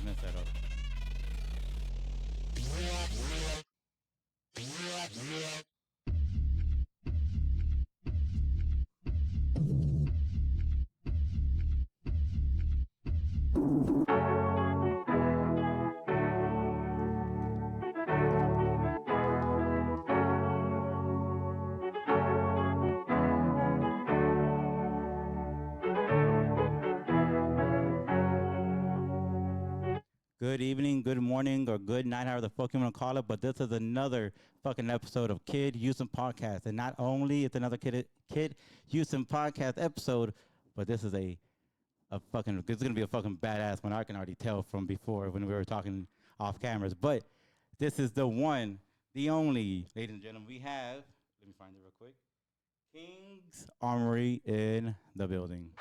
messed that up. Good evening, good morning, or good night, however the fuck you want to call it. But this is another fucking episode of Kid Houston Podcast. And not only it's another Kid Houston Podcast episode, but this is this is going to be a fucking badass one. I can already tell from before when we were talking off cameras. But this is the one, the only, ladies and gentlemen, we have, let me find it real quick, King's Armory in the building.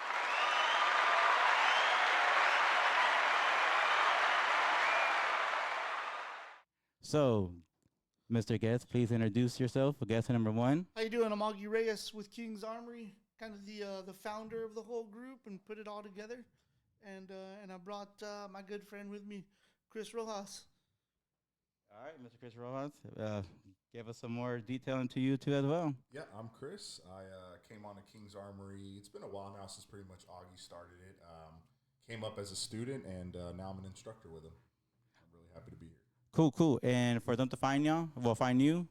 So, Mr. Guest, please introduce yourself. Guest number one. How you doing? I'm Augustine Reyes with King's Armory, kind of the founder of the whole group and put it all together. And I brought my good friend with me, Chris Rojas. All right, Mr. Chris Rojas, give us some more detail into you too as well. Yeah, I'm Chris. I came on to King's Armory. It's been a while now since pretty much Augie started it. Came up as a student, and now I'm an instructor with him. I'm really happy to be here. Cool. And for them to find y'all, find you?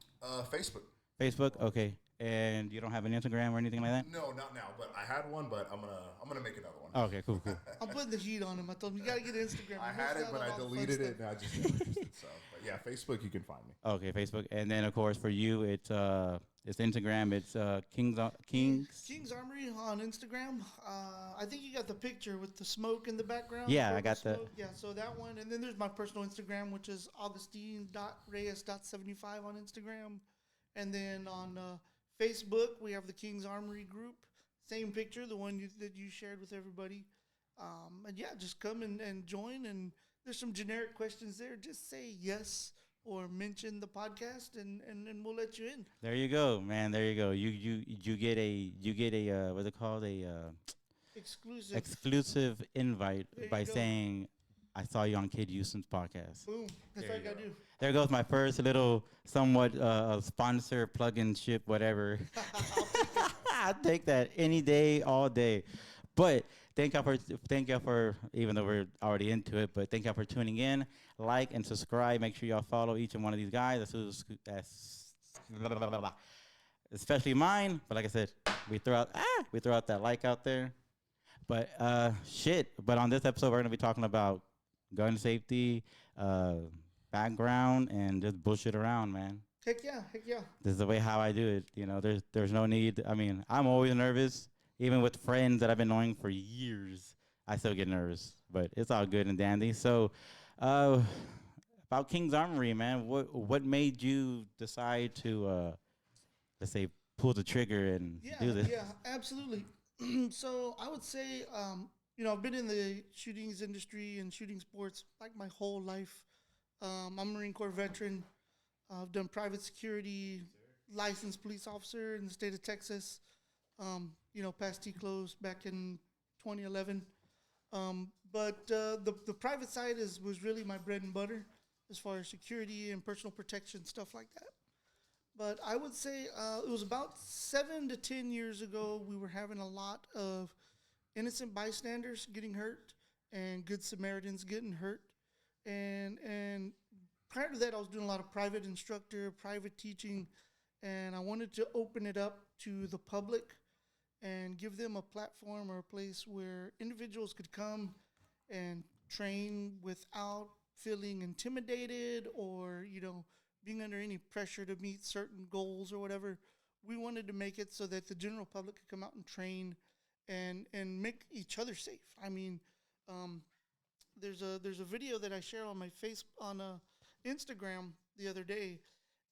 Facebook. Facebook, okay. And you don't have an Instagram or anything like that? No, not now. But I had one, but I'm gonna make another one. Okay, cool. I'm putting the heat on him. I told him you gotta get Instagram. I had it, but I deleted it, and I just got interested. So, but yeah, Facebook, you can find me. Okay, Facebook, and then of course for you, it's Instagram. It's King's Armory on Instagram. I think you got the picture with the smoke in the background. Yeah, I got that. Yeah, so that one, and then there's my personal Instagram, which is Augustine.Reyes.75 on Instagram, and then on Facebook we have the King's Armory group. Same picture, the one that you shared with everybody. And yeah, just come and join. And there's some generic questions there. Just say yes or mention the podcast, and we'll let you in. There you go, man. There you go. You get a what's it called, exclusive invite by saying I saw you on Kid Houston's podcast. Boom. That's all you gotta do. There goes my first little somewhat sponsor plug-in ship, whatever. I take that any day, all day. But thank y'all for even though we're already into it, but thank y'all for tuning in. Like and subscribe. Make sure y'all follow each and one of these guys. Especially mine. But like I said, we throw out that like out there. But But on this episode, we're gonna be talking about gun safety, background, and just bullshit around, man. Heck yeah. This is the way how I do it. You know, there's no need. I mean, I'm always nervous. Even with friends that I've been knowing for years, I still get nervous. But it's all good and dandy. So, about King's Armory, man, what made you decide to, let's say, pull the trigger and do this? Yeah, absolutely. So I would say, I've been in the shootings industry and shooting sports like my whole life. I'm a Marine Corps veteran. I've done private security, licensed police officer in the state of Texas. Passed T-close back in 2011. But the private side was really my bread and butter as far as security and personal protection, stuff like that. But I would say it was about 7 to 10 years ago, we were having a lot of innocent bystanders getting hurt and good Samaritans getting hurt. And prior to that, I was doing a lot of private instructor, private teaching, and I wanted to open it up to the public and give them a platform or a place where individuals could come and train without feeling intimidated or, being under any pressure to meet certain goals or whatever. We wanted to make it so that the general public could come out and train and make each other safe. I mean, there's a video that I share on my Instagram the other day,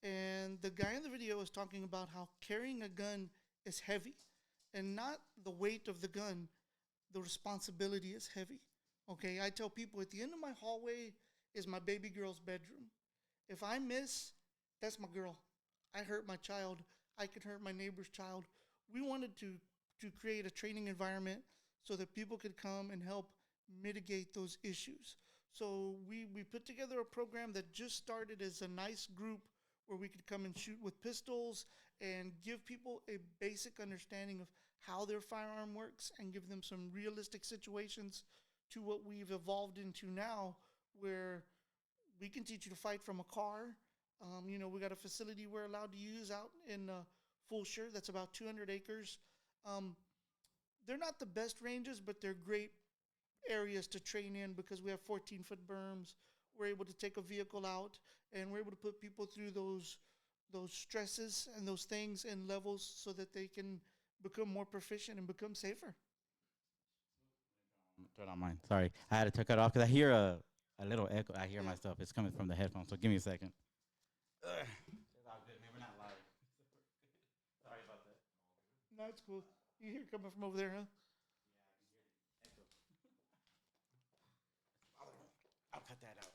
and the guy in the video was talking about how carrying a gun is heavy. And not the weight of the gun, the responsibility is heavy. Okay, I tell people at the end of my hallway is my baby girl's bedroom. If I miss, that's my girl. I hurt my child. I could hurt my neighbor's child. We wanted to create a training environment so that people could come and help mitigate those issues. So we put together a program that just started as a nice group where we could come and shoot with pistols and give people a basic understanding of how their firearm works and give them some realistic situations to what we've evolved into now, where we can teach you to fight from a car. We got a facility we're allowed to use out in Fulshire that's about 200 acres. Um, they're not the best ranges, but they're great areas to train in because we have 14-foot berms. We're able to take a vehicle out, and we're able to put people through those stresses and those things and levels so that they can become more proficient and become safer. Turn on mine. Sorry, I had to take it off because I hear a little echo. I hear myself. It's coming from the headphones. So give me a second. Ugh. It's all good. Maybe we're not live. Sorry about that. No, it's cool. You hear it coming from over there, huh? I'll cut that out.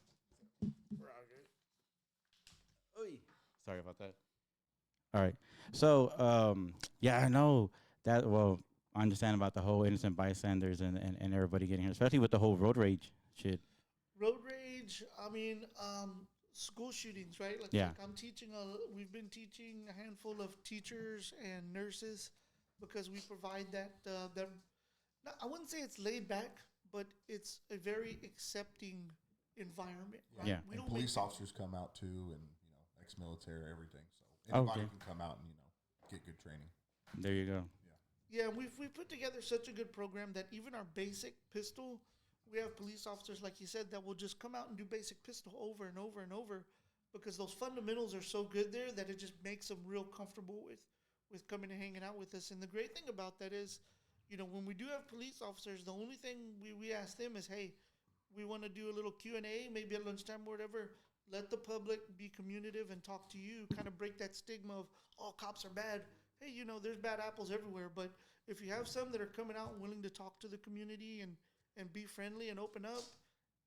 Oy. Sorry about that. All right. So, yeah, I know that. Well, I understand about the whole innocent bystanders and everybody getting here, especially with the whole road rage shit. Road rage. I mean, school shootings, right? Yeah. Like we've been teaching a handful of teachers and nurses because we provide that. I wouldn't say it's laid back, but it's a very accepting environment. Right? Yeah. And police officers come out too, and ex-military, everything. So anybody can come out and get good training. There you go. Yeah, we've put together such a good program that even our basic pistol, we have police officers, like you said, that will just come out and do basic pistol over and over and over because those fundamentals are so good there that it just makes them real comfortable with coming and hanging out with us. And the great thing about that is, when we do have police officers, the only thing we ask them is, hey, we want to do a little Q&A, maybe at lunchtime or whatever. Let the public be communicative and talk to you, kind of break that stigma of, all cops are bad. Hey, there's bad apples everywhere. But if you have some that are coming out and willing to talk to the community and be friendly and open up,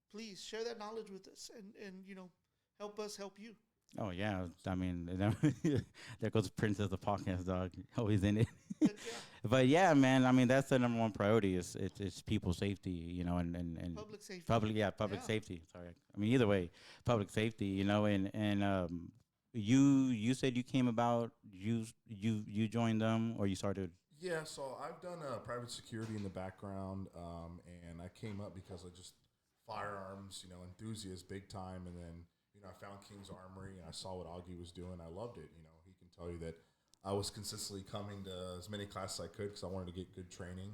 please share that knowledge with us and help us help you. Oh yeah, I mean, there goes Princess the podcast dog, always in it. But yeah, man, I mean that's the number one priority is it's people safety, and Public safety. Public safety. Sorry, I mean either way, public safety, and you said you came about you joined them or you started. Yeah, so I've done private security in the background, and I came up because I just firearms, enthusiast big time, and then I found King's Armory and I saw what Augie was doing. I loved it. He can tell you that I was consistently coming to as many classes as I could because I wanted to get good training,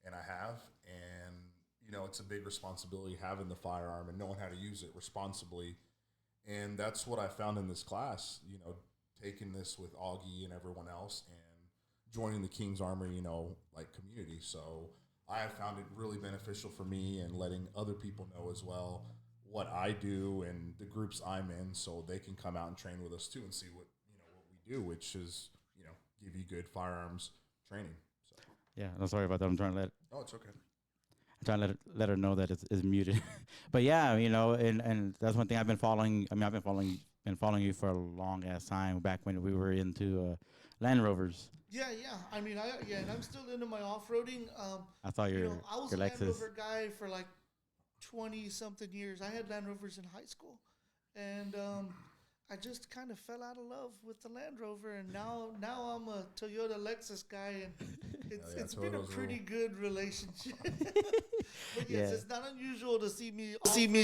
and I have. And it's a big responsibility having the firearm and knowing how to use it responsibly. And that's what I found in this class. Taking this with Augie and everyone else and joining the King's Armory, community. So I have found it really beneficial for me and letting other people know as well what I do and the groups I'm in, so they can come out and train with us too and see what we do, which is give you good firearms training. So. Yeah, I'm sorry about that. I'm trying to let. Oh, it's okay. I'm trying to let her know that it's muted. But yeah, and that's one thing I've been following. I mean, I've been following you for a long ass time back when we were into Land Rovers. Yeah. I mean, and I'm still into my off-roading. I thought I was your a Land Lexus. Rover guy for like 20-something years. I had Land Rovers in high school, and I just kind of fell out of love with the Land Rover, and now I'm a Toyota Lexus guy, and it's been a pretty good relationship. But yes, it's not unusual to see me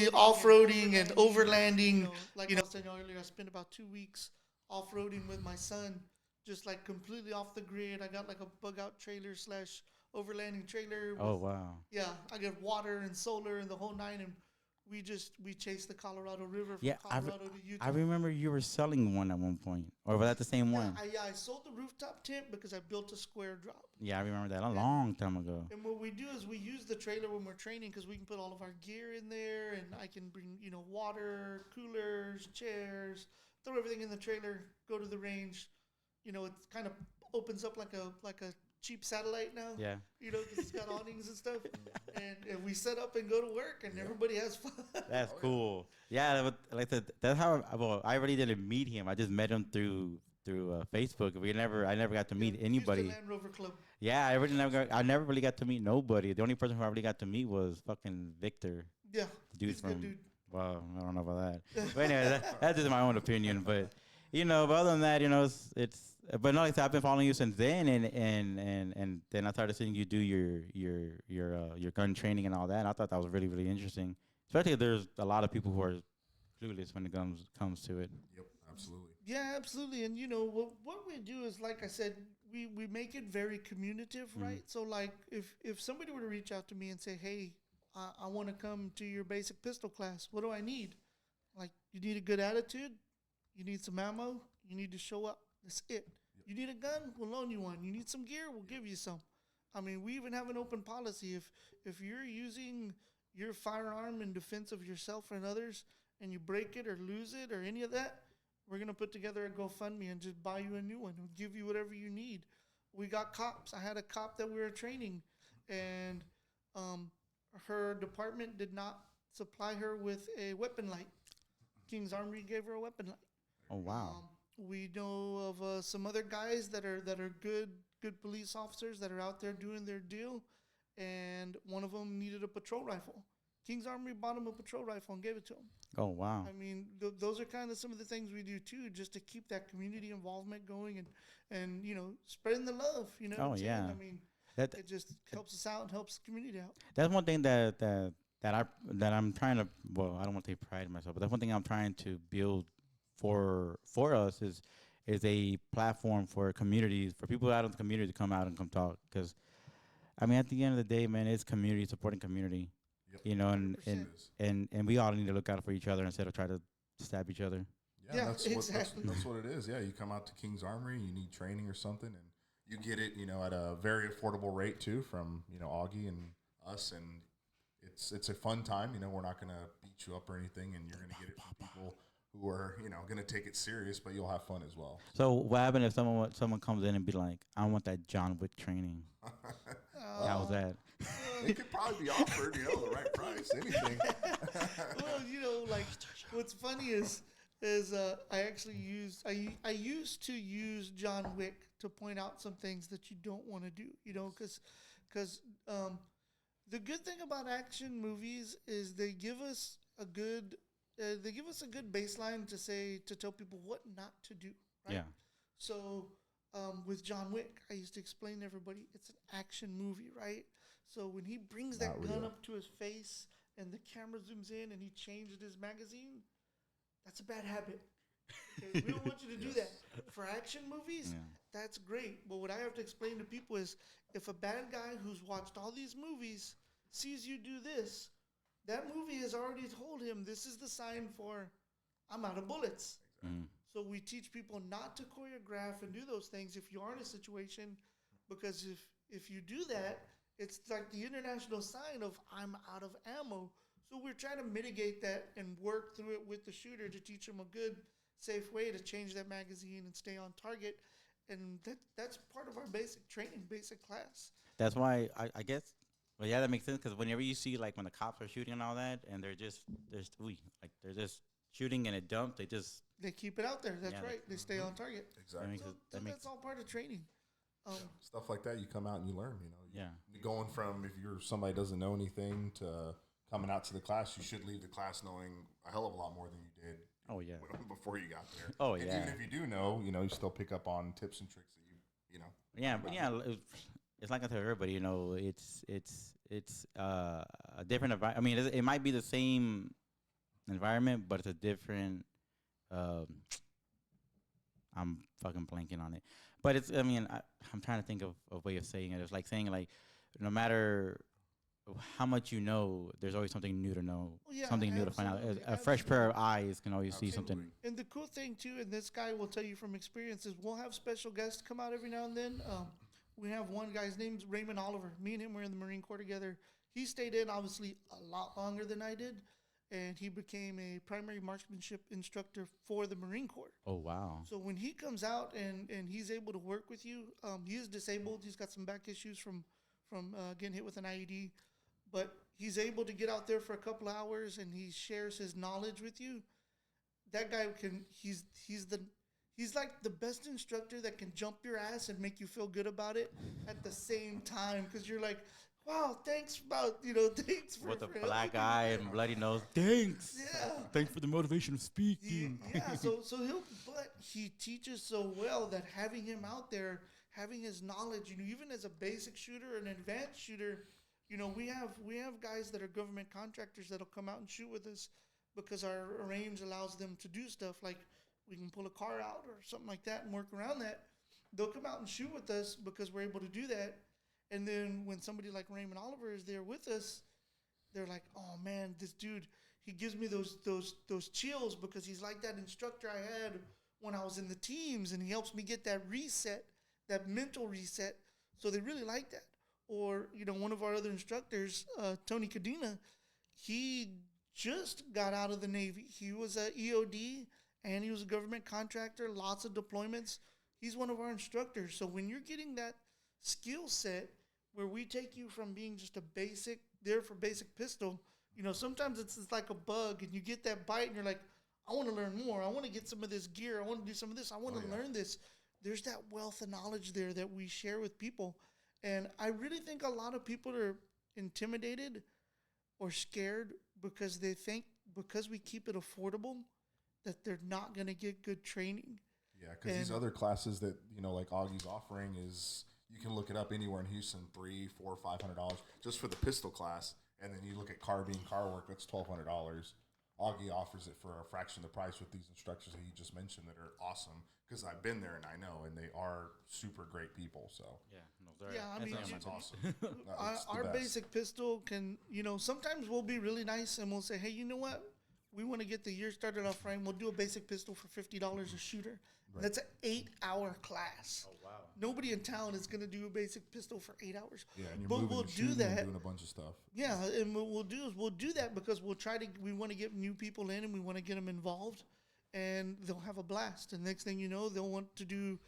off-roading and overlanding. Like I was saying earlier, I spent about 2 weeks off-roading with my son, just like completely off the grid. I got like a bug-out trailer / overlanding trailer. Oh wow. Yeah, I got water and solar and the whole nine, and we chased the Colorado River from Colorado to Utah. I remember you were selling one at one point, or was that the same one? I sold the rooftop tent because I built a square drop. Yeah, I remember that a long time ago. And what we do is we use the trailer when we're training because we can put all of our gear in there, and I can bring water, coolers, chairs, throw everything in the trailer, go to the range. It kind of opens up like a cheap satellite now. Yeah. Because it's got awnings and stuff. And we set up and go to work, and everybody has fun. That's cool. Yeah, that's how. I really didn't meet him. I just met him through Facebook. I never got to meet anybody. Land Rover Club. Yeah, I never really got to meet nobody. The only person who I really got to meet was fucking Victor. Yeah, Dude's he's a good from. dude. Well, I don't know about that. But anyway, that's just my own opinion. But but other than that, it's. But no, like I said, I've been following you since then, and then I started seeing you do your gun training and all that. And I thought that was really really interesting. Especially if there's a lot of people who are clueless when it comes to it. Yep, absolutely. Yeah, absolutely. And what we do is, like I said, we make it very communicative, right? So like if somebody were to reach out to me and say, hey, I want to come to your basic pistol class, what do I need? Like, you need a good attitude, you need some ammo, you need to show up. That's it. You need a gun, we'll loan you one. You need some gear, we'll give you some. I mean, we even have an open policy. If you're using your firearm in defense of yourself and others, and you break it or lose it or any of that, we're going to put together a GoFundMe and just buy you a new one. We'll give you whatever you need. We got cops. I had a cop that we were training, and her department did not supply her with a weapon light. King's Armory gave her a weapon light. Oh wow. We know of some other guys that are good police officers that are out there doing their deal, and one of them needed a patrol rifle. King's Armory bought him a patrol rifle and gave it to him. Oh wow. I mean, those are kind of some of the things we do too, just to keep that community involvement going and spreading the love. You know. Oh, what I'm yeah. saying? I mean, That it just helps us out and helps the community out. that's one thing that I'm trying to. Well, I don't want to take pride in myself, but that's one thing I'm trying to build for us is a platform for communities, for people out in the community to come out and come talk. Because I mean, at the end of the day, man, it's community supporting community. Yep. And 100%. and we all need to look out for each other instead of try to stab each other. Yeah, that's exactly. that's what it is. Yeah, you come out to King's Armory, you need training or something, and you get it, at a very affordable rate too from Augie and us, and it's a fun time. We're not gonna beat you up or anything, and you're gonna get it from people who are gonna take it serious, but you'll have fun as well. So what happened if someone comes in and be like, I want that John Wick training? How was that? It could probably be offered, the right price, anything. Well, like what's funny is I used to use John Wick to point out some things that you don't want to do, because the good thing about action movies is they give us a good baseline to tell people what not to do. Right? Yeah. So with John Wick, I used to explain to everybody it's an action movie, right? So when he brings that Not gun real. up to his face and the camera zooms in and he changed his magazine, that's a bad habit. Okay? We don't want you to do that. For action movies, that's great. But what I have to explain to people is if a bad guy who's watched all these movies sees you do this, that movie has already told him this is the sign for I'm out of bullets. Mm. So we teach people not to choreograph and do those things if you are in a situation, because if you do that, it's like the international sign of I'm out of ammo. So we're trying to mitigate that and work through it with the shooter to teach them a good, safe way to change that magazine and stay on target. And that's part of our basic training, basic class. That's why I guess. Well, yeah, that makes sense because whenever you see like when the cops are shooting and all that, and they're just shooting and it dumps, They keep it out there. That's Yeah, right. They stay on target. Exactly. So that's all part of training. Stuff like that, you come out and you learn. Yeah. You're going from if you're somebody doesn't know anything to coming out to the class, you should leave the class knowing a hell of a lot more than you did. Oh, yeah. Before you got there. Oh, and yeah. even if you do know, you still pick up on tips and tricks that you know. Yeah, but yeah, it's like I tell everybody, it's a different environment. I mean, it might be the same environment, but it's a different. I'm fucking blanking on it, but it's. I mean, I'm trying to think of a way of saying it. It's like saying like, no matter how much you know, there's always something new to know, Well, yeah, something new to find out. absolutely, A fresh pair of eyes can always see Absolutely. something. And the cool thing too, and this guy will tell you from experience, is we'll have special guests come out every now and then. We have one guy's name's Raymond Oliver. Me and him were in the Marine Corps together. He stayed in obviously a lot longer than I did, and he became a primary marksmanship instructor for the Marine Corps. Oh wow! So when he comes out and he's able to work with you, he is disabled. He's got some back issues from getting hit with an IED, but he's able to get out there for a couple of hours and he shares his knowledge with you. That guy he's like the best instructor that can jump your ass and make you feel good about it at the same time, because you're like, wow, thanks thanks for With a for black helping." eye and bloody nose. Thanks. Yeah. Thanks for the motivation of speaking. Yeah, so but he teaches so well that having him out there, having his knowledge, even as a basic shooter, an advanced shooter, we have guys that are government contractors that'll come out and shoot with us because our range allows them to do stuff like we can pull a car out or something like that and work around that. They'll come out and shoot with us because we're able to do that. And then when somebody like Raymond Oliver is there with us, they're like, "Oh man, this dude, he gives me those chills because he's like that instructor I had when I was in the teams, and he helps me get that reset, that mental reset." So they really like that. Or one of our other instructors, Tony Cadena, he just got out of the Navy. He was a EOD and he was a government contractor, lots of deployments. He's one of our instructors. So when you're getting that skill set where we take you from being just a basic, there for basic pistol, sometimes it's like a bug and you get that bite and you're like, I want to learn more. I want to get some of this gear. I want to do some of this. I want to learn this. There's that wealth of knowledge there that we share with people. And I really think a lot of people are intimidated or scared because they think because we keep it affordable that they're not going to get good training. Yeah, because these other classes that, like Augie's offering is, you can look it up anywhere in Houston, $300, $400, $500 just for the pistol class. And then you look at carbine car work, that's $1,200. Augie offers it for a fraction of the price with these instructors that he just mentioned that are awesome because I've been there and I know, and they are super great people. So I mean, it's awesome. Our basic pistol can, sometimes we'll be really nice and we'll say, hey, you know what? We want to get the year started off right. We'll do a basic pistol for $50 a shooter. Right. That's an 8-hour class. Oh, wow. Nobody in town is going to do a basic pistol for 8 hours. Yeah, and we'll do that. Doing a bunch of stuff. Yeah, and what we'll do that because we want to get new people in and we want to get them involved, and they'll have a blast. And next thing you know, they'll want to do,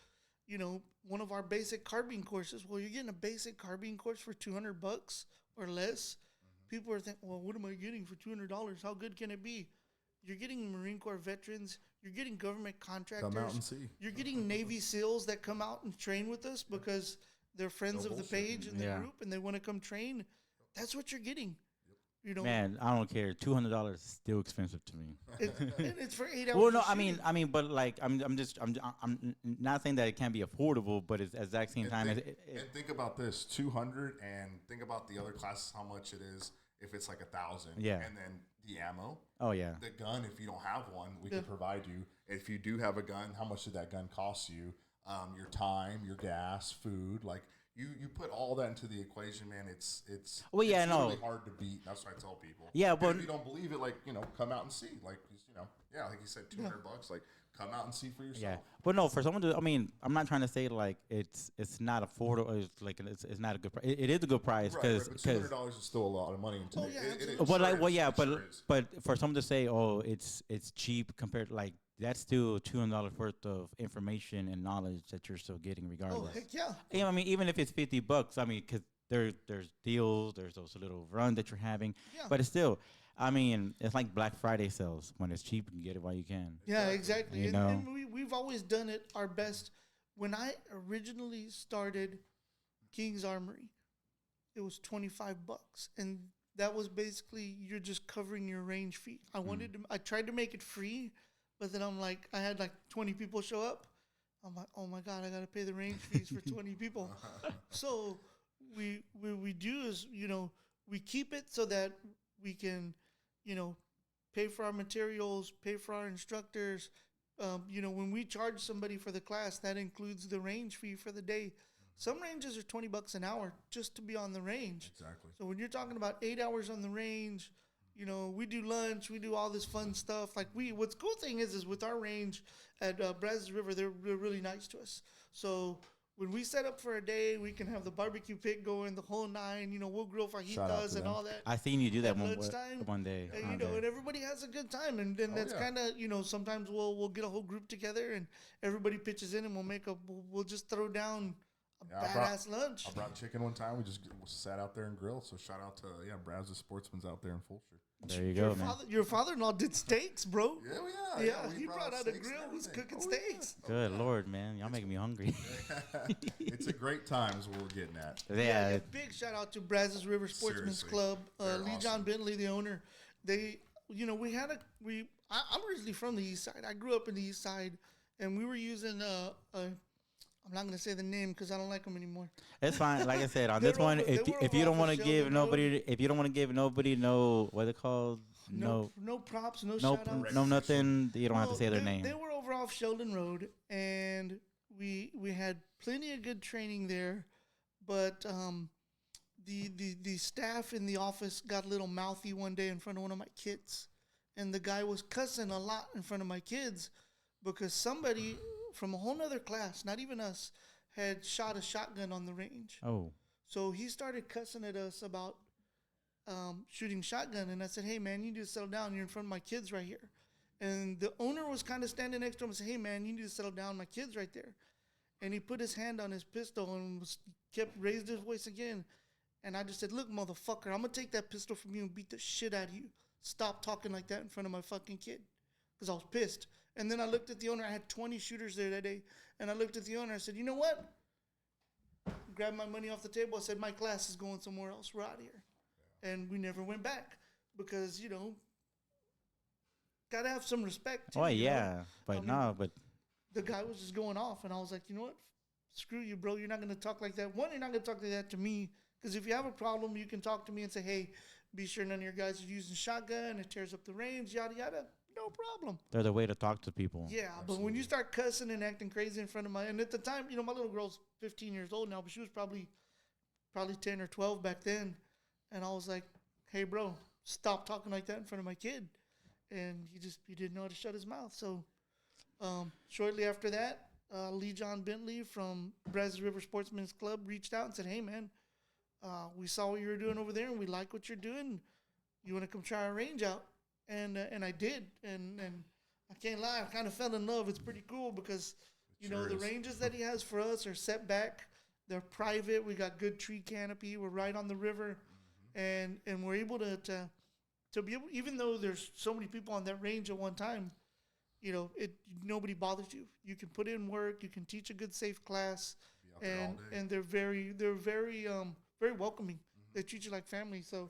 one of our basic carbine courses. Well, you're getting a basic carbine course for $200 or less. Mm-hmm. People are thinking, well, what am I getting for $200? How good can it be? You're getting Marine Corps veterans. You're getting government contractors. Come out and see. You're getting Navy SEALs that come out and train with us because they're friends of the page and the group, and they want to come train. That's what you're getting. Man, I don't care. $200 is still expensive to me. And it's for 8 hours. Well, no, I mean, but like, I'm not saying that it can't be affordable, but it's at the exact same time. And think about this: 200, and think about the other classes, how much it is if it's like 1,000. Yeah. And then the ammo. Oh yeah. The gun, if you don't have one, we can provide you. If you do have a gun, how much did that gun cost you? Your time, your gas, food, like. You put all that into the equation, man. It's really hard to beat. That's what I tell people. Yeah, but if you don't believe it, like come out and see. Like like you said, $200. Like come out and see for yourself. Yeah, but no, for someone to, I mean, I'm not trying to say like it's not affordable. It's like it's not a good price. It is a good price because $200 is still a lot of money. But for someone to say, oh, it's cheap compared to like. That's still $200 worth of information and knowledge that you're still getting regardless. Oh, heck yeah. I mean, even if it's $50, I mean, because there's deals, there's those little run that you're having. Yeah. But it's still, I mean, it's like Black Friday sales. When it's cheap, you can get it while you can. Yeah, exactly. And we've always done it our best. When I originally started King's Armory, it was $25. And that was basically, you're just covering your range fee. I tried to make it free. But then I'm like, I had like 20 people show up. I'm like, oh my God, I got to pay the range fees for 20 people. So we do is, we keep it so that we can, pay for our materials, pay for our instructors. When we charge somebody for the class, that includes the range fee for the day. Some ranges are $20 an hour just to be on the range. Exactly. So when you're talking about 8 hours on the range, we do lunch, we do all this fun stuff. Like what's cool thing is with our range at Brazos River, they're really nice to us. So when we set up for a day, we can have the barbecue pit going, the whole nine. We'll grill fajitas and all that. I seen you do that one day. And, and everybody has a good time. And then that's kind of, sometimes we'll get a whole group together and everybody pitches in and we'll just throw down Yeah, badass lunch. I brought chicken one time. We just sat out there and grilled. So shout out to Brad's the Sportsman's out there in Fulcher. There you go, man. Your father-in-law did steaks, bro. Yeah, He brought out a grill. Was cooking steaks. Good Lord, man. Y'all making me hungry. It's a great time is what we're getting at. Yeah. Big shout out to Brazos River Sportsman's Seriously. Club. They're Lee awesome. John Bentley, the owner. They, I'm originally from the East Side. I grew up in the East Side, and we were using I'm not gonna say the name because I don't like them anymore. It's fine. Like I said, on They this were one, over- if they were if you over don't off want of to give Sheldon nobody, if you don't want to give nobody no, what it called, no, No props, no no, shout outs. no nothing. You don't have to Well, say their they, name. They were over off Sheldon Road, and we had plenty of good training there, but the staff in the office got a little mouthy one day in front of one of my kids, and the guy was cussing a lot in front of my kids because somebody from a whole nother class, not even us, had shot a shotgun on the range. Oh, So he started cussing at us about shooting shotgun, and I said, "Hey man, you need to settle down. You're in front of my kids right here." And the owner was kind of standing next to him and said, "Hey man, you need to settle down. My kids right there." And he put his hand on his pistol and kept raised his voice again. And I just said, "Look, motherfucker, I'm gonna take that pistol from you and beat the shit out of you. Stop talking like that in front of my fucking kid," because I was pissed. And then I looked at the owner. I had 20 shooters there that day, and I looked at the owner. I said, "You know what?" Grabbed my money off the table. I said, "My class is going somewhere else. We're out of here." And we never went back because, gotta have some respect. Too, oh you know? yeah, but I mean, no, but The guy was just going off, and I was like, "You know what? Screw you, bro. You're not gonna talk like that. One, you're not gonna talk like that to me, because if you have a problem, you can talk to me and say, hey, be sure none of your guys are using shotgun. It tears up the range, yada yada. No problem." there's a way to talk to people. Yeah, but when you start cussing and acting crazy in front of and at the time, my little girl's 15 years old now, but she was probably 10 or 12 back then, and I was like, "Hey, bro, stop talking like that in front of my kid," and he didn't know how to shut his mouth. So, shortly after that, Lee John Bentley from Brazos River Sportsman's Club reached out and said, "Hey, man, we saw what you were doing over there, and we like what you're doing. You want to come try our range out?" And I did, and I can't lie, I kind of fell in love. It's pretty cool because the ranges that he has for us are set back. They're private. We got good tree canopy. We're right on the river, and we're able to be able, even though there's so many people on that range at one time, nobody bothers you. You can put in work. You can teach a good, safe class, and they're very very welcoming. They treat you like family. So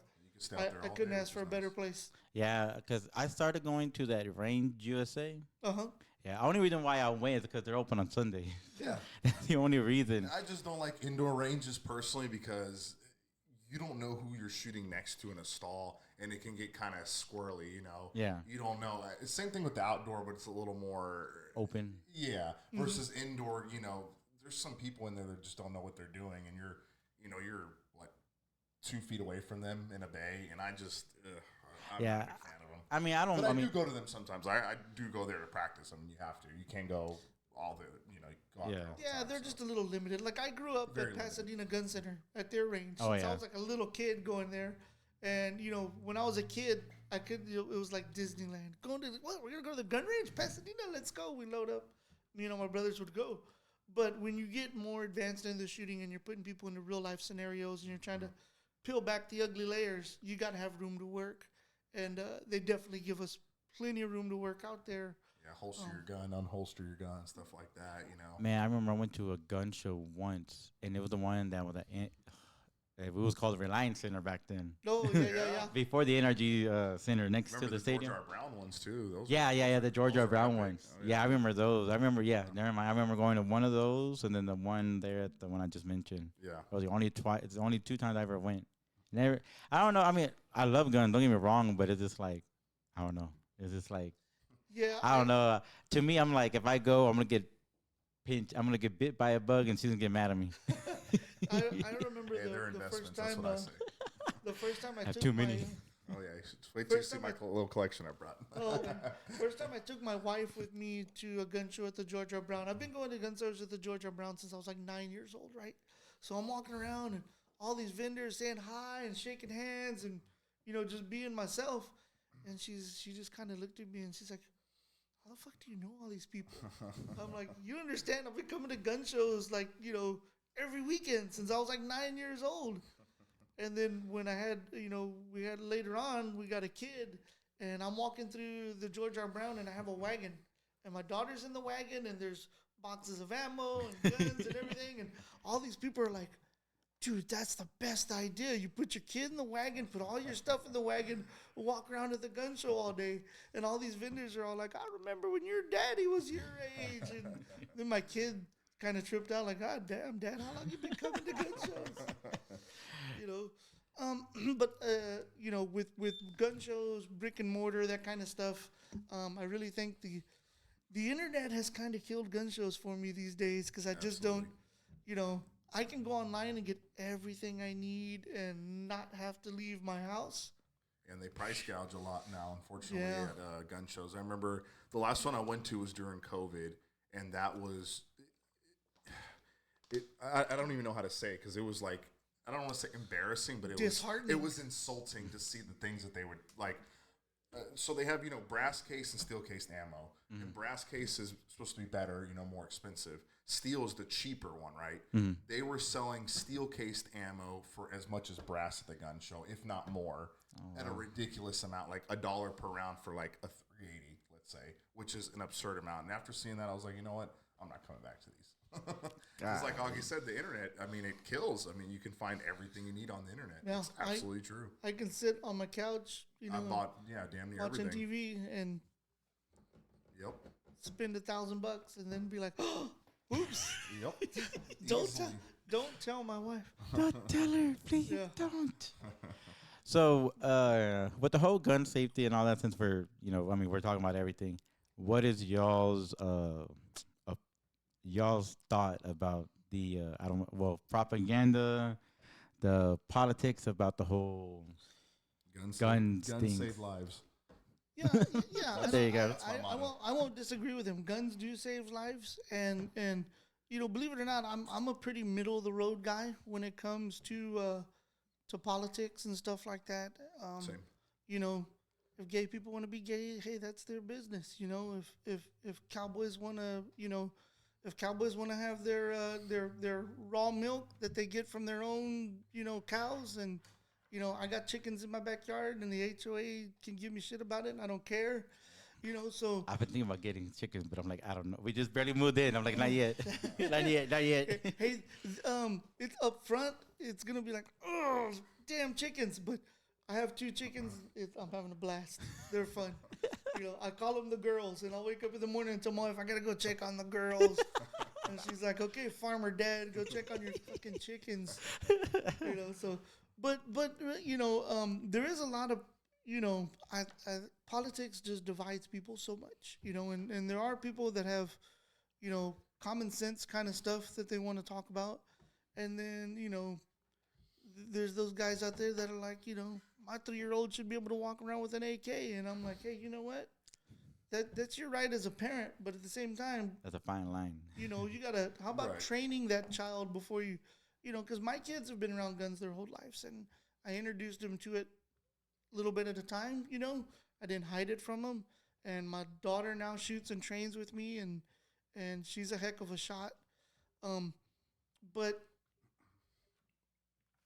I couldn't ask for a better place. Yeah, because I started going to that Range USA. Uh-huh. Yeah, only reason why I went is because they're open on Sunday. Yeah. That's the only reason. I just don't like indoor ranges personally because you don't know who you're shooting next to in a stall, and it can get kind of squirrely, Yeah. You don't know. Same thing with the outdoor, but it's a little more Open. Yeah. Versus indoor, there's some people in there that just don't know what they're doing, and you're what 2 feet away from them in a bay, and I'm not a big fan of them. I mean, I don't. But I I mean, do go to them sometimes. I do go there to practice. I mean, you have to. You can't go all the, go out there all the Yeah, time, they're so. just a little limited. Like I grew up Very at limited. Pasadena Gun Center at their range. Oh, Since I yeah. was like a little kid going there, and when I was a kid, I could. It was like Disneyland. Going to we're gonna go to the gun range, Pasadena. Let's go. We load up. Me and my brothers would go. But when you get more advanced in the shooting and you're putting people into real life scenarios and you're trying to peel back the ugly layers, you got to have room to work. And they definitely give us plenty of room to work out there. Yeah, holster your gun, unholster your gun, stuff like that, man, I remember I went to a gun show once, and it was the one that was it was called the Reliance Center back then. Oh, yeah. Before the Energy Center next Remember to the the stadium. George R. Brown ones, too. Those Yeah, the George those R. were Brown epic. ones. Oh, Yeah, I remember those. I remember, never mind. I remember going to one of those, and then the one there at the one I just mentioned. Yeah. It was it's the only 2 times I ever went. Never. I don't know. I mean, I love guns. Don't get me wrong, but it's just like, I don't know. It's just like, Yeah. I don't know. To me, I'm like, if I go, I'm gonna get pinched. I'm gonna get bit by a bug, and she's gonna get mad at me. I remember Hey, they're the first investments. That's time. what I say. The first time I have took too many. Oh, yeah. You should wait till you First see time my little collection I brought. First time I took my wife with me to a gun show at the George R. Brown. I've been going to gun shows at the George R. Brown since I was like 9 years old, right? So I'm walking around and all these vendors saying hi and shaking hands and just being myself. And she just kind of looked at me and she's like, "How the fuck do you know all these people?" I'm like, "You understand? I've been coming to gun shows like every weekend since I was like 9 years old. And then when I had, we had later on, we got a kid, and I'm walking through the George R. Brown, and I have a wagon, and my daughter's in the wagon, and there's boxes of ammo and guns and everything, and all these people are like, dude, that's the best idea. You put your kid in the wagon, put all your stuff in the wagon, walk around at the gun show all day, and all these vendors are all like, I remember when your daddy was your age, and then my kid kind of tripped out like, God damn, Dad, how long you been coming to gun shows? But with gun shows, brick and mortar, that kind of stuff, I really think the internet has kind of killed gun shows for me these days because I just don't, I can go online and get everything I need and not have to leave my house. And they price gouge a lot now, unfortunately, at gun shows. I remember the last one I went to was during COVID, and that was, I don't even know how to say it because it was like, I don't want to say embarrassing, but it was insulting to see the things that they would like. So they have, brass case and steel cased ammo. Mm-hmm. And brass case is supposed to be better, more expensive. Steel is the cheaper one, right? Mm-hmm. They were selling steel cased ammo for as much as brass at the gun show, if not more, at a ridiculous amount, like $1 per round for like a 380, let's say, which is an absurd amount. And after seeing that, I was like, you know what? I'm not coming back to these. Because like Augie said, the internet, it kills. You can find everything you need on the internet. Yeah, it's absolutely true. I can sit on my couch, I bought, damn near watching everything. TV and spend $1,000 and then be like, oh, oops. Yep. Don't tell my wife. Don't tell her, please. Yeah. Don't. So, with the whole gun safety and all that, since we're talking about everything, what is y'all's thought about the propaganda, the politics about the whole guns save lives. Yeah. There you go. I won't disagree with him. Guns do save lives, and believe it or not, I'm a pretty middle of the road guy when it comes to politics and stuff like that. Same. If gay people want to be gay, hey, that's their business. If cowboys want to, if cowboys want to have their raw milk that they get from their own, cows, and I got chickens in my backyard, and the HOA can give me shit about it, and I don't care. So I've been thinking about getting chickens, but I'm like, I don't know. We just barely moved in. I'm like, not yet, not yet. Hey, it's up front. It's gonna be like, oh, damn chickens, but I have 2 chickens. I'm having a blast. They're fun. I call them the girls, and I'll wake up in the morning and tell my wife, I got to go check on the girls. And she's like, okay, farmer dad, go check on your fucking chickens. So, but there is a lot of, politics just divides people so much, and there are people that have, common sense kind of stuff that they want to talk about. And then, there's those guys out there that are like, my 3-year-old should be able to walk around with an AK. And I'm like, hey, you know what? That's your right as a parent. But at the same time, that's a fine line. You got to, how about training that child before you, because my kids have been around guns their whole lives. And I introduced them to it a little bit at a time, I didn't hide it from them. And my daughter now shoots and trains with me, and she's a heck of a shot. But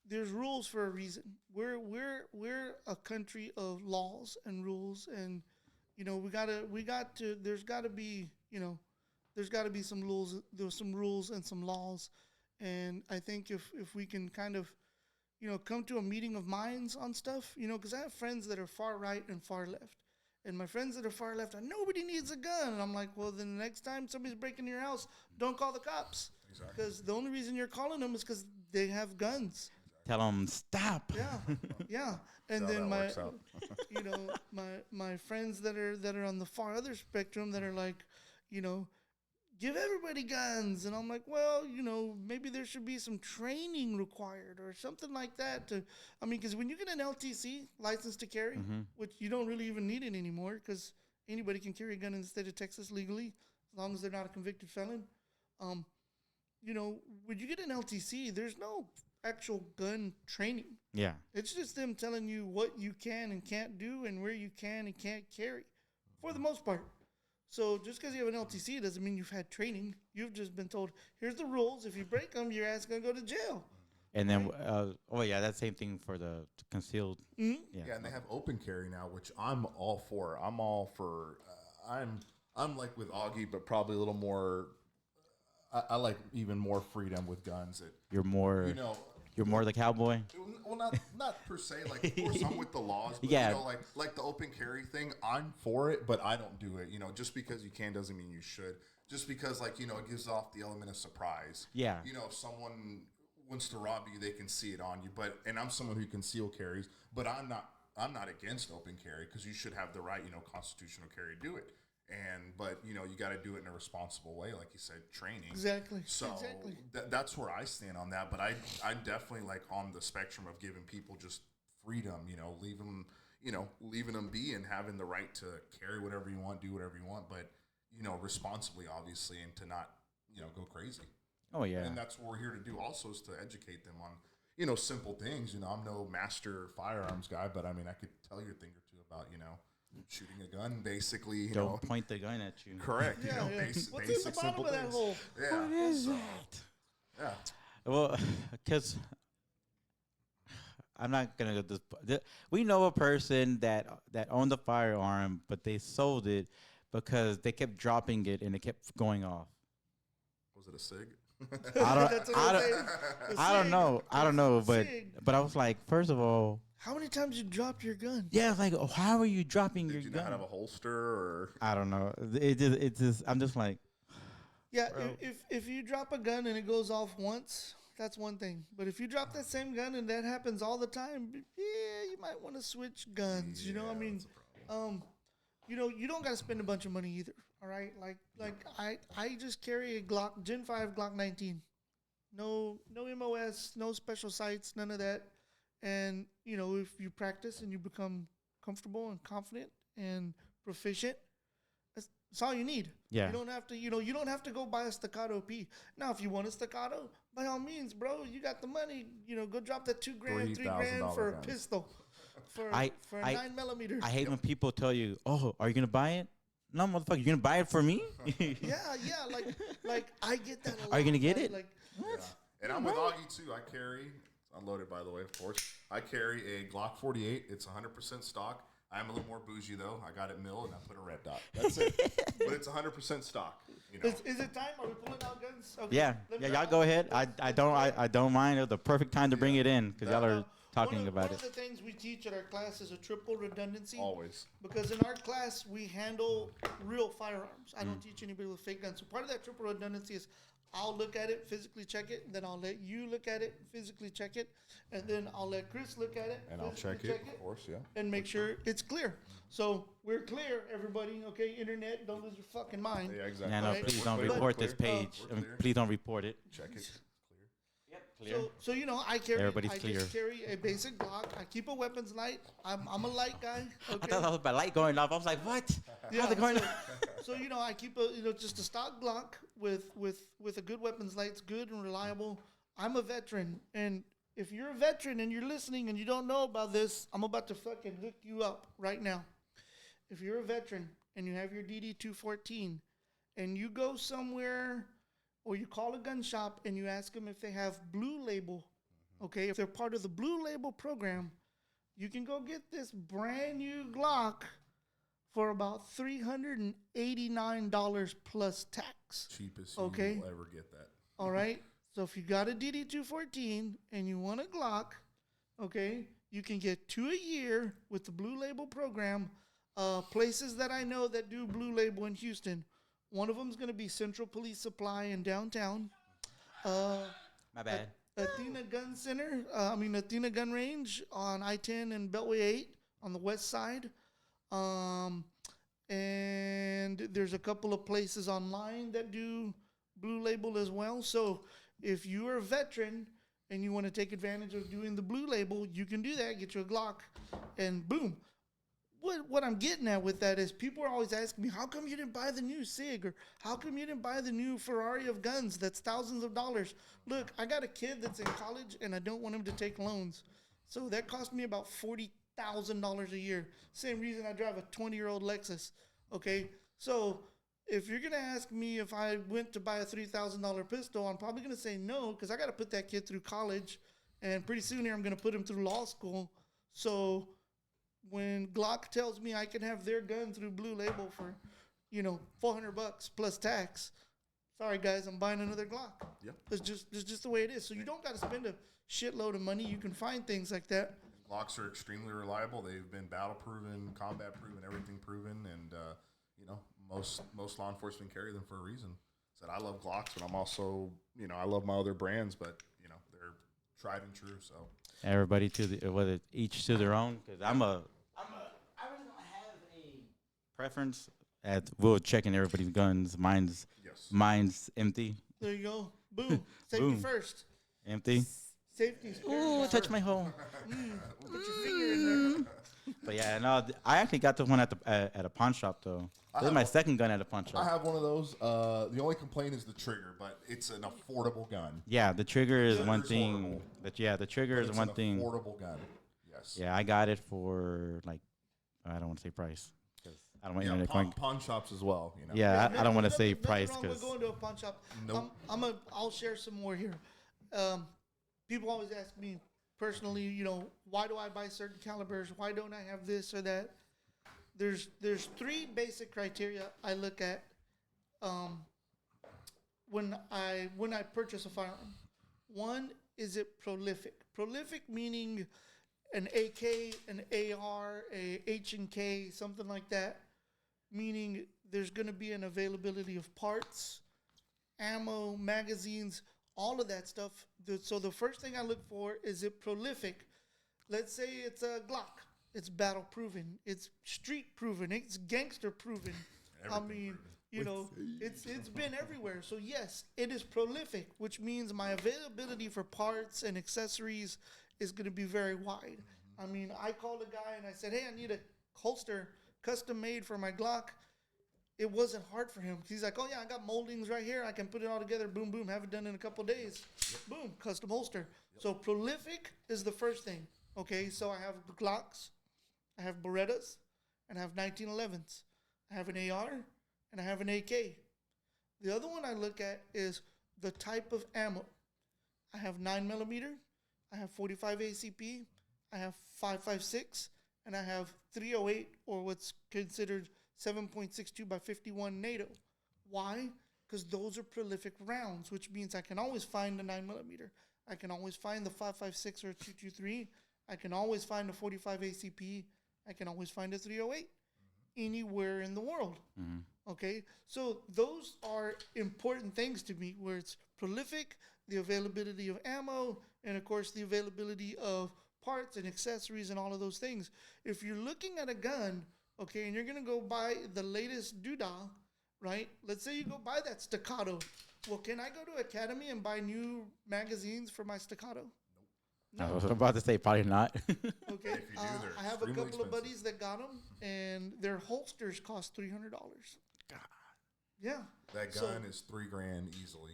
there's rules for a reason. We're a country of laws and rules, and there's gotta be some rules. There's some rules and some laws, and I think if we can kind of come to a meeting of minds on stuff, because I have friends that are far right and far left, and my friends that are far left are nobody needs a gun, and I'm like, well, then the next time somebody's breaking your house, don't call the cops, because the only reason you're calling them is because they have guns. Tell them stop. Yeah. And then my friends that are on the far other spectrum that are like, give everybody guns, and I'm like, well, maybe there should be some training required or something like that. Because when you get an LTC, license to carry, which you don't really even need it anymore because anybody can carry a gun in the state of Texas legally as long as they're not a convicted felon. When you get an LTC, there's no actual gun training. Yeah. It's just them telling you what you can and can't do and where you can and can't carry for the most part. So just because you have an LTC doesn't mean you've had training. You've just been told, here's the rules. If you break them, your ass going to go to jail. And then, oh yeah, that's same thing for the concealed. Mm-hmm. Yeah, and they have open carry now, which I'm all for. I'm all for. I'm like with Augie, but probably a little more. I like even more freedom with guns. You're more, you're more the cowboy. Well, not per se. Like, of course, I'm with the laws. But, Yeah. like the open carry thing, I'm for it, but I don't do it. Just because you can doesn't mean you should. Just because, like, it gives off the element of surprise. Yeah. If someone wants to rob you, they can see it on you. And I'm someone who conceal carries, but I'm not against open carry because you should have the right, constitutional carry to do it. But you got to do it in a responsible way, like you said, training. Exactly. So exactly. That's where I stand on that. But I'm definitely like on the spectrum of giving people just freedom, leaving them be and having the right to carry whatever you want, do whatever you want, but responsibly, obviously, and to not go crazy. Oh yeah. And that's what we're here to do also, is to educate them on, simple things. I'm no master firearms guy, but I mean, I could tell you a thing or two about, shooting a gun, basically. Don't point the gun at you. Correct. Yeah, yeah. Basic, What's in the bottom simple of that things. hole? Yeah. What is so, that? Yeah. Well, because I'm not gonna go this. We know a person that owned the firearm, but they sold it because they kept dropping it and it kept going off. Was it a SIG? I don't. That's what I I'm don't. saying. The I don't SIG. know. I don't know. But SIG. I was like, first of all, How many times you dropped your gun? yeah, like, oh, how are you dropping Did your you gun? not have a holster or? I don't know. It just. I'm just like, Yeah, Bro. if you drop a gun and it goes off once, that's one thing. But if you drop that same gun and that happens all the time, yeah, you might want to switch guns. I mean, that's a problem. you don't got to spend a bunch of money either. All right, like I just carry a Glock Gen 5 Glock 19. No MOS, no special sights, none of that. And if you practice and you become comfortable and confident and proficient, that's all you need. Yeah. You don't have to, you don't have to go buy a staccato P. Now, if you want a staccato, by all means, bro, you got the money. Go drop that $2 grand, $3 grand for a guns. pistol, for I- a 9mm. I hate when people tell you, "Oh, are you gonna buy it?" No, motherfucker, you gonna buy it for me? yeah, like I get that. A Are you gonna lot, get right? it? Like, Yeah. And I'm with Augie too. I carry, it's unloaded by the way, of course. I carry a Glock 48. It's 100% stock. I'm a little more bougie though. I got it milled and I put a red dot. That's it. But it's 100% stock. is it time? Are we pulling out guns? Okay. Yeah, Let yeah, me- y'all go ahead. I don't mind. It was the perfect time to bring it in because y'all are talking about One it. of the things we teach at our class is a triple redundancy. Always. Because in our class, we handle real firearms. I don't teach anybody with fake guns. So part of that triple redundancy is I'll look at it, physically check it, and then I'll let you look at it, physically check it, and then I'll let Chris look at it, And I'll physically check it, of course, yeah. and make sure it's clear. So we're clear, everybody. Okay, internet, don't lose your fucking mind. Yeah, exactly. Yeah, no, Right. please don't We're clear. report We're this clear. page. We're clear. Please don't report it. Check it. Clear. So I carry. Everybody's I clear. just carry a basic Glock. I keep a weapons light. I'm a light guy. I Okay. thought that was my light going off. I was like, what? How's it going so, off? so I keep a just a stock Glock with a good weapons light. It's good and reliable. I'm a veteran, and if you're a veteran and you're listening and you don't know about this, I'm about to fucking hook you up right now. If you're a veteran and you have your DD-214 and you go somewhere or you call a gun shop and you ask them if they have Blue Label, okay, if they're part of the Blue Label program, you can go get this brand new Glock for about $389 plus tax. Cheapest Okay. you will ever get that. All right? So if you got a DD-214 and you want a Glock, okay, you can get 2 a year with the Blue Label program. Places that I know that do Blue Label in Houston, one of them is going to be Central Police Supply in downtown. My bad. Athena Gun Center, Athena Gun Range on I-10 and Beltway 8 on the west side. And there's a couple of places online that do Blue Label as well. So if you are a veteran and you want to take advantage of doing the Blue Label, you can do that. Get you a Glock, and boom. What I'm getting at with that is people are always asking me, how come you didn't buy the new SIG? Or how come you didn't buy the new Ferrari of guns that's thousands of dollars? Look, I got a kid that's in college, and I don't want him to take loans. So that cost me about $40,000 a year. Same reason I drive a 20-year-old Lexus. Okay? So if you're gonna ask me if I went to buy a $3,000 pistol, I'm probably gonna say no because I got to put that kid through college, and pretty soon here I'm gonna put him through law school. So when Glock tells me I can have their gun through Blue Label for, $400 plus tax, sorry guys, I'm buying another Glock. Yep. It's just the way it is. So you don't got to spend a shitload of money. You can find things like that. Glocks are extremely reliable. They've been battle proven, combat proven, everything proven, and most law enforcement carry them for a reason. Said I love Glocks, but I'm also I love my other brands, but they're tried and true. So Everybody whether each to their own. Because I really don't have a preference. We're checking everybody's guns. Mine's empty. There you go. Boom. Safety Boom. first. Empty. Safety's Ooh, touch my hole. Put your finger in there. But yeah, no, I actually got the one at a pawn shop though. This is my second gun at a pawn shop. I have one of those. The only complaint is the trigger, but it's an affordable gun. Yeah, the trigger is one Trigger's thing. horrible. The trigger is one thing. Affordable gun. Yes. Yeah, I got it for I don't want to say price. I don't want internet pawn shops as well. Yeah, I don't want to say Nothing price wrong because with going to a pawn shop. Nope. I'll share some more here. People always ask me personally, why do I buy certain calibers? Why don't I have this or that? There's three basic criteria I look at when I purchase a firearm. One, is it prolific? Prolific meaning an AK, an AR, a H&K, something like that. Meaning there's going to be an availability of parts, ammo, magazines, all of that stuff. So the first thing I look for is it prolific. Let's say it's a Glock. It's battle proven. It's street proven. It's gangster proven. It's been everywhere. So yes, it is prolific, which means my availability for parts and accessories is going to be very wide. I called a guy and I said, hey, I need a holster custom made for my Glock. It wasn't hard for him. He's like, oh yeah, I got moldings right here. I can put it all together. Boom, boom. Have it done in a couple of days. Yep. Boom, custom holster. Yep. So prolific is the first thing. Okay, so I have Glocks, I have Berettas, and I have 1911s. I have an AR, and I have an AK. The other one I look at is the type of ammo. I have 9mm, I have 45 ACP, I have 5.56, and I have 308, or what's considered 7.62 by 51 NATO. Why? Because those are prolific rounds, which means I can always find a 9mm. I can always find the 5.56 or 223. I can always find a 45 ACP. I can always find a 308 anywhere in the world. Mm-hmm. Okay? So those are important things to me, where it's prolific, the availability of ammo, and of course the availability of parts and accessories and all of those things. If you're looking at a gun, okay, and you're going to go buy the latest doodah, right? Let's say you go buy that Staccato. Well, can I go to Academy and buy new magazines for my Staccato? No. I was about to say probably not. Okay. If you do, I have a couple of buddies that got them, and their holsters cost $300. God. Yeah. That gun is $3,000 easily.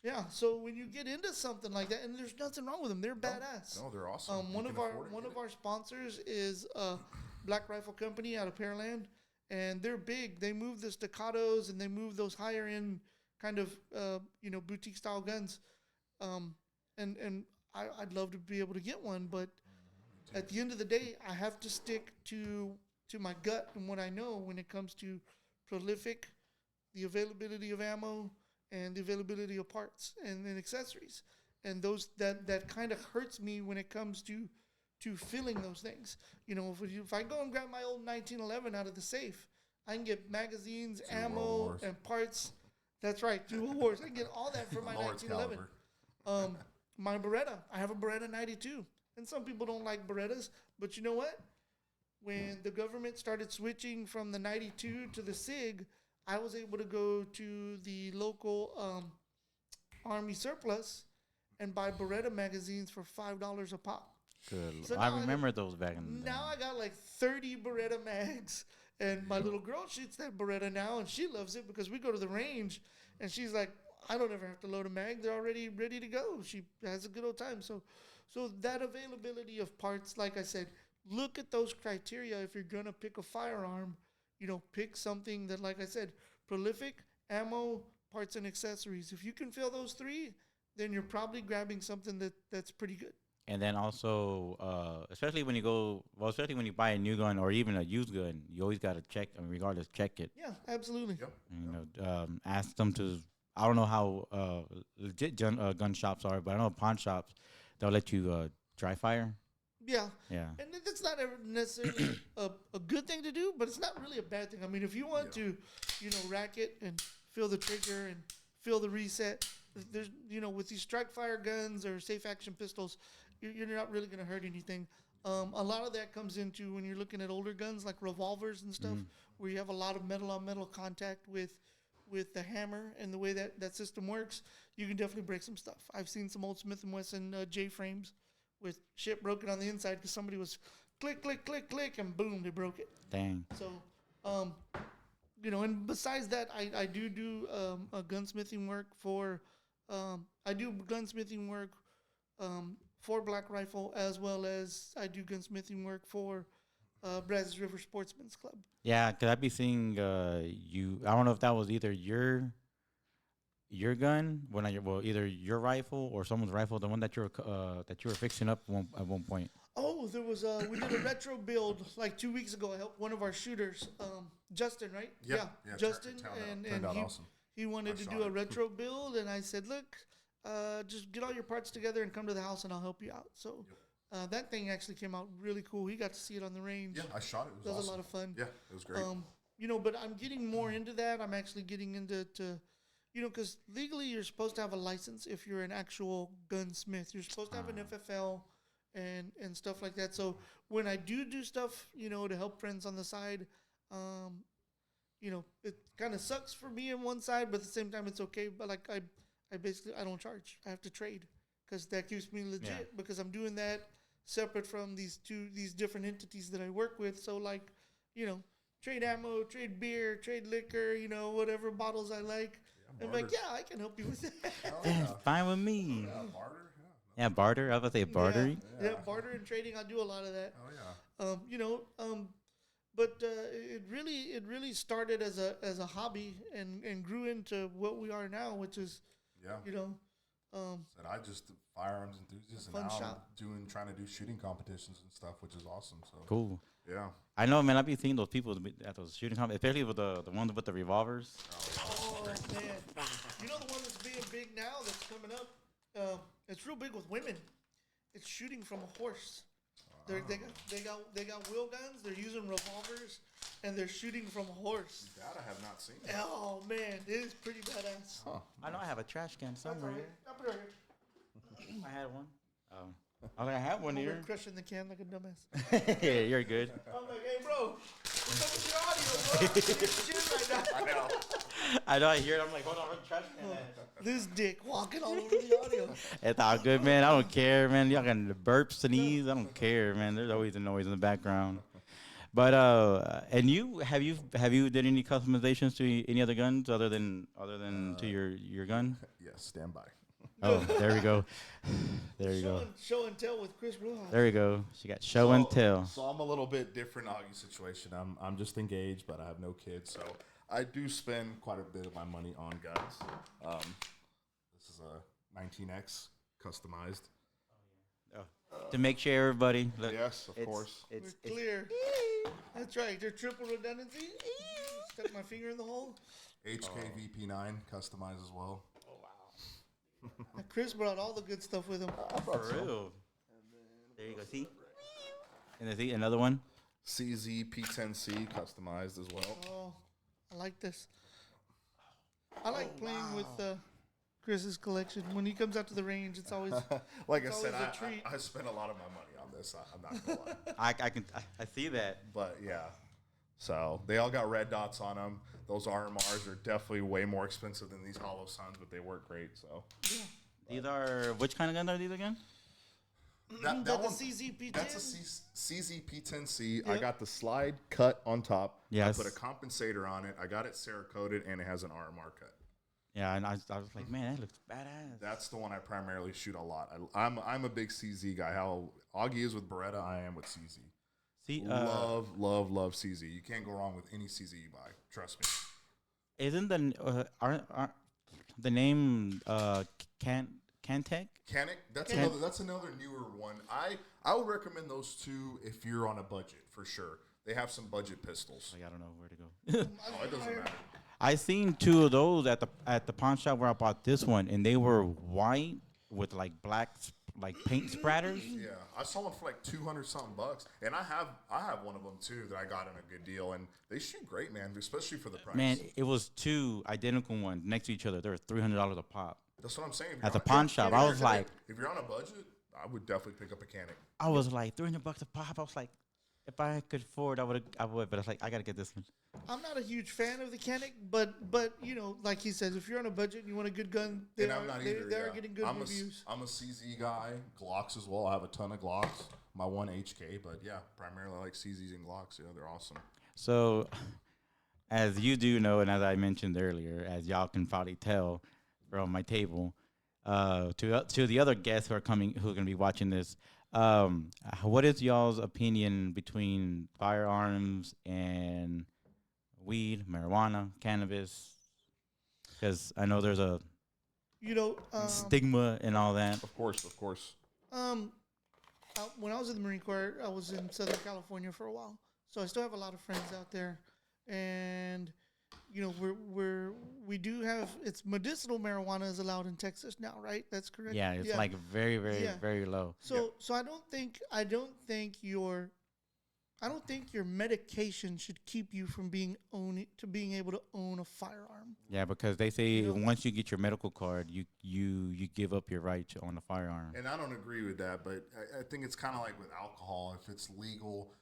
Yeah. So when you get into something like that, and there's nothing wrong with them, they're badass. No, they're awesome. One of our sponsors is Black Rifle Company out of Pearland, and they're big. They move the Staccatos and they move those higher end kind of boutique style guns, and I'd love to be able to get one, but at the end of the day, I have to stick to my gut and what I know when it comes to prolific, the availability of ammo, and the availability of parts and accessories, and those that kind of hurts me when it comes to filling those things. If I go and grab my old 1911 out of the safe, I can get magazines, ammo, and parts. That's right, 2 World Wars. I can get all that for my 1911. My Beretta, I have a Beretta 92, and some people don't like Berettas, but you know what? When the government started switching from the 92 to the SIG, I was able to go to the local Army surplus and buy Beretta magazines for $5 a pop. Good. So I remember those back in the day. Now I got like 30 Beretta mags, and my little girl shoots that Beretta now, and she loves it because we go to the range, and she's like, I don't ever have to load a mag. They're already ready to go. She has a good old time. So that availability of parts, like I said, look at those criteria if you're going to pick a firearm. Pick something that, like I said, prolific, ammo, parts, and accessories. If you can fill those three, then you're probably grabbing something that's pretty good. And then also, especially when especially when you buy a new gun or even a used gun, you always got to check, regardless, check it. Yeah, absolutely. Yep. Ask them to. I don't know how legit gun shops are, but I know pawn shops, they'll let you dry fire. Yeah. Yeah. And it's not ever necessarily a good thing to do, but it's not really a bad thing. I mean, if you want to, rack it and feel the trigger and feel the reset, there's, with these strike fire guns or safe action pistols, you're not really going to hurt anything. A lot of that comes into when you're looking at older guns like revolvers and stuff, where you have a lot of metal on metal contact with the hammer and the way that system works. You can definitely break some stuff. I've seen some old Smith & Wesson J frames with shit broken on the inside because somebody was click, click, click, click, and boom, they broke it. Dang. So, and besides that, I do a gunsmithing work for, for Black Rifle, as well as I do gunsmithing work for Brazos River Sportsman's Club. Yeah, because I'd be seeing you. I don't know if that was either your gun, either your rifle or someone's rifle, the one that you were fixing up at one point. Oh, there was we did a retro build like 2 weeks ago. I helped one of our shooters, Justin, right? Yeah, Justin, turned out awesome. He wanted to do a retro build, and I said, look, just get all your parts together and come to the house, and I'll help you out. So that thing actually came out really cool. He got to see it on the range. Yeah, I shot it. It was awesome. awesome. A lot of fun. Yeah, it was great. But I'm getting more into that. I'm actually getting into because legally you're supposed to have a license if you're an actual gunsmith. You're supposed to have an FFL and stuff like that. So when I do stuff, to help friends on the side, it kind of sucks for me on one side, but at the same time it's okay. But like I don't charge. I have to trade because that keeps me legit because I'm doing that separate from these different entities that I work with. So like, trade ammo, trade beer, trade liquor, whatever bottles I like. Yeah, I'm like, yeah, I can help you with that. That's fine with me. Yeah, barter. Yeah, barter. I was about to say barter. Yeah, barter and trading. I do a lot of that. Oh yeah. But it really started as a hobby and grew into what we are now, which is Said I just firearms enthusiast, and fun now shop. I'm trying to do shooting competitions and stuff, which is awesome. So Cool. yeah. I know, man. I've been seeing those people at those shooting competitions, especially with the ones with the revolvers. Oh man, the one that's being big now that's coming up. It's real big with women. It's shooting from a horse. They got wheel guns. They're using revolvers, and they're shooting from a horse. That I have not seen. Oh man, it is pretty badass. Huh. I know I have a trash can somewhere. I'll put it right here. I had one. I have one I'm here. crushing the can like a dumbass. Yeah, you're good. I'm like, hey, bro, what's up with your audio, bro? Shit right now. I know. I know. I hear it. I'm like, hold on, where's the trash can at? This dick walking all over the audio. It's all good, man. I don't care, man. Y'all can burp, sneeze. I don't care, man. There's always a noise in the background. But and have you did any customizations to any other guns other than to your gun? Yes, stand by. Oh, there we go. There you go. Show and tell with Chris Rojas. There we go. She got show and tell. So I'm a little bit different Augie situation. I'm just engaged, but I have no kids, so I do spend quite a bit of my money on guns. This is a 19X customized. To make sure everybody look. Yes, of course. It's We're clear. That's right. They're triple redundancy. Stuck my finger in the hole. HK VP9 customized as well. Chris brought all the good stuff with him. for real. There you go. See. And then see another one. CZ P10C customized as well. Oh, I like this. I like playing with Chris's collection. When he comes out to the range, it's always Like it's I said, always a treat. I spent a lot of my money on this. I'm not gonna lie. I see that. But yeah, so they all got red dots on them. Those RMRs are definitely way more expensive than these Hollow Suns, but they work great. So These are which kind of gun are these again? that the one, CZP10. that's a CZP10C. I got the slide cut on top. Yes. I put a compensator on it. I got it Cerakoted, and it has an RMR cut. Yeah, and I was like, man, that looks badass. That's the one I primarily shoot a lot. I'm a big CZ guy. How Augie is with Beretta, I am with CZ. See, love CZ. You can't go wrong with any CZ you buy. Trust me. Isn't aren't the name Cantech? Canic, that's another newer one. I would recommend those two if you're on a budget for sure. They have some budget pistols. Like, I don't know where to go. Oh, it doesn't matter. I seen two of those at the pawn shop where I bought this one, and they were white with like black like paint spratters. Yeah, I saw one for like 200 something bucks, and I have one of them too that I got in a good deal, and they shoot great, man, especially for the price. Man, it was two identical ones next to each other. They were $300 a pop. That's what I'm saying. At the pawn shop, I was like, if you're on a budget, I would definitely pick up a Canic. I was like $300 a pop. I was like, if I could afford, I would. But I was like, I gotta get this one. I'm not a huge fan of the Canic, but you know, like he says, if you're on a budget and you want a good gun, they are getting good reviews. I'm a CZ guy, Glocks as well. I have a ton of Glocks. My one HK, but yeah, primarily I like CZs and Glocks. Yeah, they're awesome. So, as you do know, and as I mentioned earlier, as y'all can probably tell from my table, to the other guests who are going to be watching this, what is y'all's opinion between firearms and weed, marijuana, cannabis? Because I know there's a stigma and all that. Of course. When I was in the Marine Corps, I was in Southern California for a while, so I still have a lot of friends out there, and you know we do have it's medicinal marijuana is allowed in Texas now, right? That's correct. Yeah, it's like very very low. So I don't think your medication should keep you from being able to own a firearm. Yeah, because they say once you get your medical card, you give up your right to own a firearm. And I don't agree with that, but I think it's kind of like with alcohol. If it's legal,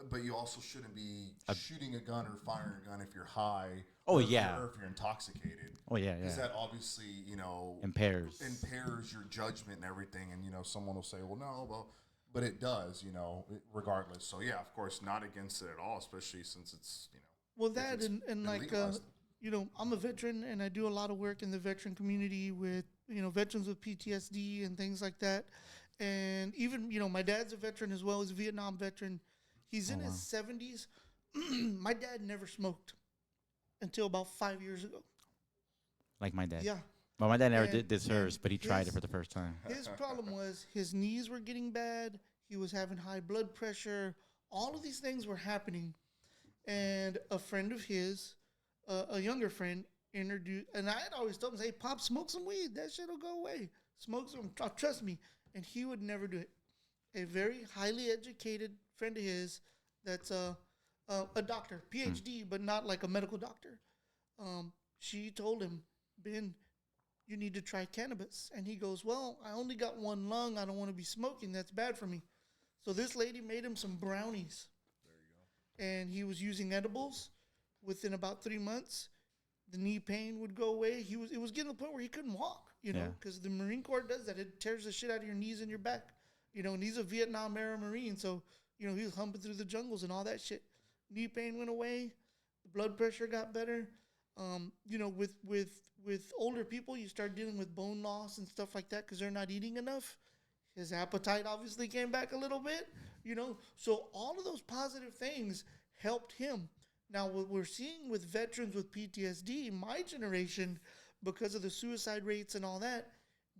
but you also shouldn't be shooting a gun or firing a gun if you're high. Oh, or yeah. Or if you're intoxicated. Oh, yeah. Because that obviously, impairs your judgment and everything. And, someone will say, well, no, but it does, regardless. So, yeah, of course, not against it at all, especially since it's, Well, that and like, I'm a veteran and I do a lot of work in the veteran community with, veterans with PTSD and things like that. And even, my dad's a veteran as well as a Vietnam veteran. He's in his 70s. My dad never smoked until about 5 years ago. Like my dad. Yeah. Well, my dad never did this hers, but he tried it for the first time. His problem was his knees were getting bad. He was having high blood pressure. All of these things were happening. And a friend of his, a younger friend, introduced, and I had always told him, hey, Pop, smoke some weed. That shit will go away. Smoke some, trust me. And he would never do it. A very highly educated friend of his that's a doctor, PhD, but not like a medical doctor. She told him, Ben, you need to try cannabis. And he goes, well, I only got one lung. I don't want to be smoking. That's bad for me. So this lady made him some brownies. There you go. And he was using edibles. Within about 3 months, the knee pain would go away. It was getting to the point where he couldn't walk, because the Marine Corps does that. It tears the shit out of your knees and your back. And he's a Vietnam era Marine, so, he was humping through the jungles and all that shit. Knee pain went away. The blood pressure got better. With older people, you start dealing with bone loss and stuff like that because they're not eating enough. His appetite obviously came back a little bit, So all of those positive things helped him. Now, what we're seeing with veterans with PTSD, my generation, because of the suicide rates and all that,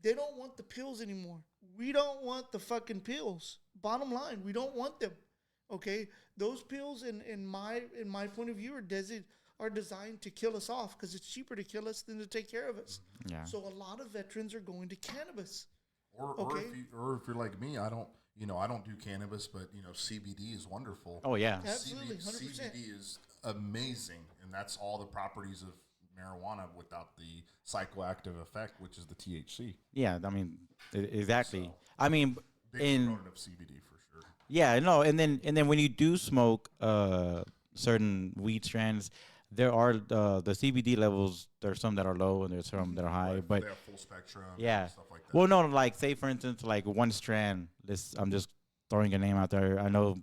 they don't want the pills anymore. We don't want the fucking pills. Bottom line, we don't want them. Okay? Those pills, in my point of view, are designed to kill us off because it's cheaper to kill us than to take care of us. Yeah. So a lot of veterans are going to cannabis. Or if you're like me, I don't do cannabis, but CBD is wonderful. Oh yeah, absolutely, 100%. CBD is amazing, and that's all the properties of marijuana without the psychoactive effect, which is the THC. Yeah, I mean, exactly. So, I mean, big proponent of CBD for sure. Yeah, no, and then when you do smoke certain weed strands, there are the CBD levels. There's some that are low and there's some that are high, Right, but they have full spectrum. yeah. And stuff like that. Well, no, like say for instance, like one strand. I'm just throwing a name out there. I know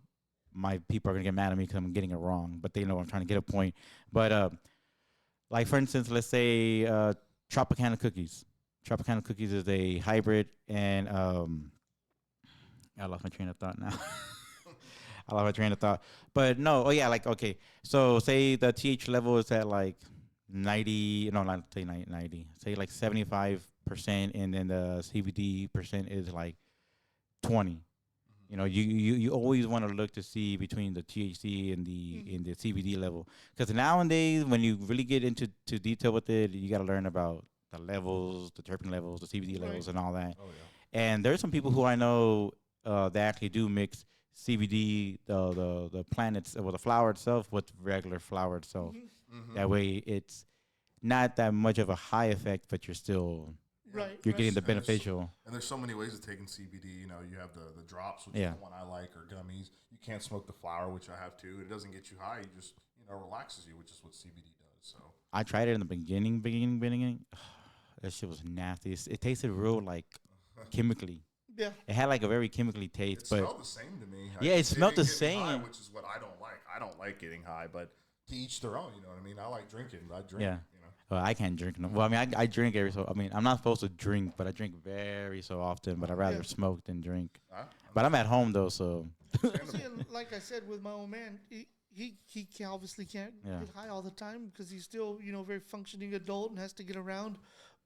my people are gonna get mad at me because I'm getting it wrong, but they know I'm trying to get a point. But like for instance, let's say Tropicana cookies. Tropicana cookies is a hybrid, and I lost my train of thought now. But no, oh yeah, like okay. So say the TH level is at like 90, no, not say 90, say like 75%, and then the CBD percent is like 20. You know, you always want to look to see between the THC and the CBD level, because nowadays when you really get into to detail with it, you got to learn about the levels, the terpene levels, the CBD levels, and all that. Oh yeah. And there's some people who I know that actually do mix CBD, the plant well, the flower itself with regular flower itself. That way, it's not that much of a high effect, but you're still Right. you're right. getting the And there's so- beneficial. And there's so many ways of taking CBD. You know, you have the drops, which Yeah. is the one I like, or gummies. You can't smoke the flower, which I have too. It doesn't get you high. You just relaxes you, which is what CBD does. So I tried it in the beginning. That shit was nasty. It tasted real like chemically. Yeah. It had like a very chemically it taste, but smelled the same to me. Yeah, it smelled the didn't get me high, same. which is what I don't like. I don't like getting high, but to each their own. You know what I mean? I like drinking. I drink. Yeah. You know. well, I can't drink. No, well, I mean, I drink every so. I mean, I'm not supposed to drink, but I drink very so often. But I'd rather Yeah. smoke than drink. I- But I'm at home though, so See, and like I said with my old man, he obviously can't Yeah. get high all the time because he's still very functioning adult and has to get around,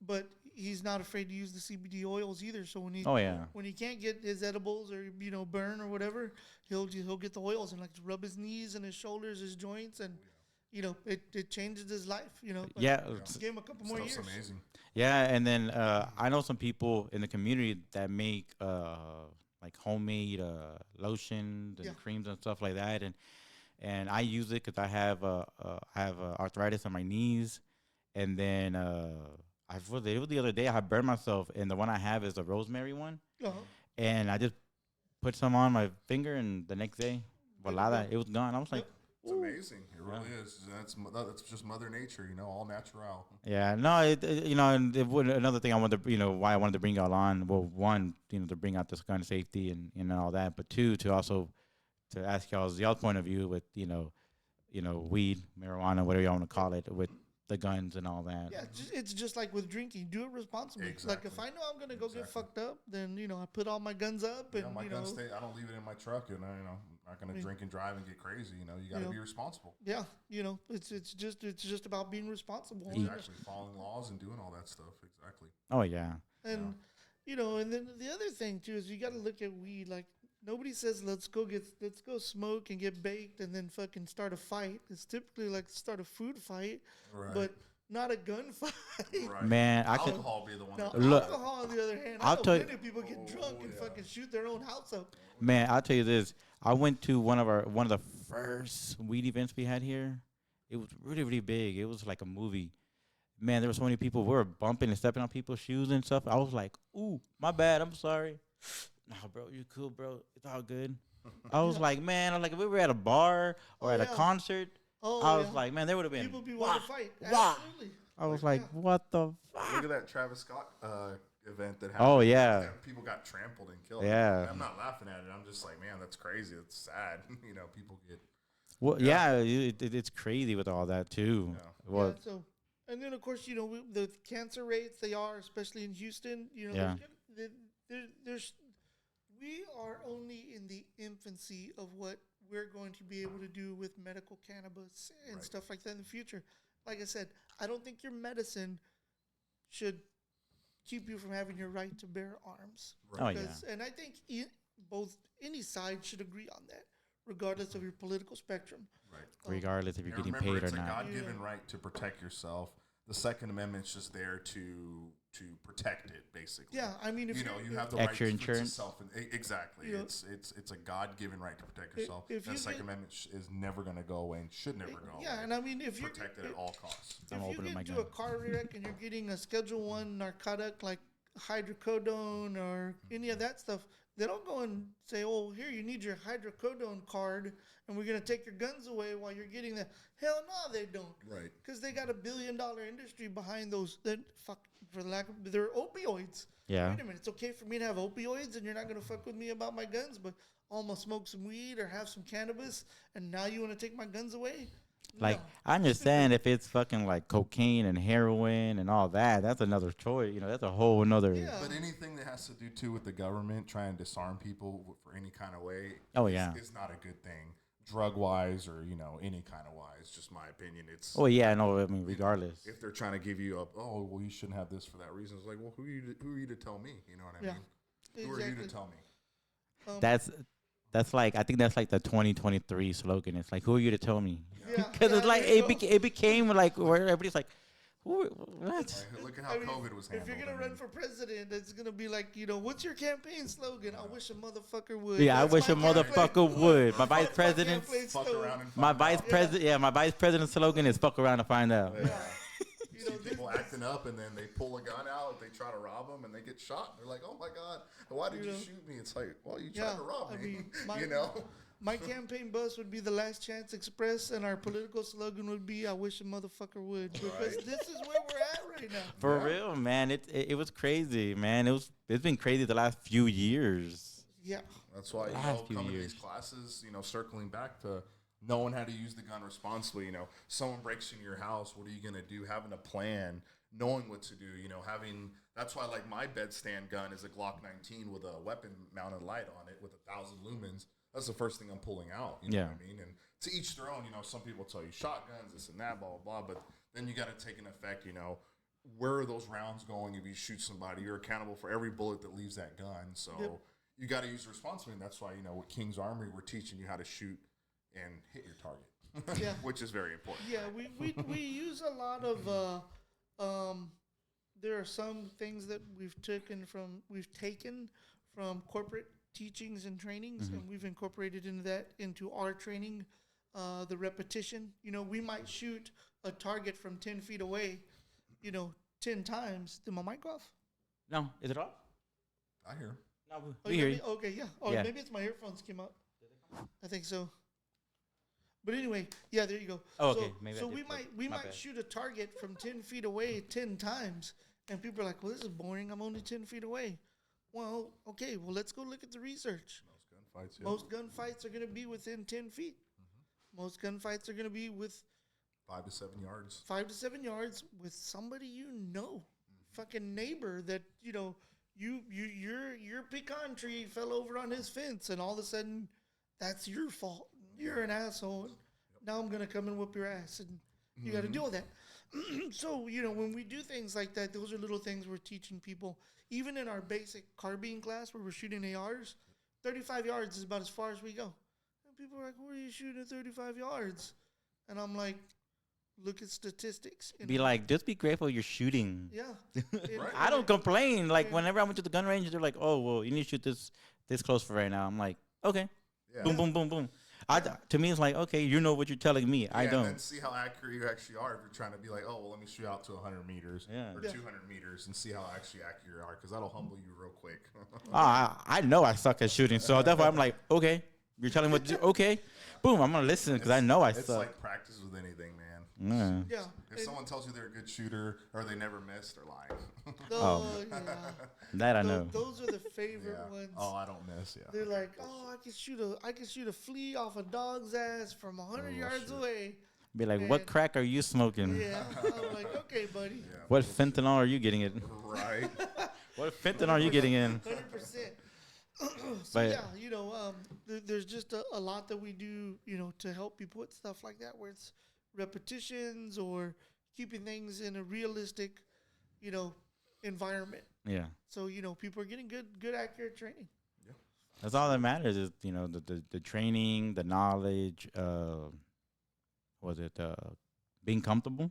but he's not afraid to use the CBD oils either. So when he oh yeah, when he can't get his edibles or burn or whatever, he'll get the oils and like rub his knees and his shoulders, his joints, and it changes his life. yeah, Give him a couple more Stuff's years. amazing. yeah. And then I know some people in the community that make like homemade lotions and Yeah. creams and stuff like that, and I use it because I have arthritis on my knees, and then it was the other day I had burned myself, and the one I have is a rosemary one, Uh-huh. and I just put some on my finger, and the next day, voila, it was gone. I was like, It's amazing. It really is. That's just Mother Nature. All natural. yeah, no, another thing I wanted to, why I wanted to bring y'all on. Well, one, to bring out this gun safety and all that, but two, to also to ask y'all's point of view with, weed, marijuana, whatever y'all want to call it, with the guns and all that. Yeah, it's just like with drinking. Do it responsibly. Like if Exactly. I know I'm gonna go get Exactly. fucked up, then I put all my guns up and My gun stay. I don't leave it in my truck, and I'm not gonna drink and drive and get crazy. You got to know, be responsible. yeah, it's just about being responsible. Exactly. Following laws and doing all that stuff. Exactly. Oh yeah, And and then the other thing too is you got to look at weed. Like nobody says let's go smoke and get baked and then fucking start a fight. It's typically like start a food fight, Right. but not a gunfight. Right. Man, I could. Alcohol be the one. Now, that Look, alcohol, on the other hand, I'll I know tell you- plenty of people get drunk and fucking shoot their own house up. Man, I'll tell you this. I went to one of the first weed events we had here. It was really, really big. It was like a movie. Man, there were so many people. We were bumping and stepping on people's shoes and stuff. I was like, ooh, my bad. I'm sorry. Nah, bro, you cool, bro. It's all good. I was like, man, if we were at a bar or at a yeah. concert, Oh, I was yeah. like, man, there would have been. People be wanting to fight. Wah. Absolutely. I was like, what the fuck? Look at that Travis Scott event that happened. Oh, yeah. People got trampled and killed. Yeah. I'm not laughing at it. I'm just like, man, that's crazy. It's sad. People get. Well, yeah, it's crazy with all that too. Yeah. Well, Yeah, so, and then of course, the cancer rates they are, especially in Houston. Yeah. There's we are only in the infancy of what we're going to be able to do with medical cannabis and Right. stuff like that in the future. Like I said, I don't think your medicine should keep you from having your right to bear arms. oh yeah. Because- And I think any side should agree on that, regardless of your political spectrum. Right. Regardless if you're And getting remember, paid or it's a not. God-given right to protect yourself. The Second Amendment's just there to protect it, basically. Yeah, I mean, if you have the Extra right to insurance. self. Exactly. You know, It's a God-given right to protect yourself. if And you the Second get- Amendment is never going to go away and should never go away. yeah, and I mean, if you're Protected at all costs. I'm if you opening get my into gun. a car wreck and you're getting a Schedule 1 narcotic like hydrocodone or any of that stuff, they don't go and say, "Oh, here you need your hydrocodone card, and we're gonna take your guns away while you're getting that." Hell no, they don't. Right. Because they got $1 billion industry behind those. That for the lack of they're opioids. Yeah. Wait a minute, it's okay for me to have opioids, and you're not gonna fuck with me about my guns, but I'm gonna smoke some weed or have some cannabis, and now you want to take my guns away? Like, No. I understand if it's fucking like cocaine and heroin and all that, that's another choice. That's a whole another. Yeah. But anything that has to do too with the government trying to disarm people for any kind of way, Oh, yeah. is not a good thing. drug wise or any kind of wise. Just my opinion. It's Oh yeah, no, I mean regardless. if they're trying to give you well, you shouldn't have this for that reason. It's like, well, who are you to tell me? You know what I Yeah. mean? Who are you to tell me? That's like I think that's like the 2023 slogan. It's like, who are you to tell me? Yeah, Because it's like there you go. it became like where everybody's like, what? Like, look at how I mean, COVID was handled. if you're gonna I run mean, for president, it's gonna be like, what's your campaign slogan? I wish a motherfucker would. Yeah, I That's wish my a motherfucker campaign- would. My vice that's president, campaign fuck slogan. around and my find vice out. president, my vice president's slogan is "fuck around and find out." Yeah. You See know, people acting up, and then they pull a gun out. They try to rob them, and they get shot. They're like, "Oh my god, why did you shoot me?" It's like, "Well, you tried to rob me." My campaign bus would be the Last Chance Express, and our political slogan would be "I wish a motherfucker would," because this is where we're at right now. For real, man. It was crazy, man. It's been crazy the last few years. Yeah, That's why Last few coming to years. these classes, circling back to knowing how to use the gun responsibly. Someone breaks into your house, what are you gonna do? Having a plan, knowing what to do. That's why like my bedstand gun is a Glock 19 with a weapon mounted light on it with 1,000 lumens. That's the first thing I'm pulling out. You know what I mean? And to each their own. Some people tell you shotguns, this and that, blah blah blah. But then you got to take an effect. Where are those rounds going? If you shoot somebody, you're accountable for every bullet that leaves that gun. So you got to use responsibly. And that's why with King's Armory, we're teaching you how to shoot and hit your target, which is very important. yeah. We use a lot of. There are some things that we've taken from corporate teachings and trainings, and we've incorporated into our training. The repetition. We might shoot a target from 10 feet away, 10 times. Did my mic go off? No, is it off? I hear. No, Oh, we hear you. Okay, yeah. Oh, Yeah. maybe it's my earphones came out. I think so. But anyway, yeah, there you go. Oh, okay. Maybe I so did, we but might my bad. shoot a target from 10 feet away 10 times, and people are like, "Well, this is boring. I'm only 10 feet away." Well, okay. Well, let's go look at the research. Most gunfights are going to be within 10 feet. Most gunfights are going to be with 5 to 7 yards. 5 to 7 yards with somebody fucking neighbor that your pecan tree fell over on his fence, and all of a sudden that's your fault. You're an asshole. Now I'm gonna come and whoop your ass, and you got to deal with that. So when we do things like that, those are little things we're teaching people. Even in our basic carbine class where we're shooting ARs, 35 yards is about as far as we go. And people are like, "Where are you shooting at 35 yards?" And I'm like, look at statistics. Be like, just be grateful you're shooting. Yeah. I don't complain. Like whenever I went to the gun range, they're like, "Oh, well, you need to shoot this close for right now." I'm like, "Okay." Yeah. Boom, boom, boom, boom. To me, it's like, okay, you know what you're telling me. I And don't. then see how accurate you actually are if you're trying to be like, "Oh, well, let me shoot out to 100 meters or 200 meters and see how actually accurate you are," because that'll humble you real quick. I know I suck at shooting, so that's why I'm like, okay, you're telling me what to do. Okay, boom, I'm gonna listen because I know I It's suck. like practice with anything, man. Yeah. Yeah. If someone tells you they're a good shooter or they never miss, they're lying. Yeah. That I know. Those are the favorite Yeah. ones. Oh, I don't miss. Yeah. They're like, "Oh, I can shoot a flea off a dog's ass from 100 yards away." Be like, Man. what crack are you smoking? Yeah. I'm like, "Okay, buddy." Yeah. What fentanyl are you getting in? Right. What fentanyl are you getting in? 100%. So But- yeah, there's just a lot that we do, to help people with stuff like that, where it's repetitions or keeping things in a realistic, environment. Yeah. So people are getting good accurate training. That's all that matters is, the training, the knowledge, being comfortable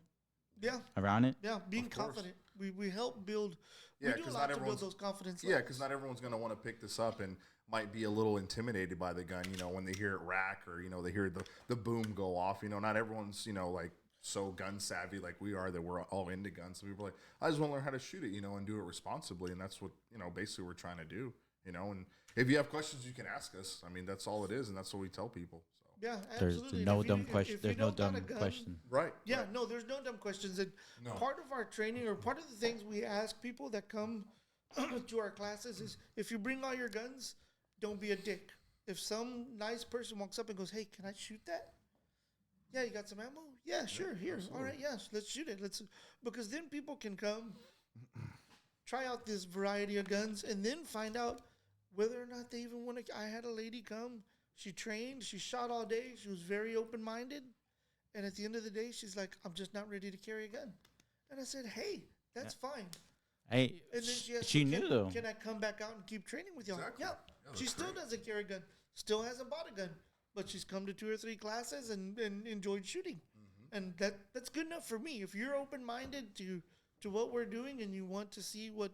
Yeah, around it. yeah, being Of course. confident. We help build. Yeah, we do a 'cause lot not to build everyone's- those confidence. Yeah, levels. because not everyone's going to want to pick this up and might be a little intimidated by the gun, when they hear it rack or, they hear the boom go off. Not everyone's, like so gun savvy like we are that we're all into guns. So people are like, I just want to learn how to shoot it, and do it responsibly. And that's what, basically we're trying to do, and if you have questions, you can ask us. I mean, that's all it is. And that's what we tell people. So. Yeah, There's absolutely. no And if you- dumb if- question. if you There's no don't got a dumb gun- question. Right. Yeah, right. no, there's no dumb questions. And No. part of our training, or part of the things we ask people that come to our classes, is if you bring all your guns, don't be a dick. If some nice person walks up and goes, "Hey, can I shoot that?" "Yeah, you got some ammo?" "Yeah, sure. Here. All right, yes, let's shoot it. Because then people can come, try out this variety of guns, and then find out whether or not they even want to. I had a lady come. She trained. She shot all day. She was very open-minded. And at the end of the day, she's like, I'm just not ready to carry a gun. And I said, hey, that's fine. Hey, And then she asked she me, knew though. Can I come back out and keep training with y'all? Exactly. Yeah. Yeah, She that's still great. doesn't carry a gun. Still hasn't bought a gun. But she's come to 2 or 3 classes and enjoyed shooting. And that's good enough for me. If you're open-minded to what we're doing and you want to see what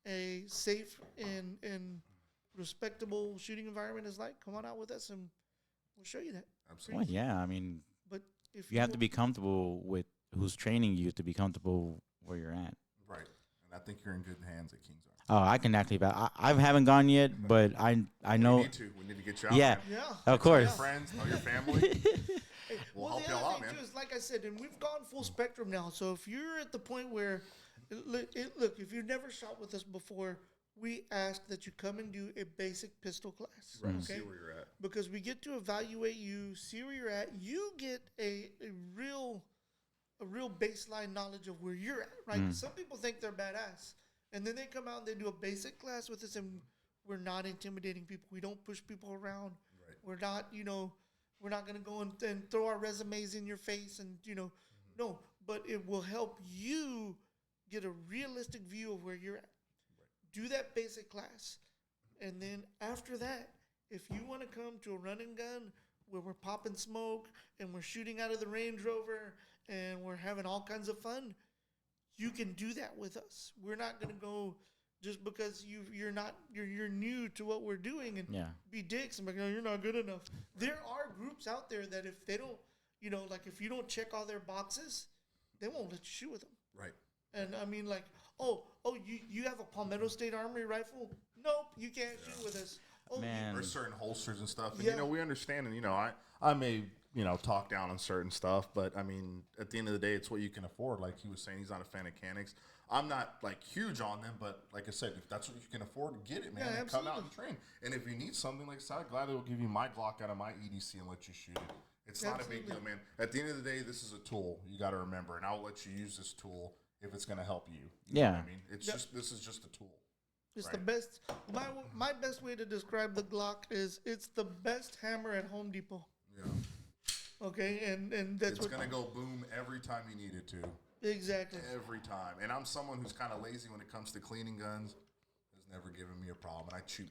a safe and respectable shooting environment is like, come on out with us and we'll show you that. Absolutely. Well, yeah, I mean, But if you have to be comfortable with who's training you to be comfortable where you're at. Right. And I think you're in good hands at King's Armory. Oh, I can actually. I haven't gone yet, but I know. We need to. We need to get you out. Yeah, Man. Yeah. of Tell your course. friends, tell your family. Hey, We'll well, help the y'all other out, thing man. too is, like I said, and we've gone full spectrum now. So if you're at the point where, look, if you've never shot with us before, we ask that you come and do a basic pistol class. Right. Okay. See where you're at. Because we get to evaluate you, see where you're at. You get a real baseline knowledge of where you're at, right? Some people think they're badass, and then they come out and they do a basic class with us, and we're not intimidating people. We don't push people around. Right. We're not, we're not going to go and throw our resumes in your face, and no. But it will help you get a realistic view of where you're at. Right. Do that basic class, and then after that, if you want to come to a run and gun where we're popping smoke and we're shooting out of the Range Rover and we're having all kinds of fun, you can do that with us. We're not going to go just because you're new to what we're doing and be dicks and be like, no, you're not good enough. There are groups out there that if they don't, like if you don't check all their boxes, they won't let you shoot with them. Right. And I mean, like, you have a Palmetto State Armory rifle? Nope, you can't shoot with us. Oh, Man. There's certain holsters and stuff. And, Yeah. we understand. And, I may, talk down on certain stuff. But, I mean, at the end of the day, it's what you can afford. Like he was saying, he's not a fan of mechanics. I'm not, like, huge on them. But, like I said, if that's what you can afford, get it, man. Yeah, and come out absolutely. and train. And if you need something, like I said, I'm glad they will give you my Glock out of my EDC and let you shoot it. It's not a big Absolutely. deal, man. At the end of the day, this is a tool. You got to remember. And I'll let you use this tool if it's going to help you. You know what I mean? This is just a tool. It's Right. the best. My best way to describe the Glock is it's the best hammer at Home Depot. Yeah. Okay, and that's It's what going to go boom every time you need it to. exactly. Every time. And I'm someone who's kind of lazy when it comes to cleaning guns. Has never given me a problem. I shoot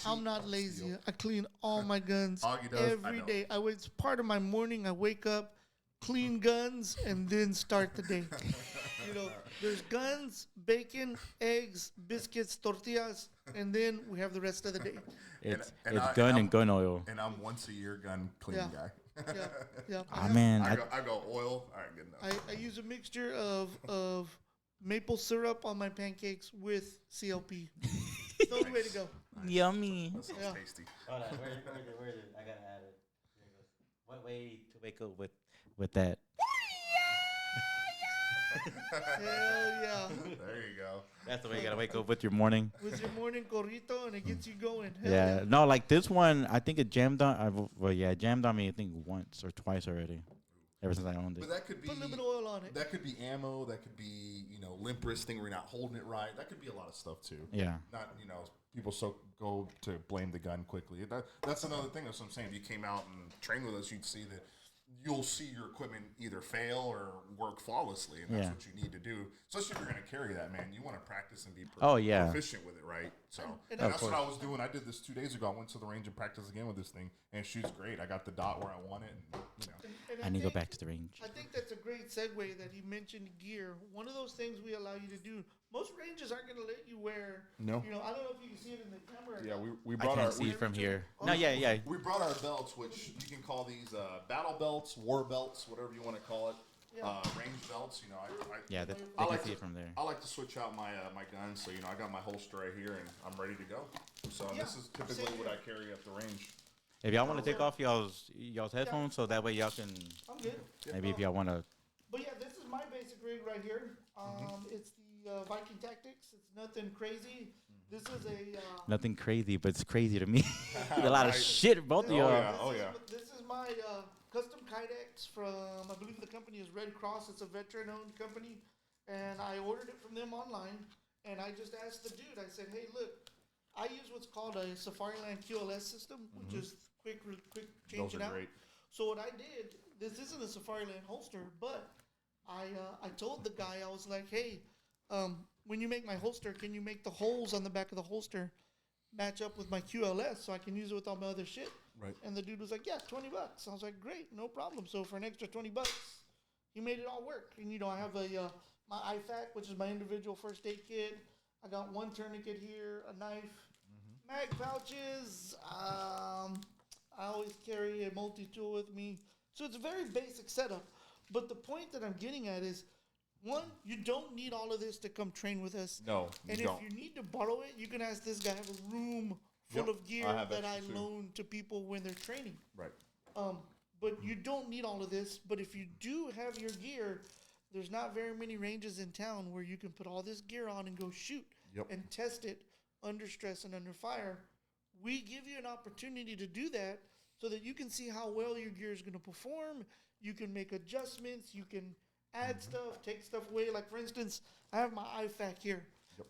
I'm not lazy. steel. I clean all my guns Augie does. I every know. day. It's part of my morning. I wake up, clean guns, and then start the day. There's guns, bacon, eggs, biscuits, tortillas, and then we have the rest of the day. It's and gun I'm- and gun oil. And I'm once a year gun cleaning Yeah. guy. Yeah. Ah, man. I go oil. All right, good enough. I use a mixture of maple syrup on my pancakes with CLP. It's the only way to go. Yummy. That sounds Yeah. tasty. Hold on, where is it? I gotta add it. Here it goes. What way to wake up with that? Hell yeah. There you go. That's the way you gotta wake up with your morning. With your morning corrito, and it gets you going. Hell Yeah. No, like this one, I think it jammed on. It jammed on me. I think once or twice already. Ever since I owned it. But that could be Put a little bit of oil on it. that could be ammo. That could be limp wrist thing where you're not holding it right. That could be a lot of stuff too. Yeah. Not people go to blame the gun quickly. That's another thing. That's what I'm saying. If you came out and trained with us, you'd see that you'll see your equipment either fail or work flawlessly, and that's Yeah. what you need to do. Especially if you're going to carry that, man. You want to practice and be proficient with it, right? So And that's what I was doing. I did this 2 days ago. I went to the range and practiced again with this thing, and it shoots great. I got the dot where I want it. And I need to go think- back to the range. I think that's a great segue that he mentioned gear. One of those things we allow you to do. Most ranges aren't going to let you wear. No. I don't know if you can see it in the camera. or Yeah, not. we I brought can't our see it from here. No, yeah. we brought our belts, which you can call these battle belts, war belts, whatever you want to call it. Yeah. Range belts. Yeah, they I can like see to- it from there. I like to switch out my my guns, so I got my holster right here, and I'm ready to go. So Yeah, this is typically same what I here. carry at the range. If y'all want to take off y'all's headphones, so that way y'all can I'm good. maybe if y'all want to. But yeah, this is my basic rig right here. It's the Viking Tactics. It's nothing crazy. This is a. Nothing crazy, but it's crazy to me. A lot of Right. shit, both of Oh, y'all. yeah. Oh, yeah. This is my custom Kydex from, I believe the company is Red Cross. It's a veteran-owned company, and I ordered it from them online. And I just asked the dude. I said, "Hey, look, I use what's called a Safariland QLS system, which is quick change Those it are out. great. So what I did, this isn't a Safariland holster, but I told the guy, I was like, hey, when you make my holster, can you make the holes on the back of the holster match up with my QLS so I can use it with all my other shit? Right. And the dude was like, yeah, $20. I was like, great, no problem. So for an extra $20, he made it all work. And, you know, I have my IFAC, which is my individual first aid kit. I got one tourniquet here, a knife, mag pouches. I always carry a multi-tool with me. So it's a very basic setup. But the point that I'm getting at is, one, you don't need all of this to come train with us. No, and you don't. if you need to borrow it, you can ask this guy. I have a room full of gear I have that I extra too. loan to people when they're training. Right. But you don't need all of this. But if you do have your gear, there's not very many ranges in town where you can put all this gear on and go shoot and test it under stress and under fire. We give you an opportunity to do that so that you can see how well your gear is going to perform. You can make adjustments. You can add stuff, take stuff away. Like, for instance, I have my IFAC here.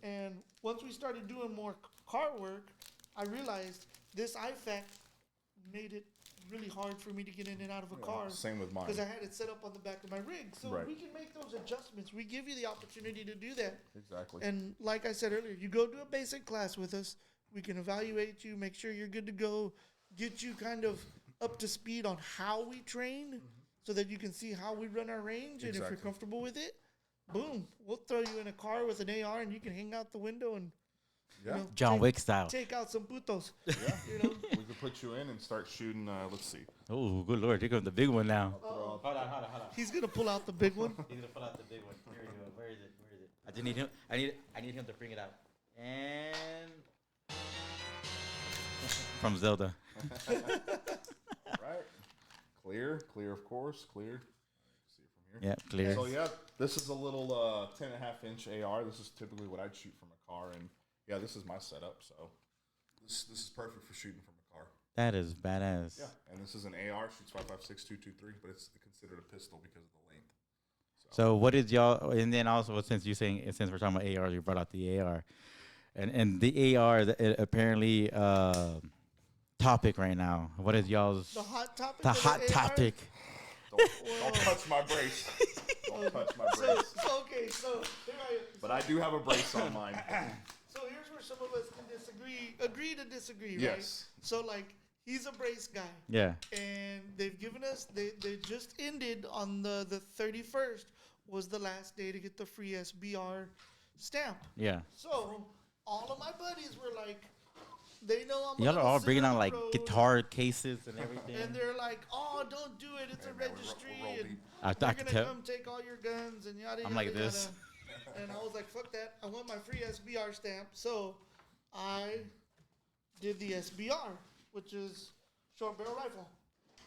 And once we started doing more car work, I realized this IFAC made it really hard for me to get in and out of a car. Same with mine. Because I had it set up on the back of my rig. So Right. we can make those adjustments. We give you the opportunity to do that. Exactly. And like I said earlier, you go to a basic class with us. We can evaluate you, make sure you're good to go, get you kind of up to speed on how we train so that you can see how we run our range. And if you're Exactly. comfortable with it, boom, we'll throw you in a car with an AR and you can hang out the window and Yeah. John Wick style. take out some putos. Yeah. You know? We could put you in and start shooting. Let's see. Oh, good lord! Here comes the big one now. Uh-oh. Hold on. He's gonna pull out the big one. He's gonna pull out the big one. Here we go. Where is it? I just need him. I need him to bring it out. And from Zelda. Right. Clear, of course. Clear. See it from here. Yeah, clear. So yeah, this is a little 10.5-inch AR. This is typically what I'd shoot from a car, and yeah, this is my setup. So this is perfect for shooting from a car. That is badass. Yeah, and this is an AR, shoots 5.56, 223, but it's considered a pistol because of the length. So what is y'all? And then also, since we're talking about AR, you brought out the AR, and the AR is apparently topic right now. What is y'all's The hot topic. the of hot AR? topic? Don't touch my brace. Don't touch my brace. So But I do have a brace on mine. So here's where some of us can agree to disagree, right? Yes. So like, he's a brace guy, Yeah. and they've given us, they just ended on the 31st was the last day to get the free SBR stamp. Yeah. So all of my buddies were like, they know I'm Y'all are all bringing on on like guitar cases and everything. and they're like, oh, don't do it, it's a Yeah, man, registry, we roll and deep. I they're can gonna tell. come take all your guns and yada yada. I'm like yada. this. And I was like, fuck that. I want my free SBR stamp. So I did the SBR, which is short barrel rifle.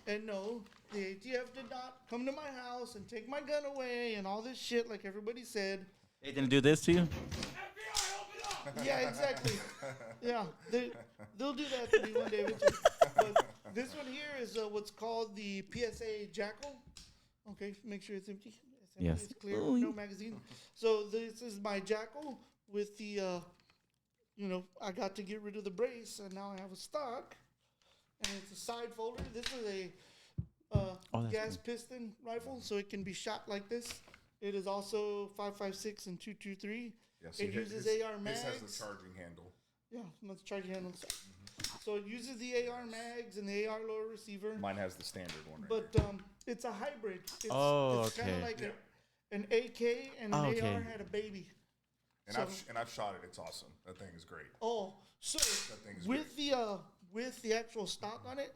And no, the ATF did not come to my house and take my gun away and all this shit like everybody said. They didn't do this to you? Yeah, exactly. Yeah, they'll do that to me one day. But this one here is what's called the PSA Jackal. Okay, make sure it's empty. Yes. It's clear, no magazine. So this is my Jackal with the, I got to get rid of the brace, and now I have a stock. And it's a side folder. This is a gas piston rifle, so it can be shot like this. It is also 5.56 and 223. Yes, It uses AR mags. This has the charging handle. Yeah, let's charge your hand on the side. So it uses the AR mags and the AR lower receiver. Mine has the standard one. Right But it's a hybrid. It's kind okay. of like an AK and an Okay. AR had a baby. and I've shot it. It's awesome. That thing is great. Oh, so thing is with the actual stock on it,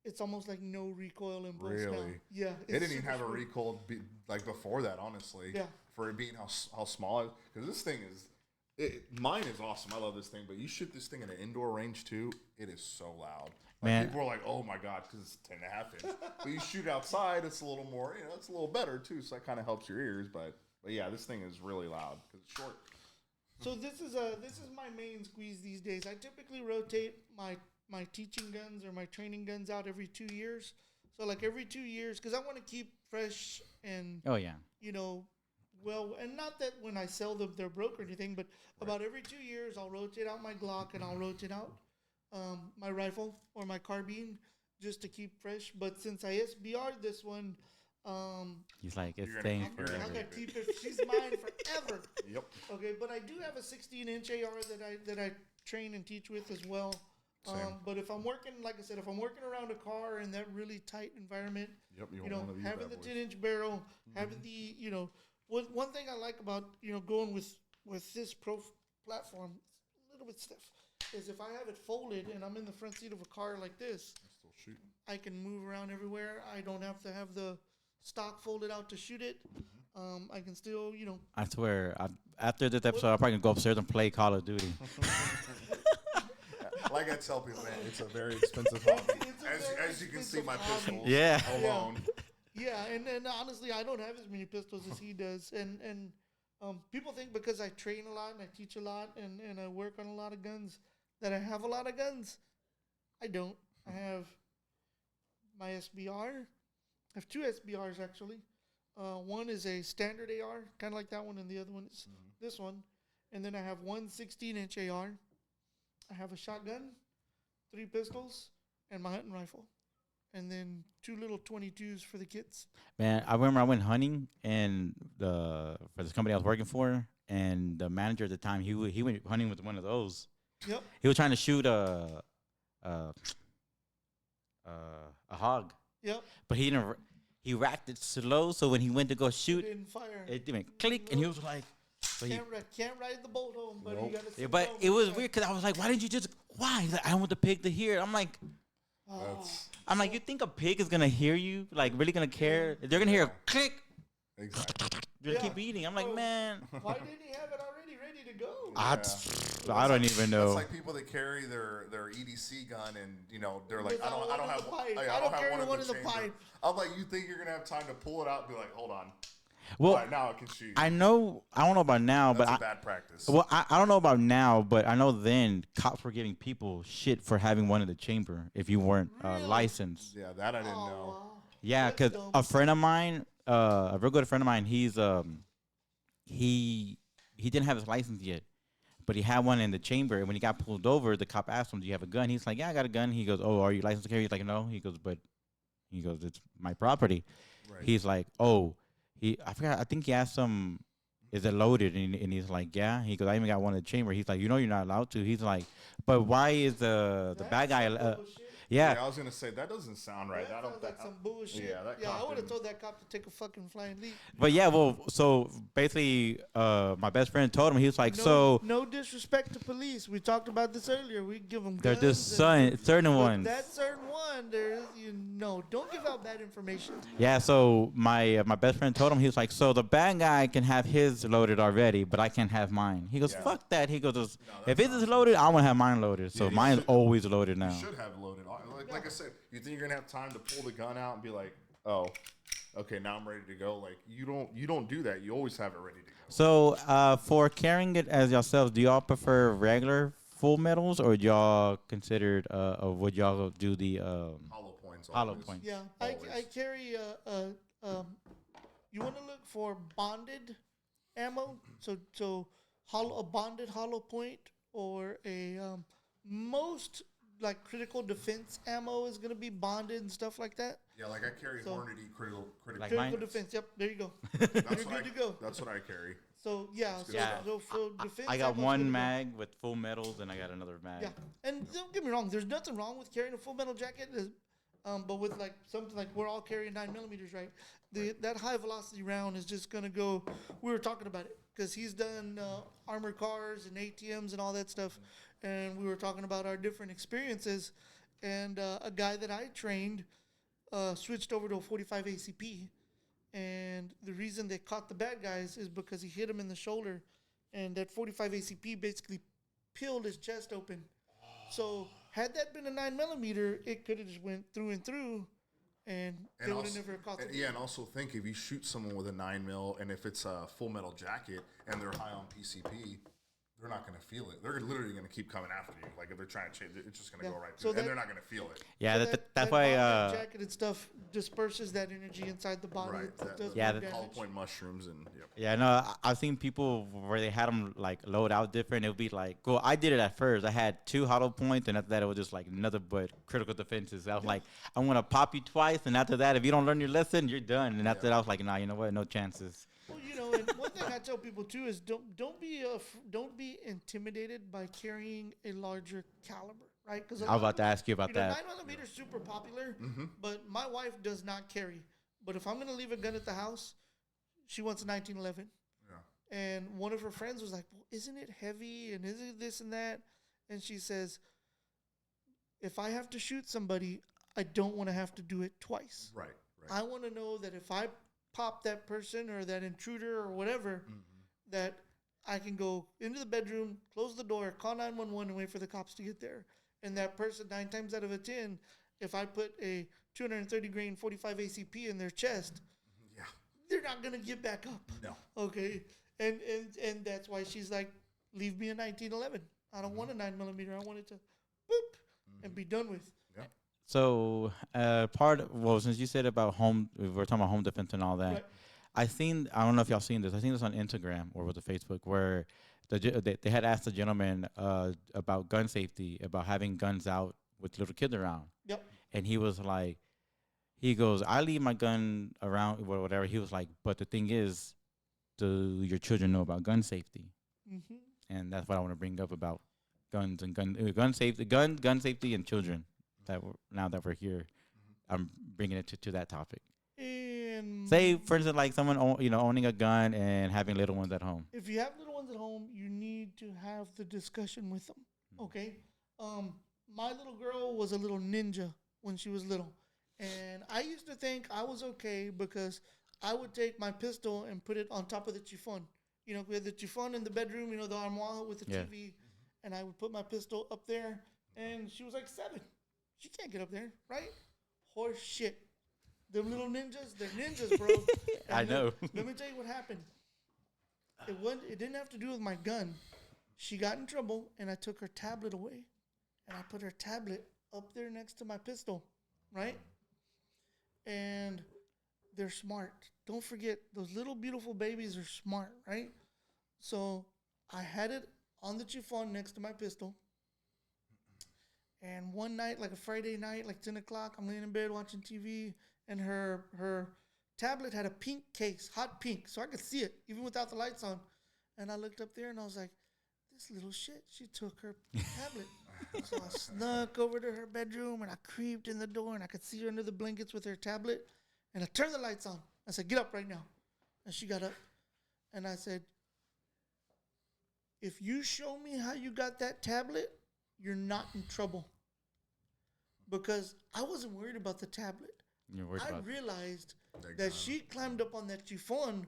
it's almost like no recoil in both now. Really? Yeah. It didn't even super have a smooth. recoil like before that, honestly. Yeah. For it being how small, because this thing is, mine is awesome. I love this thing, but you shoot this thing in an indoor range too, it is so loud. Like, Man. people are like, "Oh my god," because it's 10.5 inch. But you shoot outside, it's a little more, it's a little better too. So that kind of helps your ears. But yeah, this thing is really loud because it's short. So this is my main squeeze these days. I typically rotate my teaching guns or my training guns out every 2 years. So like every 2 years, because I want to keep fresh and Oh yeah. Well, and not that when I sell them they're broke or anything, but about every 2 years I'll rotate out my Glock and I'll rotate out my rifle or my carbine just to keep fresh. But since I SBR'd this one, He's like, it's You're staying gonna- I forever. got T50. She's mine forever. Yep. Okay, but I do have a 16-inch AR that I train and teach with as well. Same. But if I'm working, like I said, if I'm working around a car in that really tight environment, Yep. you know, having the 10-inch barrel, having the, you know, one thing I like about, you know, going with this platform, it's a little bit stiff, is if I have it folded and I'm in the front seat of a car like this, Still shooting. I can move around everywhere. I don't have to have the stock folded out to shoot it. I can still, you know. I swear, after this episode, I'm probably gonna go upstairs and play Call of Duty. Like I tell people, man, it's a very expensive hobby. It's a very As you can see, expensive my hobby. pistols Yeah. alone. Yeah, and honestly, I don't have as many pistols as he does. And people think because I train a lot and I teach a lot and I work on a lot of guns that I have a lot of guns. I don't. I have my SBR. I have two SBRs, actually. One is a standard AR, kind of like that one, and the other one is this one. And then I have one 16-inch AR. I have a shotgun, 3 pistols, and my hunting rifle. And then 2 little 22s for the kids. Man, I remember I went hunting and for this company I was working for, and the manager at the time he went hunting with one of those. Yep. He was trying to shoot a hog, Yep. but he didn't. He racked it slow, so when he went to go shoot, Didn't fire. it didn't click, and he was like, so he, Can't ride the bolt home, but Nope. you gotta yeah, sit but down it with was that. weird because I was like, why didn't you just? Why? He's like, I don't want the pig to hear it. I'm like, That's you think a pig is gonna hear you? Like, really gonna care? They're gonna hear a click. exactly. Just Yeah. keep eating. I'm like, Oh. man, Why didn't he have it already ready to go? I don't even know. It's like people that carry their EDC gun and they're like, I Without don't one in have the pipe. I I don't don't have carry one one in in the the chamber. pipe. I'm like, you think you're gonna have time to pull it out and be like, hold on. Well, All right, now I can shoot. I know. I don't know about now, That's but a bad practice. I don't know about now, but I know then cops were giving people shit for having one in the chamber if you weren't Really? licensed. Yeah, that I didn't Oh, know. wow. Yeah, That's because dumb. a friend of mine, a real good friend of mine, he didn't have his license yet, but he had one in the chamber. And when he got pulled over, the cop asked him, "Do you have a gun?" He's like, "Yeah, I got a gun." He goes, "Oh, are you licensed to carry?" He's like, "No." He goes, "It's my property." Right. He's like, "Oh." I forgot. I think he asked him, "Is it loaded?" And he's like, "Yeah." He goes, "I even got one in the chamber." He's like, "You know, you're not allowed to." He's like, "But why is the bad That's guy?" some bullshit. Yeah. I was gonna say that doesn't sound right. That sounds like some bullshit. yeah, that I cop would have didn't- told that cop to take a fucking flying leap. But yeah, well, so basically, my best friend told him, he was like, No disrespect to police. We talked about this earlier. We give them they're guns just and- certain but ones. that certain one, don't give out bad information. Yeah, so my best friend told him, he was like, so the bad guy can have his loaded already, but I can't have mine. He goes, Yeah. fuck that. He goes, that's if his is loaded, I want to have mine loaded. So Yeah, you mine's should- always loaded now. You should have loaded. Like I said, you think you're gonna have time to pull the gun out and be like, oh, okay, now I'm ready to go. Like you don't do that. You always have it ready to go. So for carrying it as yourselves, do y'all prefer regular full metals, or y'all considered, or would y'all do the Hollow points. Hollow always. points. Yeah, Always. I carry you want to look for bonded ammo, so a bonded hollow point or a most like critical defense ammo is gonna be bonded and stuff like that. Yeah, like I carry So- Hornady critical. Like Critical mine? defense. Yep, there you go. That's You're what good to go. That's what I carry. So yeah, Yeah. so for defense, I got ammo's one gonna go- mag with full metals, and I got another mag. Yeah, and don't get me wrong. There's nothing wrong with carrying a full metal jacket, but with like something like we're all carrying 9mm, right? That high velocity round is just gonna go. We were talking about it because he's done armored cars and ATMs and all that stuff, and we were talking about our different experiences. And a guy that I trained switched over to a 45 ACP, and the reason they caught the bad guys is because he hit him in the shoulder, and that 45 ACP basically peeled his chest open. So had that been a 9mm, it could have just went through and through, and they would have never caught the. Yeah, and also think if you shoot someone with a 9mm, and if it's a full metal jacket and they're high on PCP, they're not going to feel it. They're literally going to keep coming after you. Like if they're trying to change it, it's just going to Yeah. go right So through, and they're not going to feel it. Yeah, So that's why. bomb jacket and stuff disperses that energy inside the body. Right. It does Yeah, more that- Hollow damage. point mushrooms and yep. Yeah, no, I've seen people where they had them like load out different. It would be like, well, I did it at first. I had 2 hollow points, and after that, it was just like another but critical defenses. I was like, I'm gonna pop you twice, and after that, if you don't learn your lesson, you're done. And after that, I was like, nah, you know what? No chances. Well, you know, and one thing I tell people too is don't be intimidated by carrying a larger caliber, right? Because I was about to ask you about that. 9mm is super popular, but my wife does not carry. But if I'm gonna leave a gun at the house, she wants a 1911. Yeah. And one of her friends was like, "Well, isn't it heavy? And isn't it this and that?" And she says, "If I have to shoot somebody, I don't want to have to do it twice. Right. I want to know that if I pop that person or that intruder or whatever, that I can go into the bedroom, close the door, call 911, and wait for the cops to get there. And that person, 9 times out of 10, if I put a 230 grain 45 ACP in their chest, Yeah. they're not gonna get back up. No. Okay, and that's why she's like, leave me a 1911. I don't want a 9mm. I want it to boop and be done with." Yeah. So, since you said about we're talking about home defense and all that. Right. I don't know if y'all seen this. I seen this on Instagram or was it Facebook, where they had asked a gentleman about gun safety, about having guns out with little kids around. Yep. And he was like, he goes, I leave my gun around or whatever. He was like, but the thing is, do your children know about gun safety? Mm-hmm. And that's what I want to bring up about guns and gun safety and children. Now that we're here, I'm bringing it to that topic. And Say, for instance, like someone owning a gun and having little ones at home. if you have little ones at home, you need to have the discussion with them. Okay. My little girl was a little ninja when she was little, and I used to think I was okay because I would take my pistol and put it on top of the chiffon. You know, we had the chiffon in the bedroom. You know, the armoire with the TV, and I would put my pistol up there. And she was like 7. She can't get up there, right? Horse shit. Them little ninjas, they're ninjas, bro. I know. Let me tell you what happened. It didn't have to do with my gun. She got in trouble, and I took her tablet away, and I put her tablet up there next to my pistol, right? And they're smart. Don't forget, those little beautiful babies are smart, right? So I had it on the chiffon next to my pistol. And one night, like a Friday night, like 10 o'clock, I'm laying in bed watching TV, and her tablet had a pink case, hot pink, so I could see it, even without the lights on. And I looked up there, and I was like, this little shit, she took her tablet. So I snuck over to her bedroom, and I creeped in the door, and I could see her under the blankets with her tablet. And I turned the lights on. I said, get up right now. And she got up. And I said, if you show me how you got that tablet, you're not in trouble. Because I wasn't worried about the tablet. I realized that she climbed up on that chiffon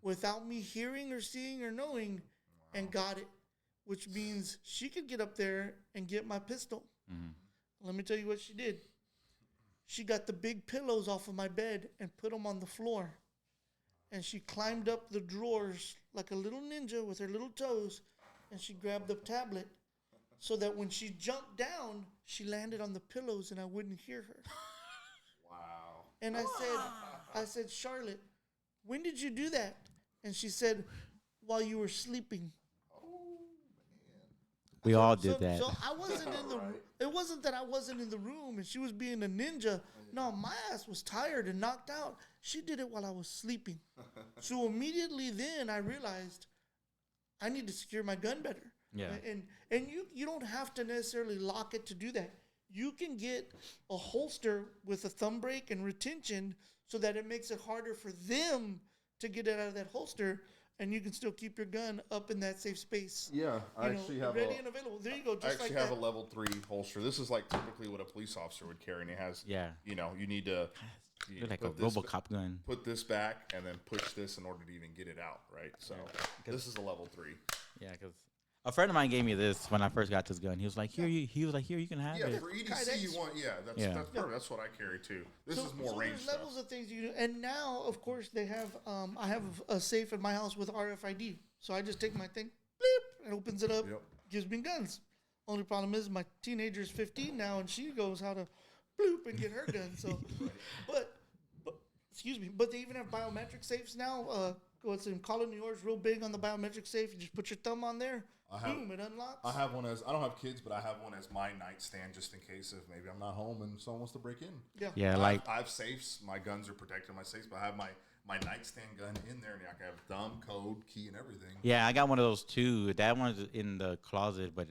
without me hearing or seeing or knowing and got it, which means she could get up there and get my pistol. Let me tell you what she did. She got the big pillows off of my bed and put them on the floor. And she climbed up the drawers like a little ninja with her little toes, and she grabbed the tablet so that when she jumped down, she landed on the pillows and I wouldn't hear her. Wow. And I said, Charlotte, when did you do that? And she said, while you were sleeping. We all did that. So I wasn't in the. It wasn't that I wasn't in the room and she was being a ninja. No, my ass was tired and knocked out. She did it while I was sleeping. So immediately then I realized I need to secure my gun better. Yeah. And you don't have to necessarily lock it to do that. You can get a holster with a thumb brake and retention so that it makes it harder for them to get it out of that holster, and you can still keep your gun up in that safe space. Yeah, I actually have ready and available. There you go. Just I actually like have that. a level 3 holster. This is like typically what a police officer would carry, and it has, you know, you need to It's like a RoboCop gun. put this back and then push this in order to even get it out, right? So this is a level 3. Yeah, because a friend of mine gave me this when I first got this gun. He was like, "Here, you can have Yeah, it." for EDC you want, that's perfect. That's what I carry too. This is more range there's stuff. levels of things you do, and now of course they have. I have a safe in my house with RFID, so I just take my thing, bleep, and opens it up, Yep. gives me guns. Only problem is my teenager's 15 now, and she knows how to bloop and get her gun. So, but excuse me, but they even have biometric safes now. What's in Call of New York's real big on the biometric safe. You just put your thumb on there, boom, it unlocks. I have one I don't have kids, but I have one as my nightstand just in case if maybe I'm not home and someone wants to break in. Yeah, I have safes. My guns are protected in my safes, but I have my nightstand gun in there, and I can have thumb, code, key, and everything. Yeah, I got one of those too. That one's in the closet, but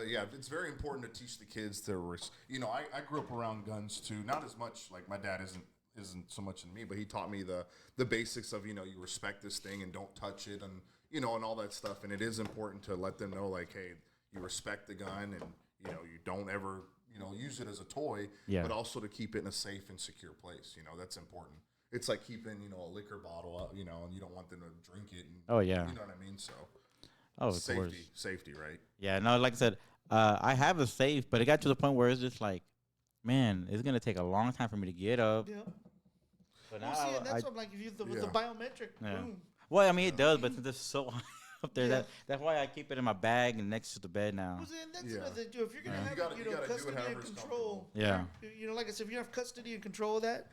yeah, it's very important to teach the kids to, I grew up around guns too. Not as much, like my dad isn't so much in me, but he taught me the basics of, you respect this thing and don't touch it and, and all that stuff. And it is important to let them know, like, hey, you respect the gun and, you don't ever, use it as a toy, but also to keep it in a safe and secure place. That's important. It's like keeping, a liquor bottle up, and you don't want them to drink it. And, oh, yeah. You know what I mean? So, safety, right? Yeah, no, like I said, I have a safe, but it got to the point where it's just like, man, it's going to take a long time for me to get up. Yeah. But Well, now see, and that's what, like, if you with the biometric, boom. Well, I mean, it does, but since it's so high up there, Yeah. that's why I keep it in my bag and next to the bed now. Well, see, and that's another thing, too. If you're going to have, You gotta do it custody however and it's control. Yeah. Like I said, if you have custody and control of that,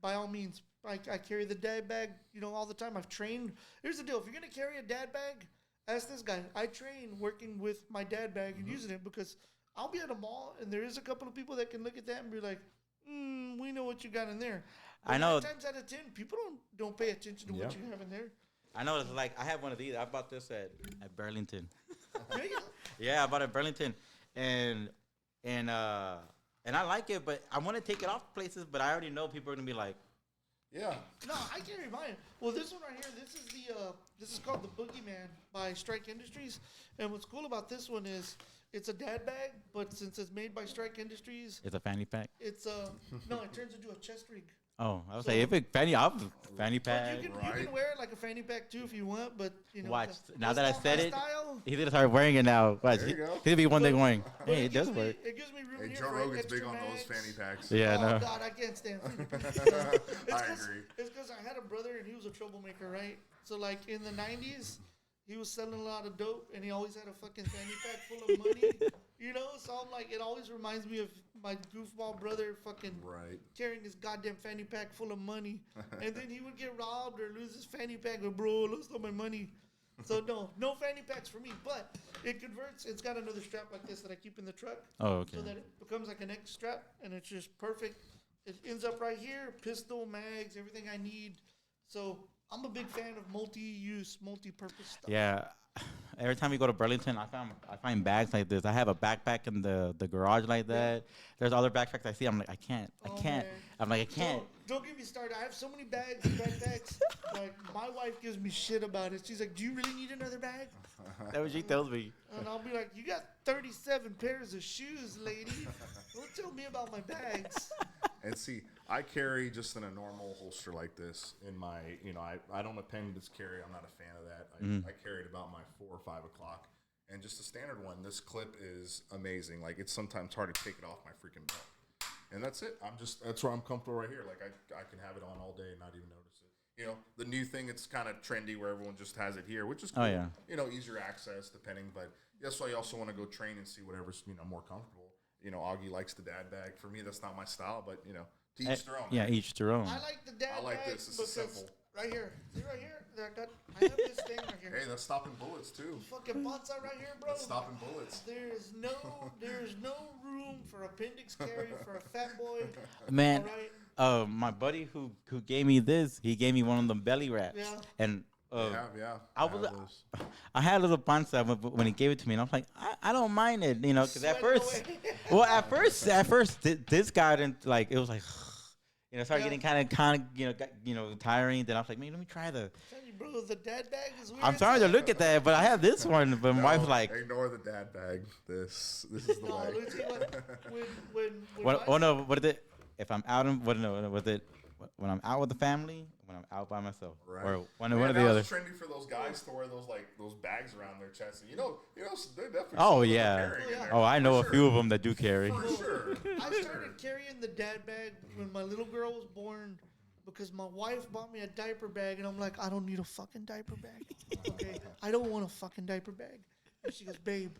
by all means, I carry the dad bag, all the time. I've trained. Here's the deal. If you're going to carry a dad bag, ask this guy. I train working with my dad bag and using it because I'll be at a mall and there is a couple of people that can look at that and be like, we know what you got in there. But I know. 9 times out of 10, people don't pay attention to what you have in there. I know. It's like I have one of these. I bought this at Burlington. There you go. Yeah, I bought it at Burlington, and I like it, but I want to take it off places. But I already know people are gonna be like, Yeah. No, I carry mine. Well, this one right here, this is called the Boogeyman by Strike Industries. And what's cool about this one is it's a dad bag, but since it's made by Strike Industries, it's a fanny pack. it's no, it turns into a chest rig. Oh, I would So- say if it fanny But pack. you can wear it like a fanny pack too if you want, but Watch. Now that's that I not said my it, style. he's gonna start wearing it now. Watch. There you go. He'll be one day But- going, but hey, it does gives me- work. It gives me room Hey, here Joe for Rogan's extra big on those mags. fanny packs. Yeah, Oh no. God, I can't stand fanny packs. I agree. It's because I had a brother and he was a troublemaker, right? So like in the 90s, he was selling a lot of dope and he always had a fucking fanny pack full of money. So I'm like, it always reminds me of my goofball brother fucking Right. carrying his goddamn fanny pack full of money. And then he would get robbed or lose his fanny pack. But bro, lost all my money. So no fanny packs for me. But it converts. It's got another strap like this that I keep in the truck. Oh, okay. So that it becomes like a neck strap, and it's just perfect. It ends up right here, pistol, mags, everything I need. So I'm a big fan of multi-use, multi-purpose stuff. Yeah. Every time we go to Burlington, I find bags like this. I have a backpack in the garage like that. There's other backpacks I see. I'm like, I can't. Oh, Man. I'm like, I can't. Don't get me started. I have so many bags and backpacks. Like my wife gives me shit about it. She's like, "Do you really need another bag?" That's what she tells me. And I'll be like, "You got 37 pairs of shoes, lady. Don't tell me about my bags." And see, I carry just in a normal holster like this in my, I don't appendix carry. I'm not a fan of that. I carry it about my 4 or 5 o'clock. And just a standard one, this clip is amazing. Like, it's sometimes hard to take it off my freaking belt. And that's it. That's where I'm comfortable right here. Like, I can have it on all day and not even notice it. The new thing, it's kind of trendy where everyone just has it here, which is cool. Oh, yeah. Easier access depending. But that's why you also want to go train and see whatever's, more comfortable. Augie likes the dad bag. For me, that's not my style, but, to each their own. Yeah, each their own. I like the dad I like bag this. This is because simple. right here. See right here? I have this thing right here. Hey, that's stopping bullets, too. Fucking butts out right here, bro. That's stopping bullets. There's no room for appendix carry for a fat boy. Man, All right? my buddy who gave me this, he gave me one of them belly wraps. Yeah. And Yeah. I had a little panza when he gave it to me, and I was like, I don't mind it, because at first, this guy didn't like. It was like, started getting kind of, tiring. Then I was like, man, let me try the. I'm telling you, bro, the dad bag is weird. I'm sorry to look at that, but I have this one. But my wife was like, ignore the dad bag. This is the No, way. let me tell you what. When what? Oh no, what is it? If I'm out, was it? When I'm out with the family, when I'm out by myself, Right. or one Man, or the now other. it's trendy for those guys to wear those bags around their chest. And they definitely. Oh see what they're yeah. carrying in there, Oh, I know for a few sure. of them that do carry. For sure. I started carrying the dad bag when my little girl was born. because my wife bought me a diaper bag, and I'm like, I don't need a fucking diaper bag. Okay, I don't want a fucking diaper bag. And she goes, babe,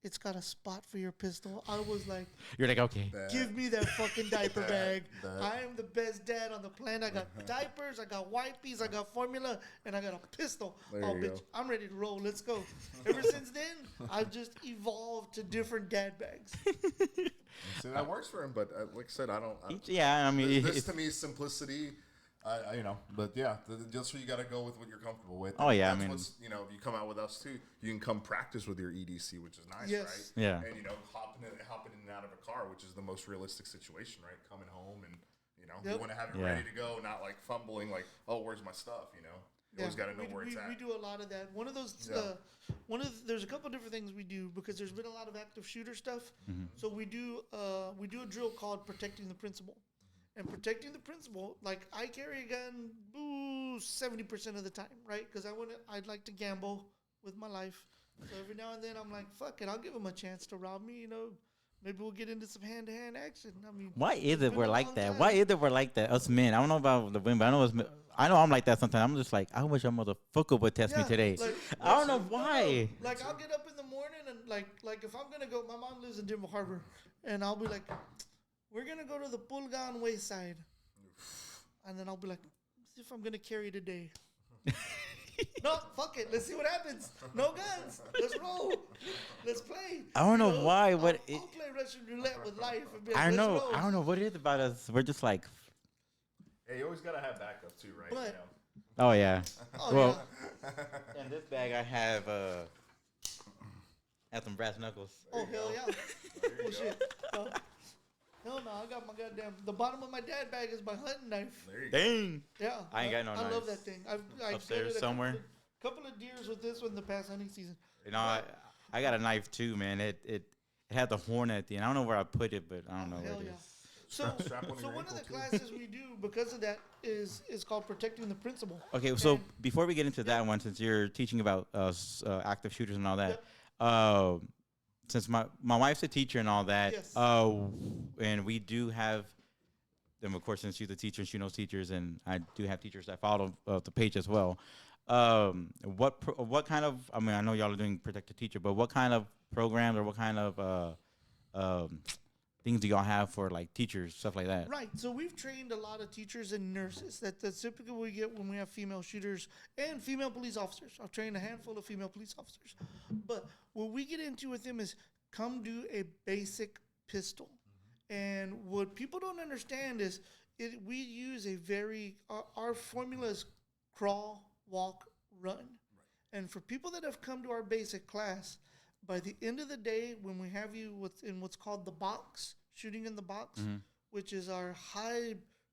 it's got a spot for your pistol. I was like, You're like, okay. give me that fucking diaper bag. I am the best dad on the planet. I got diapers, I got wipies, I got formula, and I got a pistol. There Oh, you bitch, go. I'm ready to roll. Let's go. Ever since then, I've just evolved to different dad bags. See, that works for him, but like I said, I don't. Yeah, I mean, This to me is simplicity. But yeah, that's where you got to go with what you're comfortable with. Oh, yeah, I That's mean- what's, if you come out with us too, you can come practice with your EDC, which is nice, Yes. right? Yeah. And hopping in and out of a car, which is the most realistic situation, right? Coming home and you Yep. want to have it Yeah. ready to go, not like fumbling, like, oh, where's my stuff? You always got to know where it's at. We do a lot of that. One of those, Yeah. there's a couple different things we do because there's been a lot of active shooter stuff. Mm-hmm. So we do a drill called protecting the principal. And protecting the principal, like I carry a gun, 70% of the time, right? Because I'd like to gamble with my life. So every now and then I'm like, fuck it, I'll give him a chance to rob me. Maybe we'll get into some hand-to-hand action. I mean, why is it's it been we're a like long that? time. Why is it we're like that? Us men. I don't know about the women, but I know I'm like that sometimes. I'm just like, I wish a motherfucker would test me Yeah, today. like, I don't know no, why. Like I'll get up in the morning and like if I'm gonna go, my mom lives in Denver Harbor, and I'll be like, we're gonna go to the Pulgan Wayside, and then I'll be like, see if I'm gonna carry today. No, fuck it. Let's see what happens. No guns. Let's roll. Let's play. I don't know why. I'll What play Russian roulette with life. And be like, I let's know. roll. I don't know what it is about us. We're just like, Yeah, you always got to have backup too, right? But- oh yeah. Oh, Well, yeah. in this bag I have some brass knuckles. Oh hell yeah. There you Oh go. shit. Hell no, I got my goddamn. The bottom of my dad bag is my hunting knife. There you go. Dang. Yeah, I ain't got no I love knives. that thing. I've Upstairs gutted a somewhere? Couple of deers with this one the past hunting season. You know, I got a knife too, man. It had the horn at the end. I don't know where I put it, but I don't know where Hell it yeah. is. So, Strap on so your one of the ankle, too. classes we do because of that is called protecting the principal. Okay, so And- before we get into that one, since you're teaching about active shooters and all that, since my wife's a teacher and all that, Yes. and we do have them, of course, since she's a teacher, she knows teachers, and I do have teachers that follow the page as well. What kind of? I mean, I know y'all are doing protect the teacher, but what kind of programs or what kind of things do y'all have for like teachers, stuff like that? Right. So we've trained a lot of teachers and nurses. That's typically what we get when we have female shooters and female police officers. I've trained a handful of female police officers. But what we get into with them is come do a basic pistol. And what people don't understand is we use a our formula is crawl, walk, run. And for people that have come to our basic class, by the end of the day, when we have you what's called the box, shooting in the box, which is our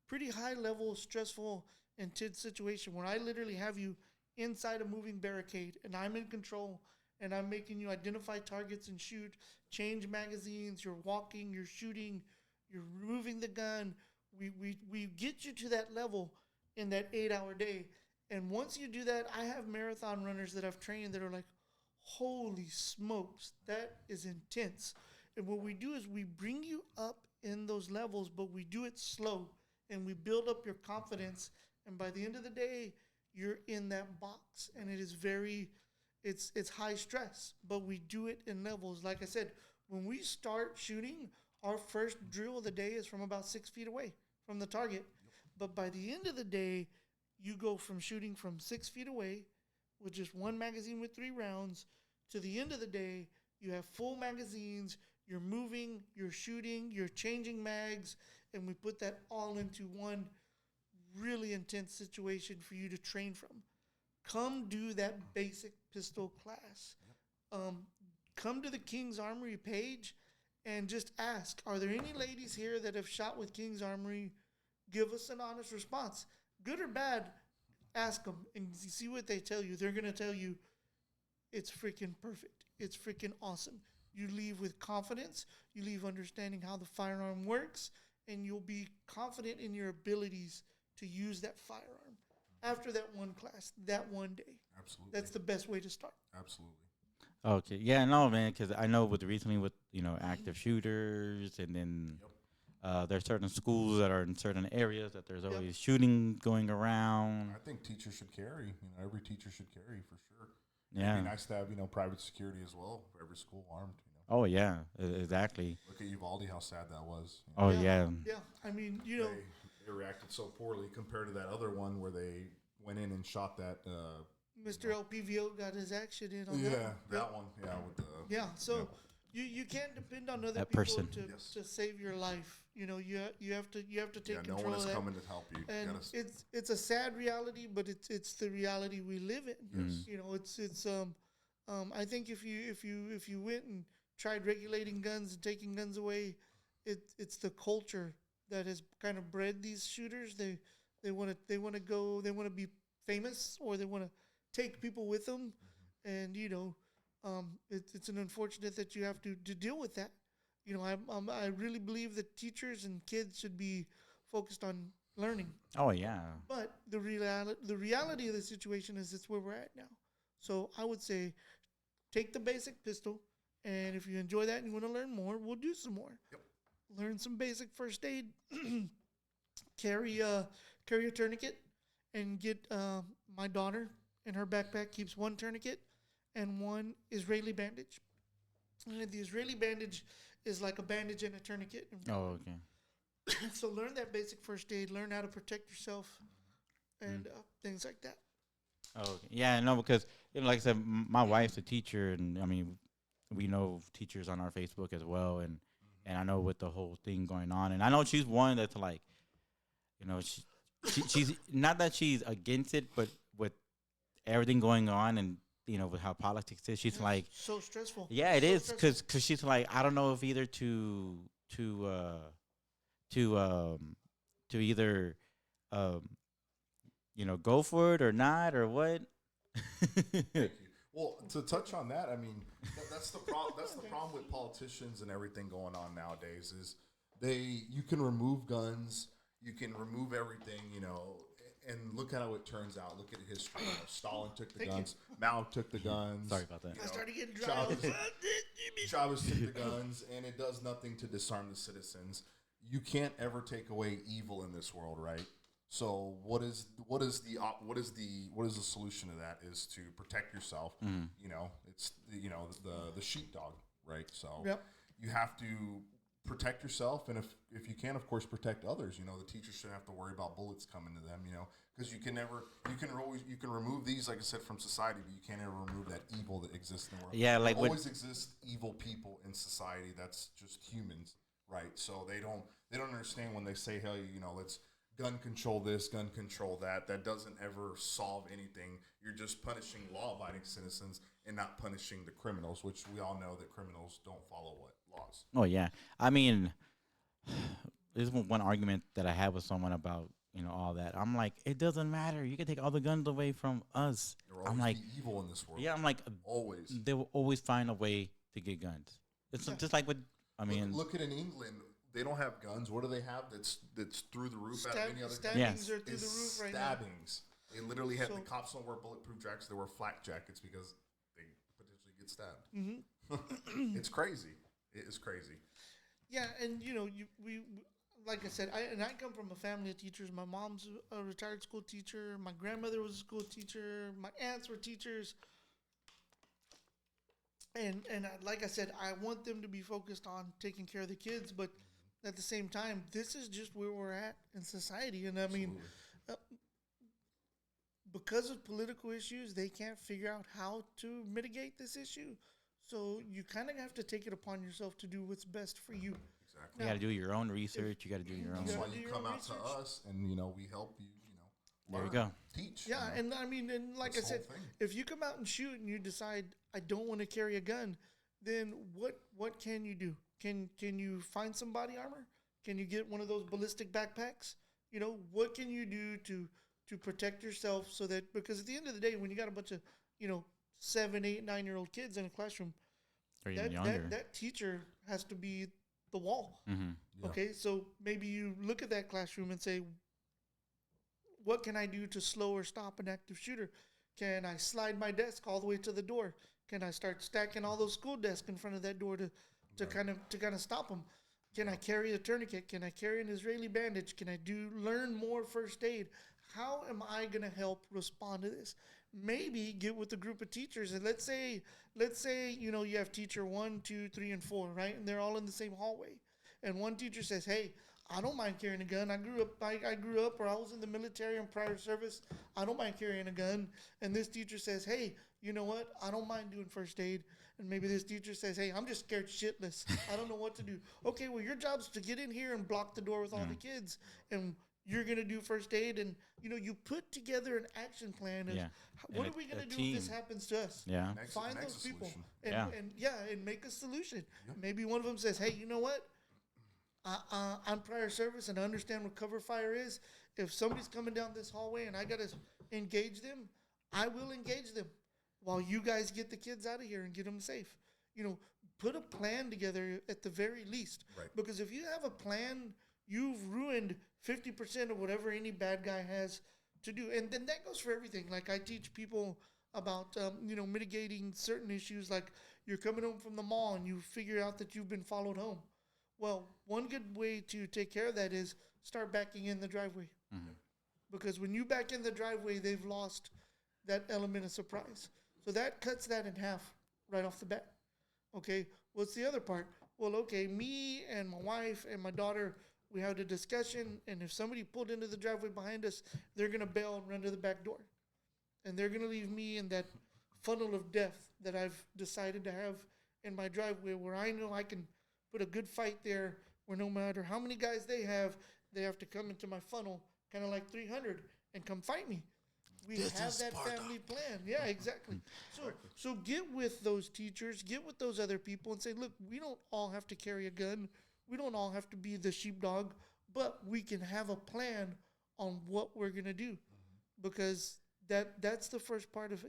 pretty high level, stressful, intense situation where I literally have you inside a moving barricade and I'm in control and I'm making you identify targets and shoot, change magazines, you're walking, you're shooting, you're removing the gun. We get you to that level in that 8-hour day. And once you do that, I have marathon runners that I've trained that are like, holy smokes, that is intense. And what we do is we bring you up in those levels, but we do it slow and we build up your confidence. And by the end of the day, you're in that box and it is it's high stress, but we do it in levels. Like I said, when we start shooting, our first drill of the day is from about 6 feet away from the target. But by the end of the day, you go from shooting from 6 feet away with just one magazine with 3 rounds to the end of the day, you have full magazines, you're moving, you're shooting, you're changing mags, and we put that all into one really intense situation for you to train from. Come do that basic pistol class. Come to the King's Armory page and just ask, are there any ladies here that have shot with King's Armory? Give us an honest response. Good or bad, ask them and see what they tell you. They're going to tell you it's freaking perfect. It's freaking awesome. You leave with confidence. You leave understanding how the firearm works, and you'll be confident in your abilities to use that firearm after that one class, that one day. Absolutely. That's the best way to start. Absolutely. Okay, yeah, no, man, because I know recently with active shooters, and then There's certain schools that are in certain areas that there's always shooting going around. I think teachers should carry. Every teacher should carry for sure. Yeah. It'd be nice to have private security as well for every school armed. Oh yeah, exactly. Look at Uvalde, how sad that was. Oh yeah. Yeah. I mean, they reacted so poorly compared to that other one where they went in and shot that. Mr. LPVO got his action in on that one. Yeah, with the. Yeah. So you can't depend on other That people person. to save your life. You have to take control no one is of that. coming to help you. And it's a sad reality, but it's the reality we live in. Yes. It's I think if you went and tried regulating guns and taking guns away, it's the culture that has kind of bred these shooters. They want to be famous, or they want to take people with them, and it's an unfortunate that you have to deal with that. I really believe that teachers and kids should be focused on learning. Oh yeah. But the reality of the situation is it's where we're at now. So I would say take the basic pistol, and if you enjoy that and you want to learn more, we'll do some more. Yep. Learn some basic first aid. carry a tourniquet, and get my daughter in her backpack keeps one tourniquet and one Israeli bandage. And the Israeli bandage is like a bandage and a tourniquet. Oh okay. So learn that basic first aid, learn how to protect yourself, and things like that. Oh okay. Yeah, no, because like I said, my wife's a teacher, and I mean, we know teachers on our Facebook as well, and I know with the whole thing going on, and I know she's one that's like, she's not that she's against it, but with everything going on and with how politics is, she's like so stressful. Yeah, it is because she's like, I don't know if either to either go for it or not or what. Thank you. Well, to touch on that, I mean, that's the problem. That's the problem with politicians and everything going on nowadays. Is you can remove guns, you can remove everything, and look at how it turns out. Look at history. Stalin took the guns. Mao took the guns. Sorry about that. I started getting dry. Chavez took the guns, and it does nothing to disarm the citizens. You can't ever take away evil in this world, right? So what is the solution to that is to protect yourself. It's the sheepdog, right? So you have to protect yourself, and if you can, of course, protect others. The teachers shouldn't have to worry about bullets coming to them. Because you can remove these, like I said, from society, but you can't ever remove that evil that exists in the world. Yeah, like there always exists evil people in society. That's just humans, right? So they don't understand when they say, "Hey, let's gun control this, gun control that." That doesn't ever solve anything. You're just punishing law-abiding citizens and not punishing the criminals, which we all know that criminals don't follow laws. Oh yeah, I mean, there's one argument that I had with someone about all that. I'm like, it doesn't matter. You can take all the guns away from us. There will always like, be evil in this world. Yeah, I'm like, always. They will always find a way to get guns. It's just like with, look at in England. They don't have guns. What do they have that's through the roof out of any other country? Stabbings are through the roof right now. Stabbings. They literally have the cops don't wear bulletproof jackets. They wear flak jackets because they potentially get stabbed. Mm-hmm. It's crazy. It is crazy. Yeah, and we like I said, I come from a family of teachers. My mom's a retired school teacher. My grandmother was a school teacher. My aunts were teachers. And like I said, I want them to be focused on taking care of the kids, but at the same time, this is just where we're at in society. And I mean, because of political issues, they can't figure out how to mitigate this issue. So you kind of have to take it upon yourself to do what's best for you. Exactly. You got to do your own research. You got to do your own. That's why you come out to us, and we help you. There you go. Teach. Yeah, and I mean, and like I said, if you come out and shoot and you decide I don't want to carry a gun, then what can you do? Can you find some body armor? Can you get one of those ballistic backpacks? What can you do to protect yourself so that, because at the end of the day, when you got a bunch of 7, 8, 9-year-old kids in a classroom, or even younger, that teacher has to be the wall. Mm-hmm. Yeah. Okay, so maybe you look at that classroom and say, what can I do to slow or stop an active shooter? Can I slide my desk all the way to the door? Can I start stacking all those school desks in front of that door to kind of stop them? Can I carry a tourniquet? Can I carry an Israeli bandage? Can I learn more first aid? How am I going to help respond to this? Maybe get with a group of teachers, and let's say you have teacher 1, 2, 3, and 4, right? And they're all in the same hallway. And one teacher says, "Hey, I don't mind carrying a gun. I grew up, or I was in the military and prior service. I don't mind carrying a gun." And this teacher says, "Hey, you know what? I don't mind doing first aid." And maybe this teacher says, "Hey, I'm just scared shitless. I don't know what to do." Okay, well, your job's to get in here and block the door with all the kids, and you're going to do first aid. And, you put together an action plan of what are we going to do if this happens to us? Yeah. Find those people and, and make a solution. Yeah. Maybe one of them says, "Hey, you know what? I'm prior service and I understand what cover fire is. If somebody's coming down this hallway and I got to engage them, I will engage them while you guys get the kids out of here and get them safe." Put a plan together at the very least. Right. Because if you have a plan, you've ruined 50% of whatever any bad guy has to do. And then that goes for everything. Like I teach people about, mitigating certain issues. Like you're coming home from the mall and you figure out that you've been followed home. Well, one good way to take care of that is start backing in the driveway. Mm-hmm. Because when you back in the driveway, they've lost that element of surprise. So that cuts that in half right off the bat. Okay, what's the other part? Well, okay, me and my wife and my daughter, we had a discussion, and if somebody pulled into the driveway behind us, they're going to bail and run to the back door. And they're going to leave me in that funnel of death that I've decided to have in my driveway, where I know I can put a good fight there, where no matter how many guys they have to come into my funnel, kind of like 300, and come fight me. We have that family plan. Yeah, exactly. So get with those teachers, get with those other people and say, look, we don't all have to carry a gun. We don't all have to be the sheepdog, but we can have a plan on what we're going to do. Because that's the first part of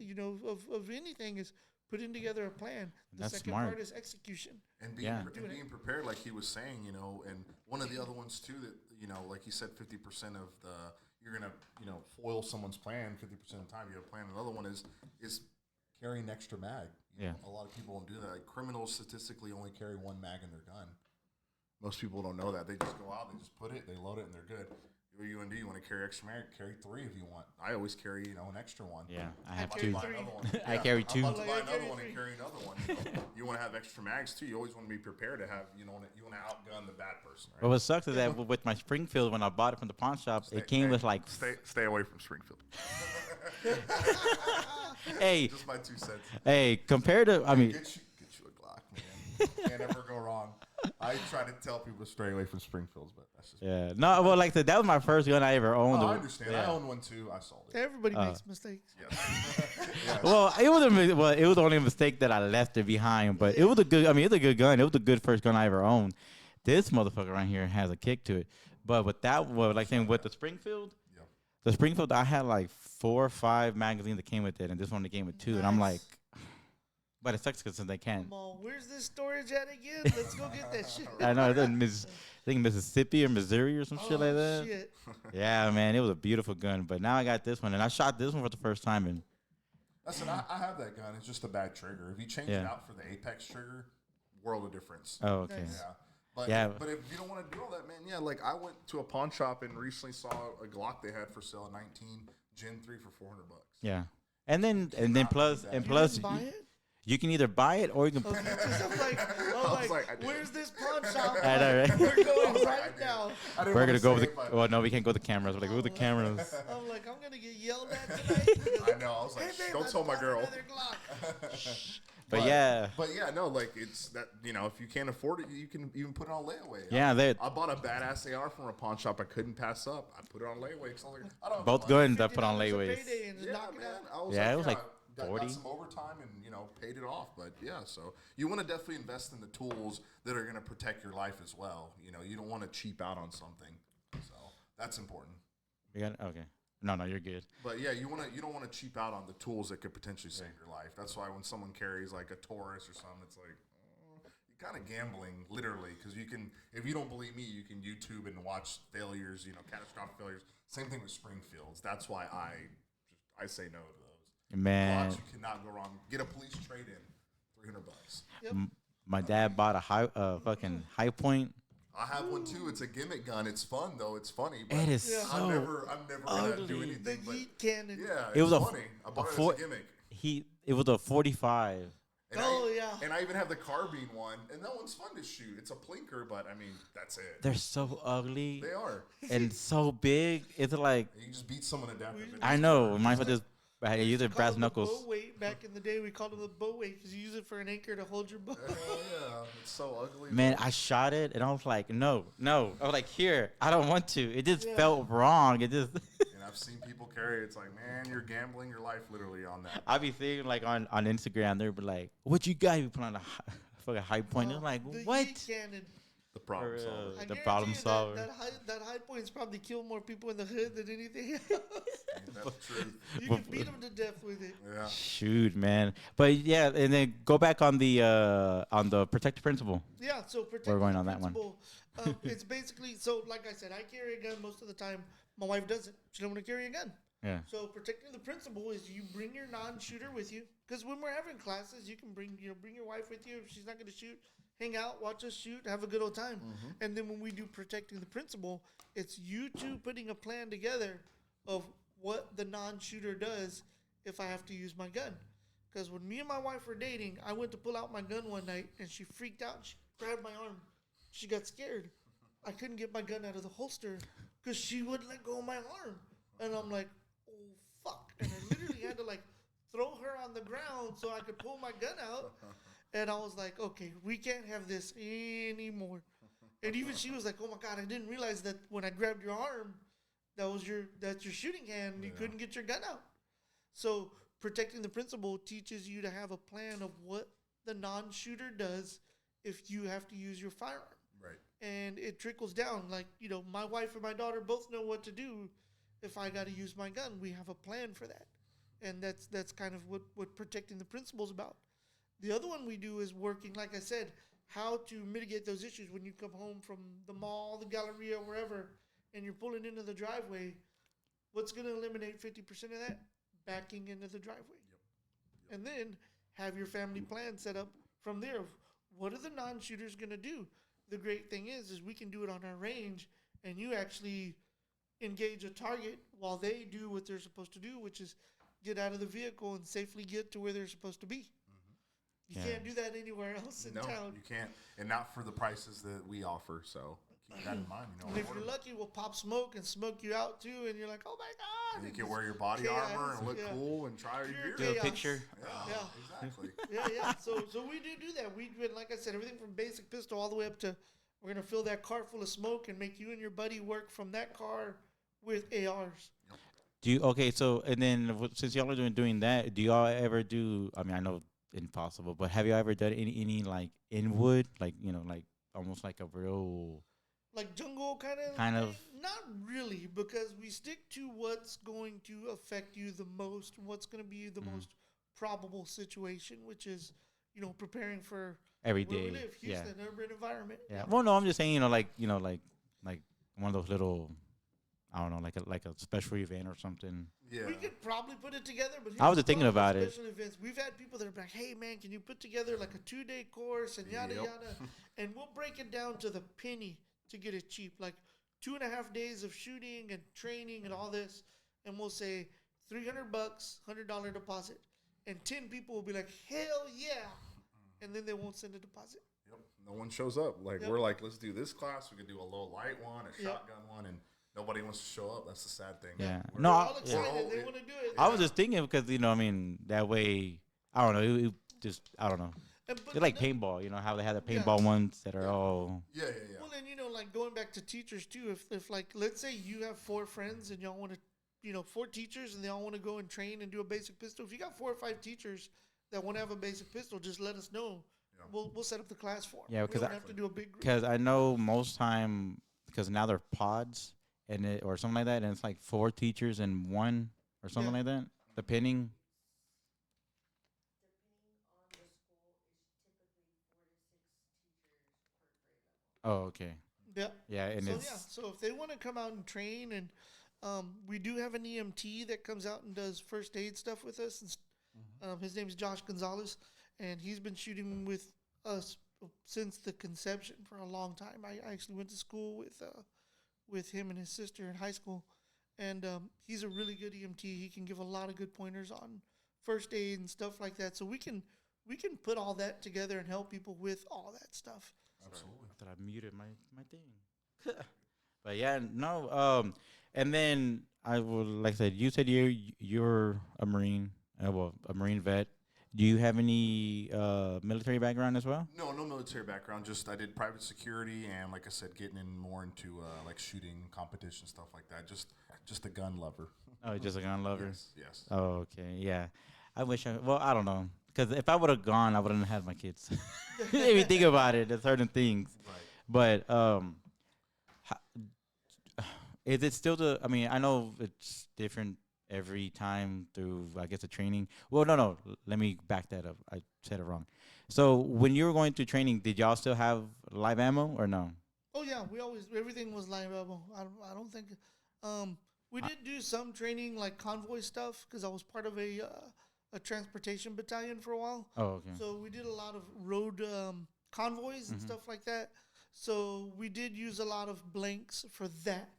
anything is putting together a plan. The That's second smart. part is execution. And being prepared, like he was saying, and one of the other ones too that, like he said, 50% of you're going to, foil someone's plan 50% of the time. You have a plan. Another one is carrying an extra mag. A lot of people don't do that. Like criminals statistically only carry one mag in their gun. Most people don't know that. They just go out, they just put it, they load it, and they're good. What are you going to do? You want to carry extra mag? Carry 3 if you want. I always carry, an extra one. Yeah, I have carry 2. three. I carry 2. I'm about to buy another one and carry another one. You want to have extra mags too. You always want to be prepared to have. You want to outgun the bad person. Right? But what sucks is that with my Springfield, when I bought it from the pawn shop, it came with like. Stay away from Springfield. Hey. Just my 2 cents. Hey, compared to Get you a Glock, man. Can't ever go wrong. I try to tell people to stay away from Springfields, but that's just. Yeah. No, well, like I said, that was my first gun I ever owned. I understand. Yeah. I own one too. I sold it. Everybody makes mistakes. Yes. Yes. Well, it was only a mistake that I left it behind, but it was a good. I mean, it's a good gun. It was the good first gun I ever owned. This motherfucker right here has a kick to it. But with that, with the Springfield, the Springfield, I had like 4 or 5 magazines that came with it, and this one came with 2, and I'm like, but it sucks because they can't. Come on, where's this storage at again? Let's go get that shit. I know. I think Mississippi or Missouri or some shit like that. Shit. Yeah, man, it was a beautiful gun. But now I got this one, and I shot this one for the first time. And listen, I have that gun. It's just a bad trigger. If you change it out for the Apex trigger, world of difference. oh, okay. Nice. Yeah. But if you don't want to do all that, man, like I went to a pawn shop and recently saw a Glock they had for sale at 19 Gen 3 for $400. Yeah, and then plus You didn't buy it? you can either buy it or you can. Okay, 'cause I'm like, where's this pawn shop? I know, right? We're going like, right now. We're gonna go with the. Well, no, we can't go with the cameras. We're like, with the cameras. I'm like, I'm gonna get yelled at tonight. I know. I was like, Hey, babe, don't I tell my bought girl. another Glock. But yeah. But yeah, no, like it's that, if you can't afford it, you can even put it on layaway. Yeah, I bought a badass AR from a pawn shop I couldn't pass up. I put it on layaway because I was like, I don't have Both money. guns I put on $50 a layways. payday and Yeah, knock it man. out. It was like got 40. some overtime and paid it off. But yeah, so you want to definitely invest in the tools that are going to protect your life as well. You don't want to cheap out on something. So that's important. We got okay. No, you're good. But yeah, you don't want to cheap out on the tools that could potentially save your life. That's why when someone carries like a Taurus or something, it's like you're kind of gambling, literally, because you can. If you don't believe me, you can YouTube and watch failures, catastrophic failures. Same thing with Springfields. That's why I say no to those. Man, Glocks, you cannot go wrong. Get a police trade-in, $300. Yep. my dad bought a fucking High Point. I have one too. It's a gimmick gun. It's fun though. It's funny. But It is Yeah. so I'm never gonna do ugly. anything. The But yeet cannon. yeah, It was it's a funny. I bought it four- as a gimmick. It was a 45. And Oh, yeah. And I even have the carbine one, and that one's fun to shoot. It's a plinker, but I mean that's it. They're so ugly They are. and so big. It's like You can just beat someone to death. if it I is know. hard. Mine for this. I We use used to it call brass them the knuckles. bow weight. Back in the day, we called them the bow weight because you use it for an anchor to hold your bow. Hell yeah, it's so ugly. Man, I shot it and I was like, no. I was like, here, I don't want to. It just Yeah. felt wrong. It just. And I've seen people carry it. It's like, man, you're gambling your life literally on that. I be seeing like on Instagram, they'll be like, what you got? You put on a fucking high point. I'm like, The what? yeet cannon. The problem For, solver. I The guarantee problem you solver. That high point's probably killed more people in the hood than anything else. That's the truth. You can beat them to death with it. Yeah. Shoot, man. But yeah, and then go back on the protective principle. Yeah, so protect We're going on that one. It's basically, so like I said, I carry a gun most of the time. My wife doesn't. She don't want to carry a gun. Yeah. So protecting the principle is you bring your non-shooter with you. Because when we're having classes, you can bring your wife with you. If she's not going to shoot, hang out, watch us shoot, have a good old time. And then when we do protecting the principle, it's you two putting a plan together of what the non-shooter does if I have to use my gun. Because when me and my wife were dating, I went to pull out my gun one night and she freaked out. She grabbed my arm. She got scared. I couldn't get my gun out of the holster because she wouldn't let go of my arm. And I'm like, oh, fuck. And I literally had to like throw her on the ground so I could pull my gun out. And I was like, okay, we can't have this anymore. And even she was like, oh my God, I didn't realize that when I grabbed your arm, that's your shooting hand. You couldn't get your gun out. So protecting the principle teaches you to have a plan of what the non-shooter does if you have to use your firearm. Right. And it trickles down. Like, my wife and my daughter both know what to do if I got to use my gun. We have a plan for that. And that's kind of what protecting the principle is about. The other one we do is working, like I said, how to mitigate those issues when you come home from the mall, the Galleria, wherever, and you're pulling into the driveway. What's going to eliminate 50% of that? Backing into the driveway. Yep. And then have your family plan set up from there. What are the non-shooters going to do? The great thing is we can do it on our range, and you actually engage a target while they do what they're supposed to do, which is get out of the vehicle and safely get to where they're supposed to be. You can't do that anywhere else in town. You can't, and not for the prices that we offer. So keep that in mind. And if you're lucky, we'll pop smoke and smoke you out too, and you're like, oh my God. And you can wear your body armor and look cool and try your Do gear. a picture. Yeah. Exactly. Yeah. So we do that. We do, like I said, everything from basic pistol all the way up to we're gonna fill that car full of smoke and make you and your buddy work from that car with ARs. So and then since y'all are doing that, do y'all ever do? I mean, I know impossible, but have you ever done any like in wood, like like almost like a real like jungle kind of? Not really, because we stick to what's going to affect you the most, what's going to be the most probable situation, which is preparing for Every where day, we live, Houston, urban environment. Yeah. Well, no, I'm just saying, like one of those little, I don't know, like a special event or something. Yeah. We could probably put it together, but I was here's just thinking the problem about with it. special events. We've had people that are like, "Hey, man, can you put together like a 2-day course and yada Yep. yada?" And we'll break it down to the penny to get it cheap, like 2.5 days of shooting and training and all this, and we'll say $300, $100 deposit, and 10 people will be like, "Hell yeah!" And then they won't send a deposit. Yep. No one shows up. Like Yep. we're like, let's do this class. We could do a low light one, a Yep. shotgun one, and nobody wants to show up. That's the sad thing. Yeah. We're- No, They're I- all excited. Yeah. They want to do it. I was just thinking because I mean that way, I don't know, it just I don't know. And, but They're like then- paintball, how they have the paintball ones that are all. Yeah. Well, and like going back to teachers too, if like let's say you have 4 friends and y'all want to, 4 teachers and they all want to go and train and do a basic pistol. If you got 4 or 5 teachers that want to have a basic pistol, just let us know. Yeah. We'll set up the class for them. Yeah, we because don't have to do a big group. Because I know most time because now they're pods or something like that, and it's like 4 teachers and 1 or something Yeah. like that, depending. Oh, okay. Yeah. Yeah, and So it's so if they want to come out and train, and we do have an EMT that comes out and does first aid stuff with us. And his name is Josh Gonzalez, and he's been shooting with us since the conception for a long time. I actually went to school with him and his sister in high school, and he's a really good EMT. He can give a lot of good pointers on first aid and stuff like that. So we can put all that together and help people with all that stuff. Absolutely. I thought I muted my thing. But yeah, no. And then I will, like I said, you said you're a Marine, well, a Marine vet. Do you have any military background as well? No, no military background. Just I did private security, and like I said, getting in more into like shooting competition stuff like that. Just a gun lover. Oh, just a gun lover. Yes, yes. Oh, okay, yeah. I wish I don't know, because if I would have gone, I wouldn't have my kids. If you think about it, there's certain things. Right. But is it still I mean, I know it's different every time through, I guess, the training. Well, no. Let me back that up. I said it wrong. So when you were going to training, did y'all still have live ammo or no? Oh yeah, everything was live ammo. I don't think we did do some training like convoy stuff because I was part of a transportation battalion for a while. Oh, okay. So we did a lot of road convoys and stuff like that. So we did use a lot of blanks for that.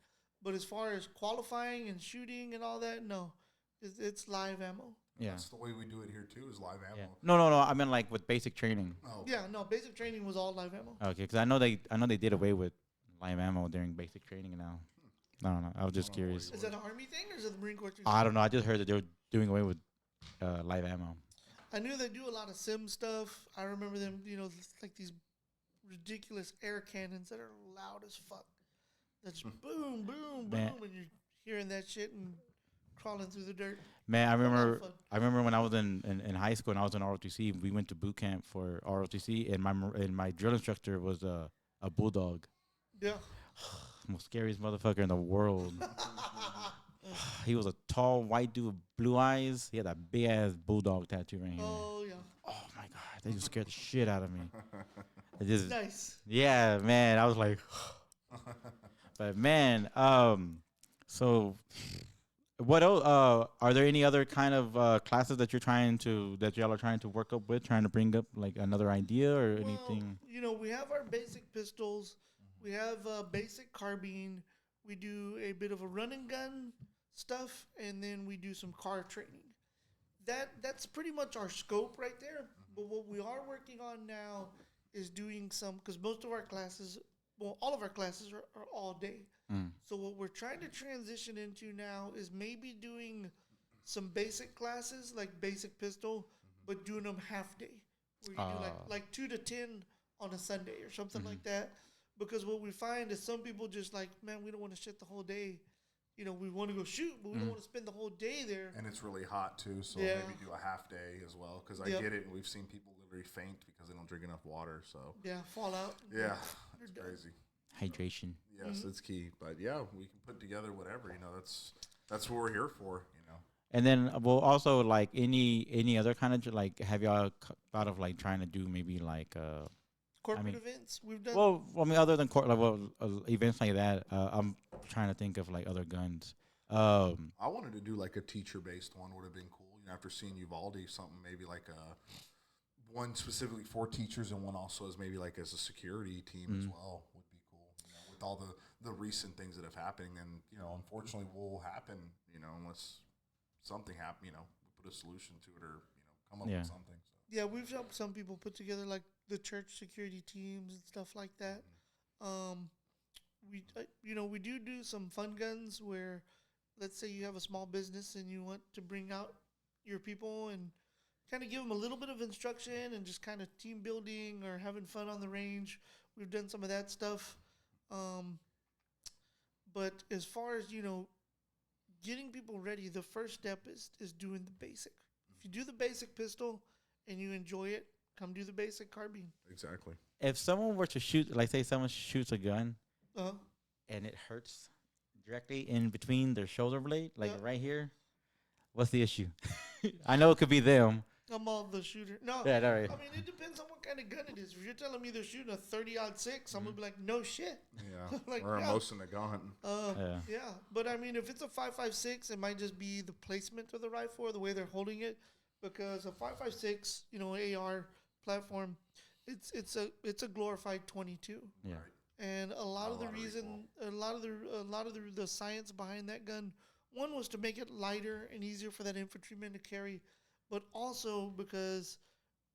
But as far as qualifying and shooting and all that, no, it's live ammo. Yeah. That's the way we do it here too. Is live ammo. Yeah. No. I mean, like with basic training. Oh, Yeah, no, basic training was all live ammo. Okay, because I know they did away with live ammo during basic training now. I don't know. I was just curious. Is that an Army thing or is it the Marine Corps thing? I don't know. I just heard that they were doing away with live ammo. I knew they do a lot of sim stuff. I remember them, like these ridiculous air cannons that are loud as fuck. That's boom, boom, boom, Man. and you're hearing that shit and crawling through the dirt. Man, I A lot of remember fun. when I was in high school and I was in ROTC. We went to boot camp for ROTC, and my drill instructor was a bulldog. Yeah. Most scariest motherfucker in the world. He was a tall white dude with blue eyes. He had that big ass bulldog tattoo right here. Oh yeah. Oh my god, they just scared the shit out of me. It just, Nice. yeah, man. I was like, but man, so what else? Are there any other kind of classes that y'all are trying to work up with, trying to bring up like another idea or anything? Well, we have our basic pistols. We have basic carbine. We do a bit of a run and gun stuff, and then we do some car training. That's pretty much our scope right there. But what we are working on now is doing some, because most of our classes, well, all of our classes are all day. So what we're trying to transition into now is maybe doing some basic classes, like basic pistol, but doing them half day. Where you do like 2 to 10 on a Sunday or something like that. Because what we find is some people just like, man, we don't want to shit the whole day. We want to go shoot, but we don't want to spend the whole day there. And it's really hot too, so Yeah. maybe do a half day as well. Because I Yep. get it, and we've seen people literally faint because they don't drink enough water. So Yeah, fall out. yeah, You're it's done. crazy. Hydration. Yes, it's key. But yeah, we can put together whatever. That's what we're here for. And then, well, also like any other kind of like, have y'all thought of like trying to do maybe like Corporate events we've done. well, I mean, other than events like that, I'm trying to think of like other guns. I wanted to do like a teacher-based one. Would have been cool. After seeing Uvalde, something maybe like one specifically for teachers and one also as maybe like as a security team as well would be cool. With all the recent things that have happened, and unfortunately will happen. Unless something happen. We put a solution to it or come up with something. So. Yeah, we've helped some people put together like the church security teams and stuff like that. We do some fun guns where, let's say you have a small business and you want to bring out your people and kind of give them a little bit of instruction and just kind of team building or having fun on the range. We've done some of that stuff. But as far as, getting people ready, the first step is doing the basic. If you do the basic pistol and you enjoy it, come do the basic carbine. Exactly. If someone were to shoot, like say someone shoots a gun Uh-huh. and it hurts directly in between their shoulder blade, like Yeah. right here, what's the issue? I know it could be them. I'm all the shooter. No, Yeah, all right. I mean, it depends on what kind of gun it is. If you're telling me they're shooting a 30-06, I'm going to be like, no shit. Yeah. Like, or yeah. most in the gun hunting. Yeah. But I mean, if it's a 5.56, it might just be the placement of the rifle or the way they're holding it. Because a 5.56, AR platform, it's a glorified 22. Yeah. And a lot Not of the a lot of reason, a lot of the science behind that gun, one was to make it lighter and easier for that infantryman to carry, but also because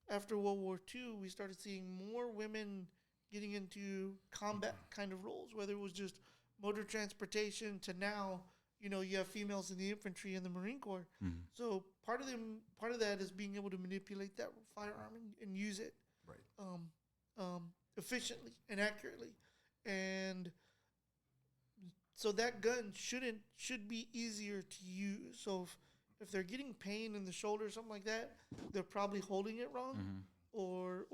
after World War II, we started seeing more women getting into combat kind of roles, whether it was just motor transportation to now, you have females in the infantry and the Marine Corps. Mhm. So part of that is being able to manipulate that firearm and use it Right. efficiently and accurately, and so that gun should be easier to use. So if they're getting pain in the shoulder or something like that, they're probably holding it wrong, or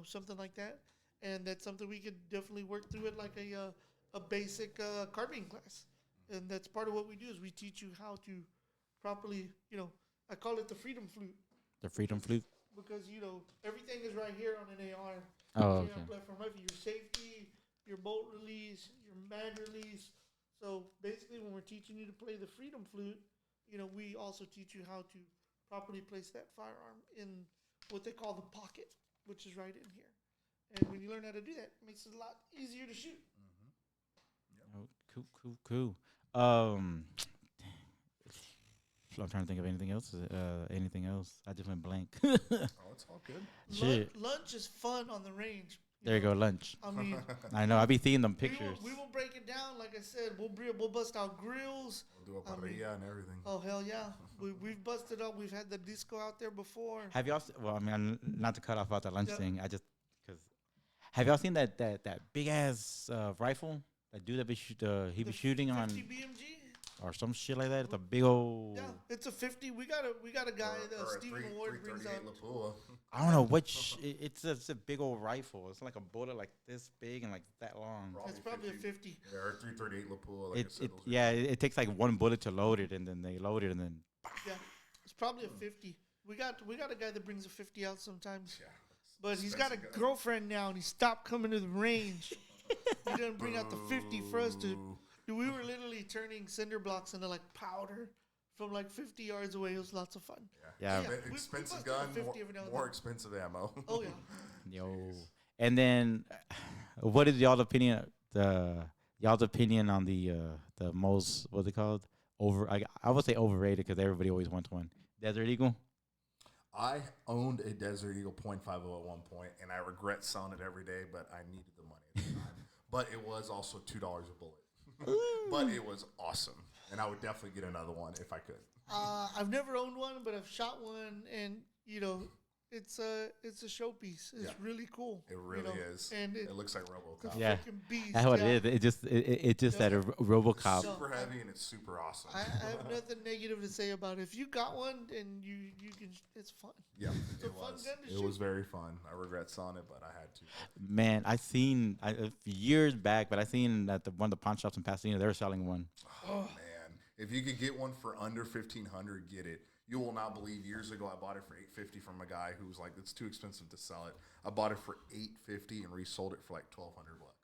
something like that, and that's something we could definitely work through it like a basic carbine class, and that's part of what we do is we teach you how to properly, I call it the freedom flute The freedom flute. because everything is right here on an AR. Oh, You okay. know, left and right, your safety, your bolt release, your mag release. So basically, when we're teaching you to play the freedom flute, we also teach you how to properly place that firearm in what they call the pocket, which is right in here. And when you learn how to do that, it makes it a lot easier to shoot. Oh, cool. I'm trying to think of anything else. Anything else? I just went blank. Oh, it's all good. Shit. Lunch is fun on the range. There you go, lunch. I mean, I know. I be seeing them pictures. we will break it down. Like I said, we'll bust out grills. We'll do a parrilla and everything. Oh hell yeah, we've busted up. We've had the disco out there before. Have y'all? Well, I mean, not to cut off about the lunch Yep. thing. I just because have y'all seen that big ass rifle? That dude that he be shooting 50 on BMG. or some shit like that. It's a big old. Yeah, it's a 50. We got a guy that Or a Stephen Ward brings out. 338 Lapua. I don't know what. It's a big old rifle. It's like a bullet like this big and like that long. It's probably a 50. Yeah, or 338 Lapua. Like I said, those are- Yeah, it takes like one bullet to load it, and then they load it, and then Yeah, it's probably a 50. We got a guy that brings a 50 out sometimes. Yeah. But he's got a Expensive gun. girlfriend now, and he stopped coming to the range. He doesn't bring out the 50 for us to. Dude, we were literally turning cinder blocks into like powder from like 50 yards away. It was lots of fun. Yeah. Yeah, we Expensive busted gun, a 50 every now and more then. expensive ammo. Oh yeah. yo. And then, what is y'all's opinion? Y'all's opinion on the most what's it called? I would say overrated because everybody always wants one. Desert Eagle. I owned a Desert Eagle .50 at one point, and I regret selling it every day, but I needed the money at the time. But it was also $2 a bullet. But it was awesome, and I would definitely get another one if I could. I've never owned one, but I've shot one, and it's a showpiece. It's really cool. It really is. And It looks like RoboCop. Yeah. freaking beast. That's what yeah. it is. It just Yeah. that a RoboCop. So- Super heavy, and it's super awesome. I have nothing negative to say about it. If you got one and you can, it's fun. Yeah, a it fun was. gun to It was shoot. very fun. I regret selling it, but I had to. Man, I seen years back, but I seen that one of the pawn shops in Pasadena they were selling one. Oh, man. If you could get one for under $1,500, get it. You will not believe. Years ago, I bought it for $850 from a guy who was like, "It's too expensive to sell it." I bought it for $850 and resold it for like $1,200,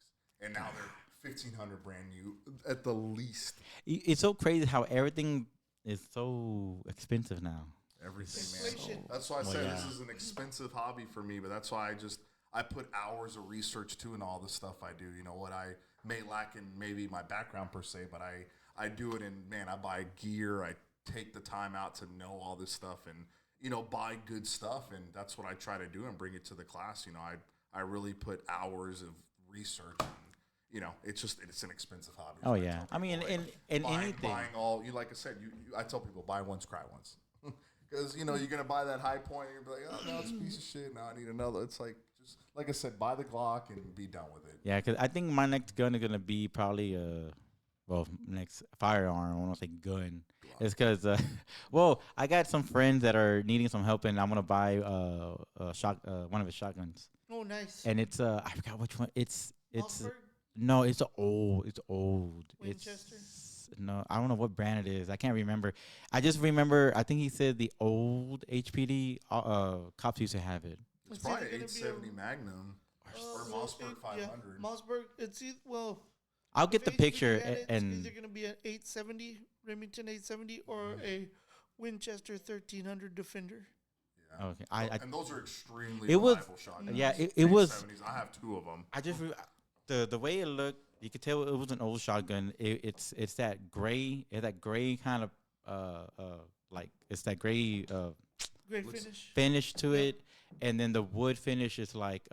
and now they're $1,500 brand new at the least. It's so crazy how everything is so expensive now. Everything, Inflation. man. That's why I Well, said yeah. this is an expensive hobby for me, but that's why I put hours of research to in all the stuff I do. You know what I may lack in maybe my background per se, but I do it, and man, I buy gear. I take the time out to know all this stuff and buy good stuff, and that's what I try to do and bring it to the class. I really put hours of research, and it's an expensive hobby. Oh So yeah, tell I mean, people, in buying, anything. buying all you like I said, I tell people buy once, cry once. Because you're gonna buy that high point, and you're like, oh no, it's a piece of shit. Now I need another. It's like just like I said, buy the Glock and be done with it. Yeah, because I think my next gun is gonna be probably next firearm. I want to say gun. It's because I got some friends that are needing some help, and I'm gonna buy one of his shotguns, Oh, nice. and it's I forgot which one. It's Mossberg? no, it's old. Winchester? No, I don't know what brand it is. I can't remember. I just remember. I think he said the old HPD cops used to have it. It's It's probably either gonna be 870 Magnum or Mossberg 500. Yeah, Mossberg. It's I'll get the if HPD picture had it, and it's either gonna be an 870 Remington 870 or a Winchester 1300 Defender. Yeah. Okay. And those are extremely It was- reliable shotguns. yeah, it Big was- 70s. I have 2 of them. I just the way it looked, you could tell it was an old shotgun. It's that gray, kind of like it's that gray Great Looks- finish. finish to Yeah. it, and then the wood finish is like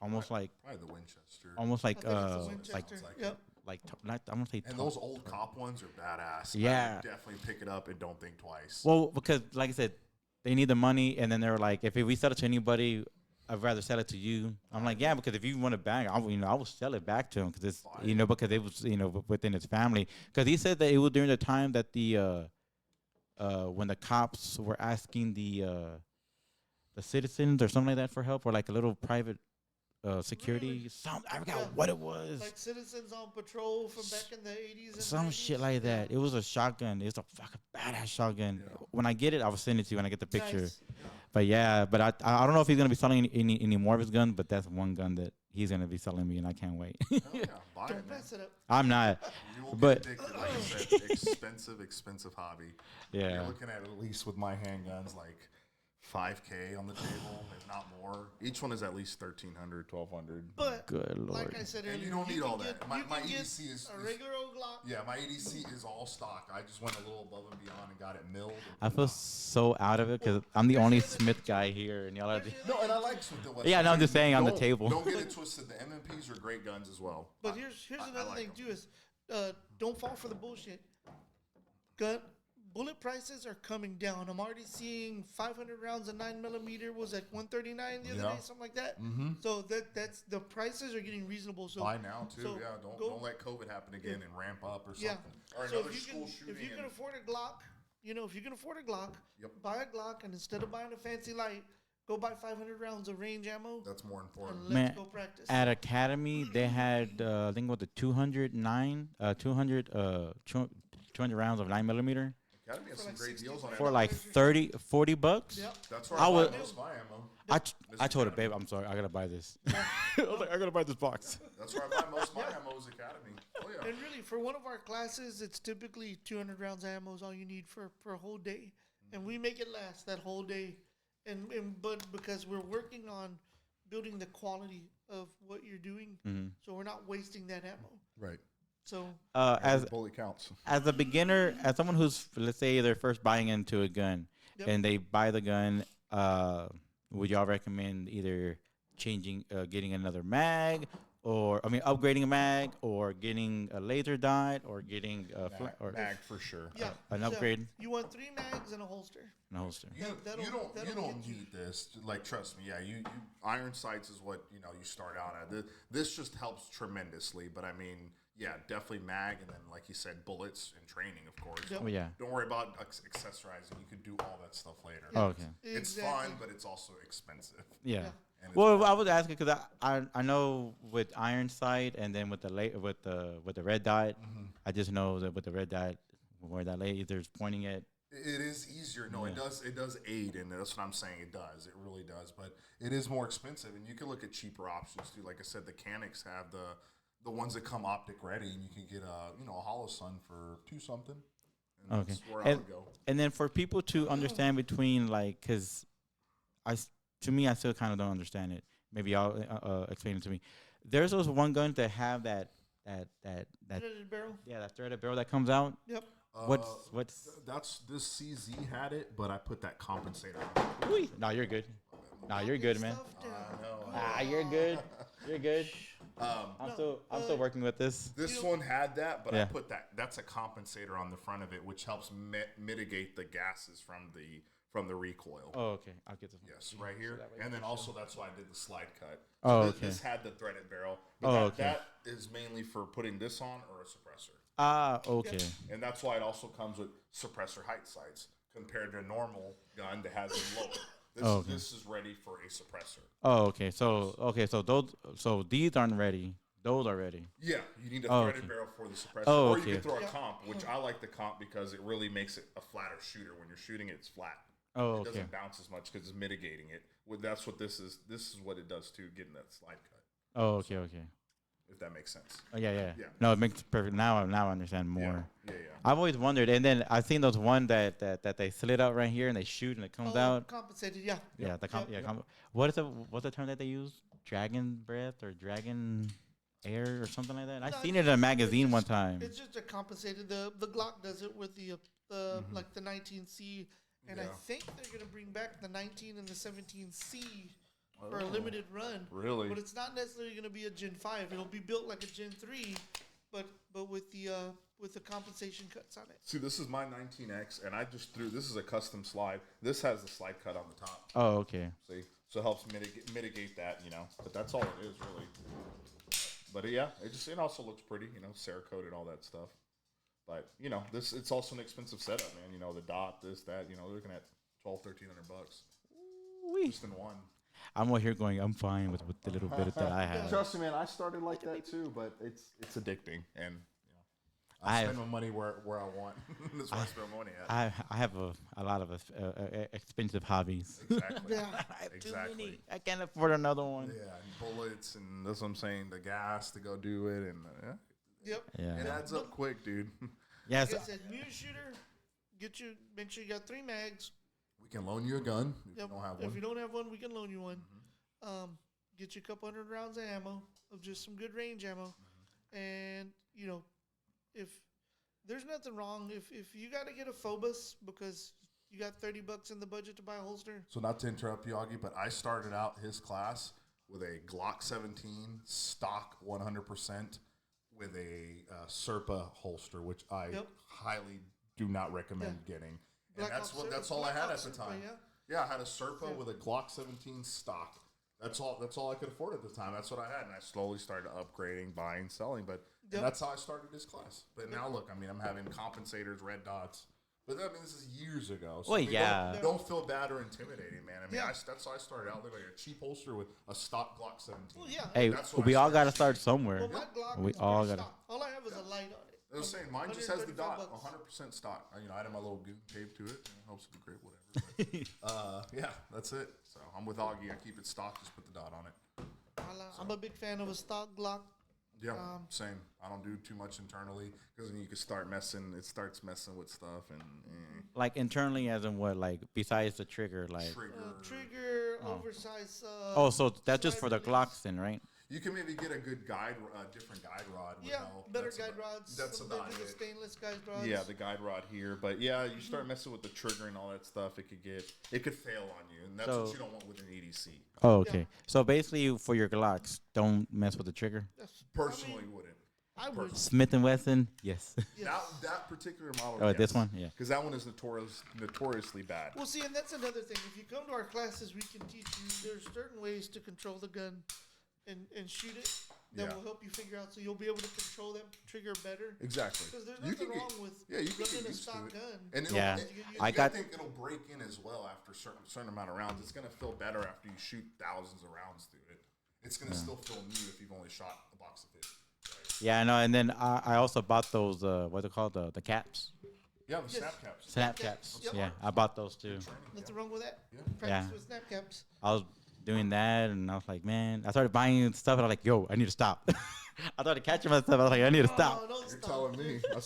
almost like Probably the Winchester. almost like I think it's a sounds Winchester. like Yep. like not I'm gonna say And top. those old cop ones are badass. I Yeah. would definitely pick it up and don't think twice. Well, because like I said, they need the money, and then they're like, if we sell it to anybody, I'd rather sell it to you. I'm like, yeah, because if you want it back, I will sell it back to him because it's because it was within his family. Because he said that it was during the time that the when the cops were asking the citizens or something like that for help, or like a little private security. Really? I forgot Yeah. what it was. Like citizens on patrol from back in the 80s and Some 90s. shit like that. It was a shotgun. It's a fucking badass shotgun. Yeah. When I get it, I will send it to you when I get the picture. Nice. But yeah, but I don't know if he's gonna be selling any more of his guns. But that's one gun that he's gonna be selling me, and I can't wait. Hell yeah, buy Don't it, man. pass it up. I'm not. You will But- get addicted, like I said, expensive hobby. You're Yeah. looking at least with my handguns, like $5K on the table, if not more. Each one is at least $1,300, $1,200. But Good lord. like I said earlier, And you don't need all can that. get- My you can get EDC is a regular old Glock. yeah, my EDC is all stock. I just went a little above and beyond and got it milled. I feel so out of it because I'm the only Smith guy here, and y'all are. No, and I like Smith & Wesson. Yeah, no, I'm just saying on the Don't- table. Don't get it twisted. The MMPs are great guns as well. But here's I another like thing 'em. too is don't fall for the bullshit. Bullet prices are coming down. I'm already seeing 500 rounds of 9mm was at 139 the other Yeah. day, something like that. Mm-hmm. So that's the prices are getting reasonable. So Buy now too. so yeah, don't let COVID happen again and ramp up or something. yeah. Or So another if you school can shooting. if you can and- afford a Glock, if you can afford a Glock, Yep. buy a Glock, and instead of buying a fancy light, go buy 500 rounds of range ammo that's more important. and Man, let's go practice. At Academy, they had I think what the 200 rounds of 9mm Academy has For some like great 60 deals on for it. like 40 bucks. Yep. That's where I I, would- buy most of my ammo. I told her, babe, I'm sorry, I gotta buy this. I was like, I gotta buy this box. That's where I buy most of my ammo is Academy. Oh yeah. And really, for one of our classes, it's typically 200 rounds of ammo is all you need for a whole day, and we make it last that whole day. But because we're working on building the quality of what you're doing, so we're not wasting that ammo. Right. So As bullet counts. as a beginner, as someone who's let's say they're first buying into a gun, Yep. and they buy the gun, would y'all recommend either getting another mag, or upgrading a mag, or getting a laser dot, or getting or Mag for sure. yeah, an so upgrade? You want 3 mags and a holster. a holster? You, That'll- you don't that'll you don't get you. need this. Like trust me, yeah. You iron sights is what you start out at. This just helps tremendously. But I mean, yeah, definitely mag, and then like you said, bullets and training, of course. Yep. Oh yeah. Don't worry about accessorizing. You could do all that stuff later. Oh, okay. It's fun, but it's also expensive. Yeah. And it's Well, I was asking because I know with iron sight, and then with the with the red dot, I just know that with the red dot, where that laser's pointing at. It is easier. No, Yeah. it does aid, and that's what I'm saying. It does. It really does. But it is more expensive, and you can look at cheaper options too. Like I said, the Canics have the ones that come optic ready, and you can get a hollow sun for $2 something. And Okay. that's where I would go. And then for people to understand between because to me I still kind of don't understand it. Maybe y'all explain it to me. There's those one gun that have that Threaded barrel. that threaded barrel that comes out. Yep. What's That's this CZ had it, but I put that compensator on. Whee! No, you're good. No, you're good, man. Stuff down. Ah, you're good. You're good. I'm No, still working with this. This one had that, but I Yeah. put that's a compensator on the front of it, which helps mitigate the gases from the recoil. Oh, okay. I'll get this one. Yes, right here. And then also that's why I did the slide cut. Oh, This- okay. This had the threaded barrel. But Oh, that, okay. that is mainly for putting this on or a suppressor. Ah, okay. And that's why it also comes with suppressor height sights compared to a normal gun that has it lower. This is ready for a suppressor. Oh, okay. So these aren't ready. Those are ready. Yeah, you need a Oh, threaded okay. barrel for the suppressor. Oh, or you okay. can throw a Yeah. comp, which I like the comp because it really makes it a flatter shooter. When you're shooting it, it's flat. Oh, It okay. doesn't bounce as much because it's mitigating it. Well, that's what this is. This is what it does too, getting that slide cut. Oh, okay. Okay. if that makes sense. Oh, yeah. Yeah. No, it makes perfect. Now I understand more. Yeah. I've always wondered, and then I've seen those one that they slit out right here and they shoot and it comes out. Compensated, yeah. Yeah, Yep. what's the term that they use? Dragon breath or dragon air or something like that. I seen it in a magazine one time. It's just a compensated. The Glock does it with the like the 19C, and I think they're gonna bring back the 19 and the 17C for a limited run. Really? But it's not necessarily gonna be a Gen 5. It'll be built like a Gen 3, but with the compensation cuts on it. See, this is my 19X, and I just threw. This is a custom slide. This has the slide cut on the top. Oh, okay. See, so it helps mitigate that, But that's all it is, really. But yeah, it also looks pretty, Cerakoted, all that stuff. But it's also an expensive setup, man. The dot, this, that, they're looking at $1,200-$1,300 just in one. I'm over here going, I'm fine with the little bit that I have. Trust me, man, I started like that too, but it's addicting, and I spend my money where I want. That's where I spend my money at. I have a lot of expensive hobbies. Exactly. Yeah. I have too Exactly. many. I can't afford another one. Yeah, and bullets, and that's what I'm saying. The gas to go do it, and Yep. Yeah. it adds up quick, dude. Yes. Like I said, new shooter, make sure you got 3 mags. We can loan you a gun if Yep. you don't have one. If you don't have one, we can loan you one. Get you a couple hundred rounds of ammo, of just some good range ammo, and if there's nothing wrong if you got to get a Phobos because you got $30 in the budget to buy a holster. So not to interrupt you, Augie, but I started out his class with a Glock 17 stock 100% with a Serpa holster, which I highly do not recommend getting. And that's all I had at the time. Yeah, I had a Serpa with a Glock 17 stock. That's all I could afford at the time. That's what I had, and I slowly started upgrading, buying, selling. But and that's how I started this class. But now look, I'm having compensators, red dots. But this is years ago. So don't feel bad or intimidating, man. That's how I started out. Like a cheap holster with a stock Glock 17. Well, yeah. Hey, we all got to start somewhere. Well, my Glock We is all pretty gotta. stock. All I have is a light on it. I was saying, mine just has the dot, $135. 100% stock. I added my little goon tape to it. Helps with the grip, whatever. But, yeah, that's it. So I'm with Augie. I keep it stock. Just put the dot on it. I'm a big fan of a stock Glock. Yeah, same. I don't do too much internally because then you can start messing. It starts messing with stuff and Like internally, as in what? Like besides the trigger, like. Trigger, oversized. So that's just for the Glocks, then, right? You can maybe get a good different guide rod. Better guide rods. That's about it. Stainless guide rods. Yeah, the guide rod here, but yeah, you start messing with the trigger and all that stuff, it could fail on you, and that's what you don't want with an EDC. Oh, okay. Yeah. So basically, for your Glocks, don't mess with the trigger. Personally, wouldn't. I would. Smith and Wesson, yes. That particular model. Oh, this one, yeah. Because that one is notoriously bad. Well, see, and that's another thing. If you come to our classes, we can teach you. There's certain ways to control the gun and shoot it that will help you figure out, so you'll be able to control that trigger better. Exactly. Because there's nothing wrong with running a stock gun. And I think it'll break in as well after a certain amount of rounds. It's going to feel better after you shoot thousands of rounds through it. It's going to still feel new if you've only shot a box of 50. Right? Yeah, I know. And then I also bought those, what are they called? The caps? Yeah, the snap caps. Snap caps. Yep. Yeah, I bought those too. Nothing wrong with that. Yeah. Practice with snap caps. I was doing that, and I was like, man, I started buying stuff, and I was like, yo, I need to stop. I started catching myself. I was like, I need to stop. You're telling me. I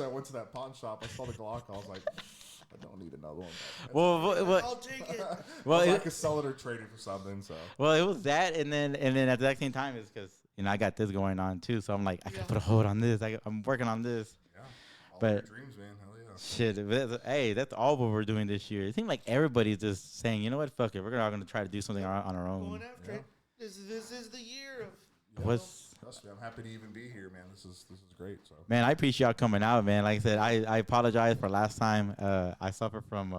went to that pawn shop. I saw the Glock. I was like, I don't need another one. I'll take it. I could sell it or trade it for something. So. Well, it was that, and then at the exact same time, it's because I got this going on too. So I'm like, I gotta put a hold on this. I'm working on this. Yeah. All your dreams, man. Hell yeah. Shit. Hey, that's all what we're doing this year. It seems like everybody's just saying, you know what, fuck it. We're all gonna try to do something on our own. Going after it. This is the year of. Trust me, I'm happy to even be here, man. This is great. So. Man, I appreciate y'all coming out, man. Like I said, I apologize for last time. I suffer from,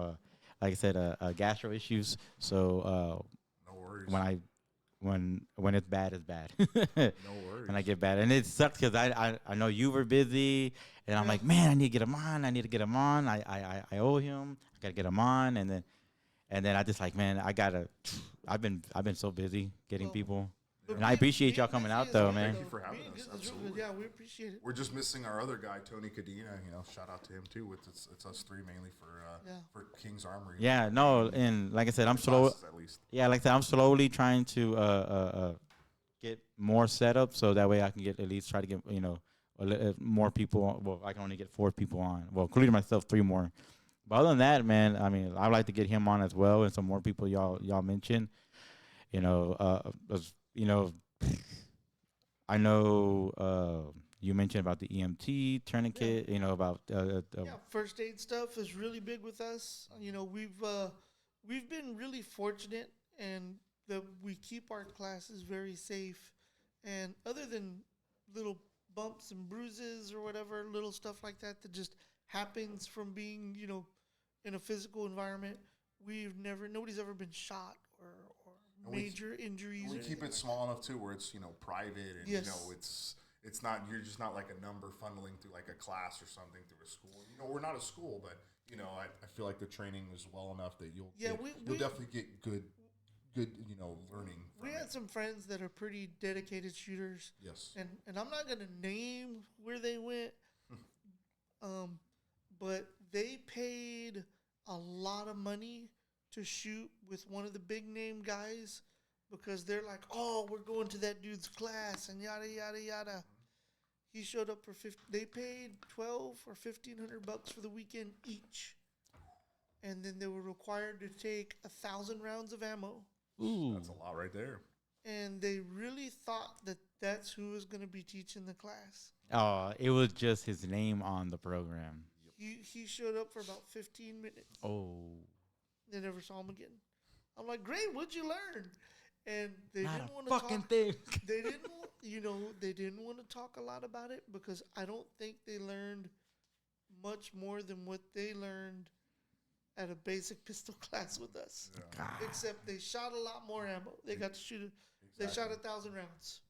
like I said, gastro issues. So no worries. When it's bad, it's bad. No worries. When I get bad, and it sucks because I know you were busy, and I'm like, man, I need to get him on. I owe him. I gotta get him on, and then I just like, man, I've been so busy getting people. And I appreciate y'all coming out, though, man. Thank you for having us. Absolutely. Yeah, we appreciate it. We're just missing our other guy, Tony Cadena. Shout out to him too. It's us three mainly for King's Armory. Yeah, no, and like I said, I'm slow. At least. Yeah, like I said, I'm slowly trying to get more setup so that way I can get at least try to get more people. Well, I can only get 4 people on. Well, including myself, 3 more. But other than that, man, I mean, I'd like to get him on as well, and some more people y'all mentioned. I know you mentioned about the EMT tourniquet. About First aid stuff is really big with us. We've been really fortunate, and that we keep our classes very safe. And other than little bumps and bruises or whatever, little stuff like that just happens from being, in a physical environment, nobody's ever been shot or major injuries. We keep it small enough too, where it's private, and Yes. it's not, you're just not like a number funneling through like a class or something through a school. We're not a school, but I feel like the training is well enough that you'll definitely get good learning. We had some friends that are pretty dedicated shooters. Yes. And I'm not gonna name where they went, but they paid a lot of money to shoot with one of the big name guys because they're like, oh, we're going to that dude's class and yada yada yada. He showed up for they paid $1,200 or $1,500 for the weekend each, and then they were required to take 1,000 rounds of ammo. Ooh, That's a lot right there. And they really thought that that's who was going to be teaching the class. oh, it was just his name on the program. He showed up for about 15 minutes. Oh, They never saw him again. I'm like, great, what'd you learn? And they not didn't want a to fucking talk. thing. They didn't want to talk a lot about it because I don't think they learned much more than what they learned at a basic pistol class with us. Yeah. Except they shot a lot more ammo. They got to shoot it. They shot 1,000 rounds.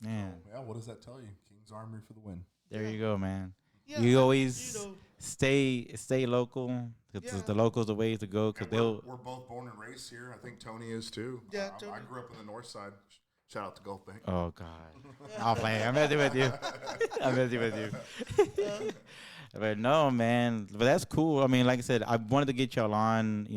Man, Yeah, what does that tell you? King's Armory for the win. there you go, man. Yeah, You always you know, stay local. Because Yeah. the locals the ways to go. Because And they'll. we're both born and raised here. I think Tony is too. Yeah, I Tony. grew up in the north side. Shout out to Gulf Bank. Oh God, I'll play. I'm messing with you. I'm messing with you. But no, man. But that's cool. I mean, like I said, I wanted to get y'all on.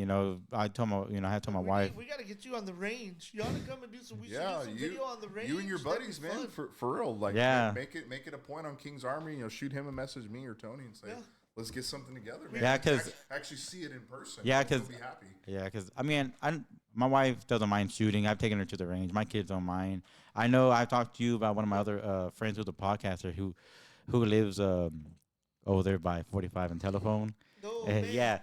I told I had told my wife. We got to get you on the range. You ought to come and do some. We should Yeah, do some video on the range. you and your That'd be buddies, man, fun. for real. Like, Yeah. make it a point on King's Armory. Shoot him a message, me or Tony, and say, Yeah. let's get something together, man. Yeah, 'cause- actually see it in person. Yeah, You'll 'cause- be happy. Yeah, because I mean, my wife doesn't mind shooting. I've taken her to the range. My kids don't mind. I know I've talked to you about one of my other friends who's a podcaster who lives over there by 45 and Telephone. No, And man. yeah,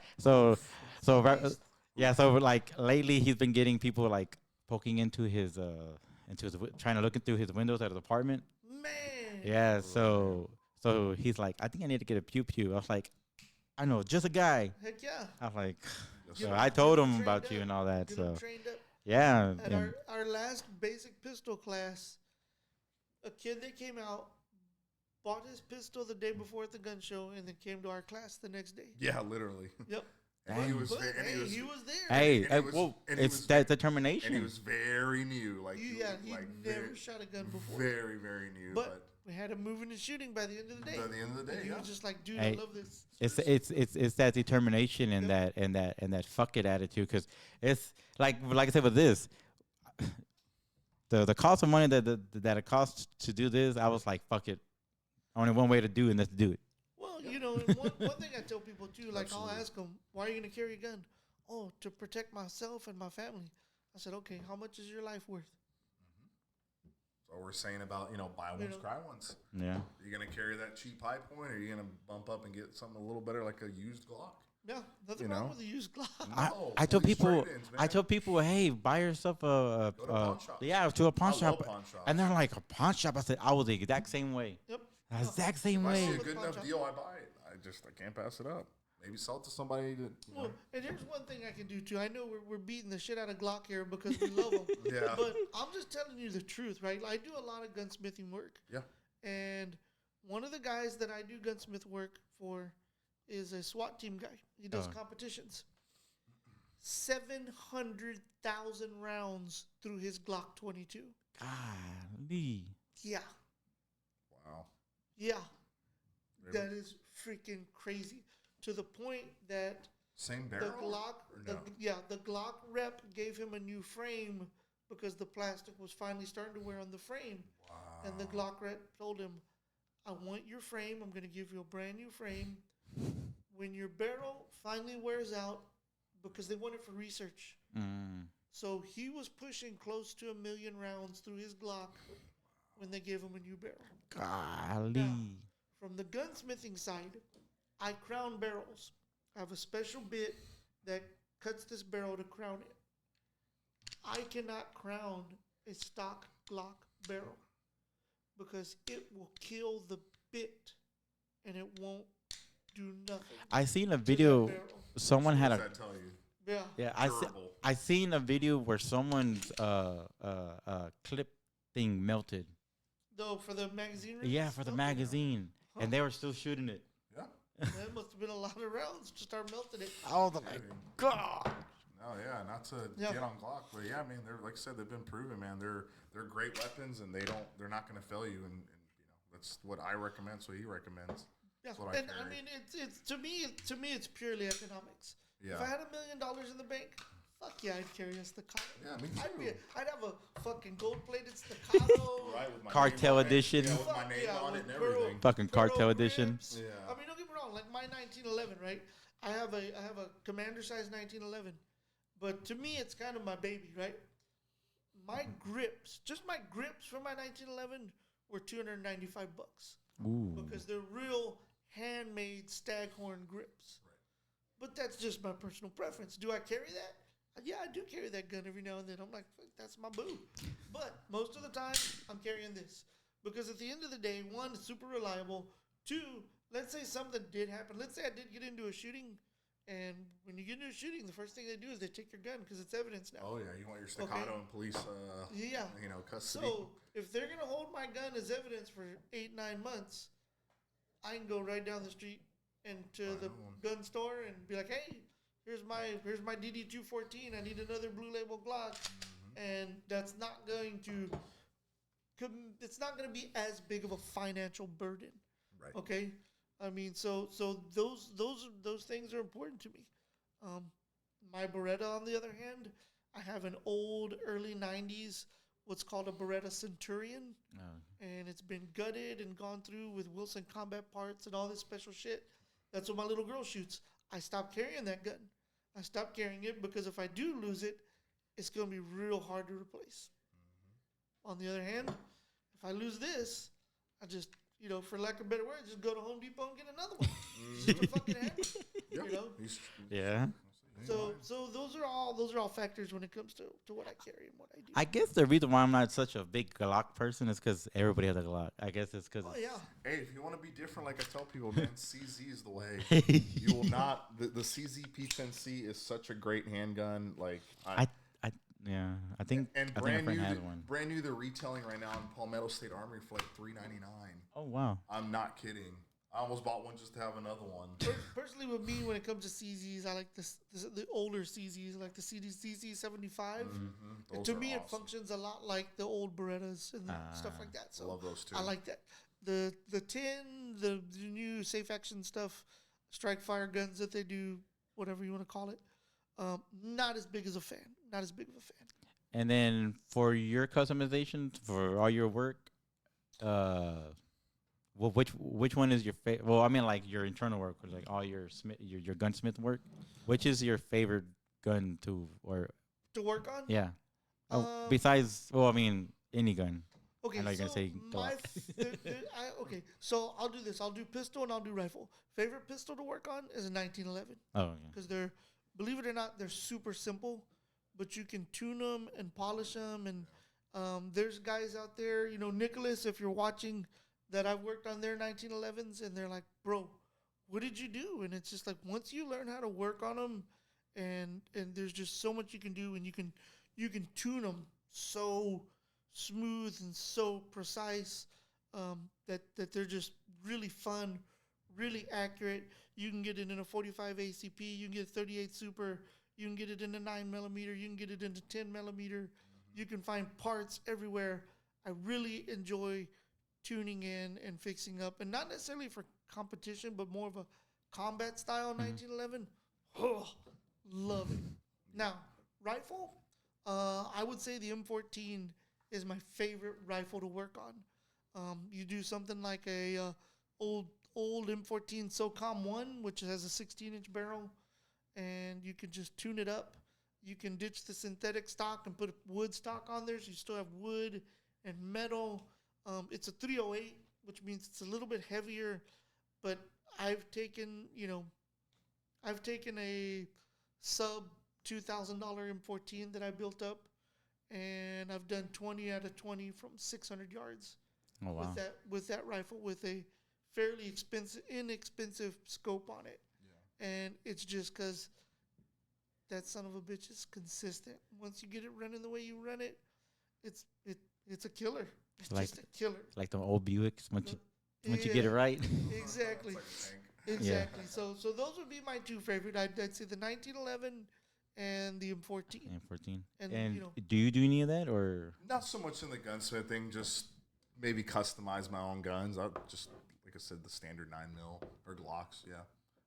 so like lately he's been getting people like poking into his trying to look through his windows at his apartment. Man. Yeah, so he's like, I think I need to get a pew pew. I was like, I know, just a guy. Heck yeah. I was like, Yes, so sir. I told Get him him about trained you up. and all that. Get 'em So trained up. yeah, At and- our last basic pistol class, a kid that came out bought his pistol the day before at the gun show and then came to our class the next day. Yeah, literally. Yep. And he was, But, and hey, he was, there. hey, and he hey, was- whoa, and he it's was- that and he determination. was very new. Like, He like never very, shot a gun before. very, very new. But we had him moving and shooting by the end of the day. by the end of the day, And he yeah. was just like, dude, Hey, I love this. It's that determination and Yep. that fuck it attitude. Because it's like I said with this, the cost of money that it costs to do this, I was like, fuck it. Only one way to do it, and that's to do it. Well, and one thing I tell people too, like Absolutely. I'll ask them, why are you going to carry a gun? Oh, to protect myself and my family. I said, okay, how much is your life worth? So we're saying about, buy ones, know. cry ones. Yeah. Are you going to carry that cheap high point, or are you going to bump up and get something a little better like a used Glock? Yeah, nothing You wrong know? with a used Glock. No, I tell these people, trade-ins, I man. tell people, hey, buy yourself a Go to pawn shops. yeah, to a pawn I love shop, pawn shops. and they're like a pawn shop. I said I was the exact same way, Yep. the exact same If I see way. a good Pawn enough shop. deal, I buy it. I can't pass it up. Maybe sell it to somebody that, Well, and here's one thing I can do too. I know we're beating the shit out of Glock here because we love them. Yeah. But I'm just telling you the truth, right? I do a lot of gunsmithing work. Yeah. And one of the guys that I do gunsmith work for is a SWAT team guy. He does Oh. competitions. 700,000 rounds through his Glock 22. Golly. Yeah. wow. Yeah. Really? That is freaking crazy. To the point that Same the barrel? Glock, Or no? the Glock rep gave him a new frame because the plastic was finally starting to wear on the frame. Wow. And the Glock rep told him, I want your frame. I'm going to give you a brand new frame. When your barrel finally wears out, because they want it for research. So he was pushing close to 1 million rounds through his Glock when they gave him a new barrel. Golly. Now, from the gunsmithing side, I crown barrels. I have a special bit that cuts this barrel to crown it. I cannot crown a stock Glock barrel because it will kill the bit and it won't do nothing. I seen a video. Someone had What a does that tell you? Yeah. I seen a video where someone's clip thing melted. Though for the magazine. Yeah, for the magazine, and they were still shooting it. Yeah. That must have been a lot of rounds to start melting it. Oh my God. Oh yeah, not to get on Glock, but yeah, man, they're like I said, they've been proven, man. They're great weapons, and they're not going to fail you, and that's what I recommend. That's what he recommends. Yeah, what and I I mean, it's to me, it's purely economics. Yeah. If I had $1 million in the bank, fuck yeah, I'd carry a staccato. Yeah, me too. I'd have a fucking gold-plated staccato. Right, with my Cartel name on it. edition. Yeah, with my name on it and everything. Fucking cartel Pearl edition. grips. Yeah. I mean, don't get me wrong. Like my 1911, right? I have a commander size 1911, but to me, it's kind of my baby, right? My grips, just my grips for my 1911 were $295 Ooh. because they're real handmade staghorn grips. But that's just my personal preference. Do I carry that? Yeah, I do carry that gun every now and then. I'm like, fuck, that's my boo. But most of the time, I'm carrying this. Because at the end of the day, one, it's super reliable. Two, let's say something did happen. Let's say I did get into a shooting. And when you get into a shooting, the first thing they do is they take your gun because it's evidence now. Oh yeah, you want your staccato and police, custody. So if they're gonna hold my gun as evidence for 8-9 months, I can go right down the street and to the gun store and be like, hey, here's my DD214. I need another blue label Glock, and that's not going to. It's not going to be as big of a financial burden. Right. Okay. I mean, so those things are important to me. My Beretta, on the other hand, I have an old early 90s, what's called a Beretta Centurion. And it's been gutted and gone through with Wilson combat parts and all this special shit. That's what my little girl shoots. I stopped carrying that gun. I stopped carrying it because if I do lose it, it's going to be real hard to replace. On the other hand, if I lose this, I just, for lack of better words, just go to Home Depot and get another one. Just a fucking hammer, Yeah. So those are all factors when it comes to what I carry and what I do. I guess the reason why I'm not such a big Glock person is because everybody has a Glock. I guess it's because. Oh yeah. Hey, if you want to be different, like I tell people, man, CZ is the way. You will not. The CZ P10C is such a great handgun. Like I think and I think a friend had one. Brand new, they're retailing right now in Palmetto State Armory for like $399. Oh wow. I'm not kidding. I almost bought one just to have another one. Personally, with me, when it comes to CZs, I like the older CZs, like the CZ 75. To me, awesome. it functions a lot like the old Berettas and stuff like that. So I love those too. I like that. The the new safe action stuff, strike fire guns that they do, whatever you want to call it. Not as big as a fan. Not as big of a fan. And then for your customization for all your work, well, which one is your favorite? Well, I mean, like your internal work, or like all your your gunsmith work. Which is your favorite gun to work on? Yeah. Besides, well, I mean, any gun. Okay, I know you're gonna say Glock. Okay, so I'll do this. I'll do pistol and I'll do rifle. Favorite pistol to work on is a 1911. Oh yeah. Because they're, believe it or not, they're super simple, but you can tune them and polish them. And there's guys out there, Nicholas, if you're watching, that I've worked on their 1911s, and they're like, bro, what did you do? And it's just like, once you learn how to work on them, and there's just so much you can do, and you can tune them so smooth and so precise that they're just really fun, really accurate. You can get it in a 45 ACP, you can get 38 Super, you can get it in a 9mm, you can get it into 10mm. You can find parts everywhere. I really enjoy tuning in and fixing up, and not necessarily for competition, but more of a combat style 1911. Oh, love it. Now, rifle, I would say the M14 is my favorite rifle to work on. You do something like a old M14 SOCOM 1, which has a 16-inch barrel, and you can just tune it up. You can ditch the synthetic stock and put wood stock on there, so you still have wood and metal. It's a 308, which means it's a little bit heavier, but I've taken a sub $2,000 M14 that I built up, and I've done 20 out of 20 from 600 yards. Oh wow. With that rifle with a fairly inexpensive scope on it. Yeah. And it's just because that son of a bitch is consistent. Once you get it running the way you run it, it's a killer. It's like, just a killer. Like the old Buicks. Once you get it right. Exactly. Exactly. Yeah. So those would be my two favorite. I'd say the 1911 and the M14. M14. And you know, do you do any of that or? Not so much in the gunsmith thing. Just maybe customize my own guns. I just, like I said, the standard 9mm or Glocks. Yeah,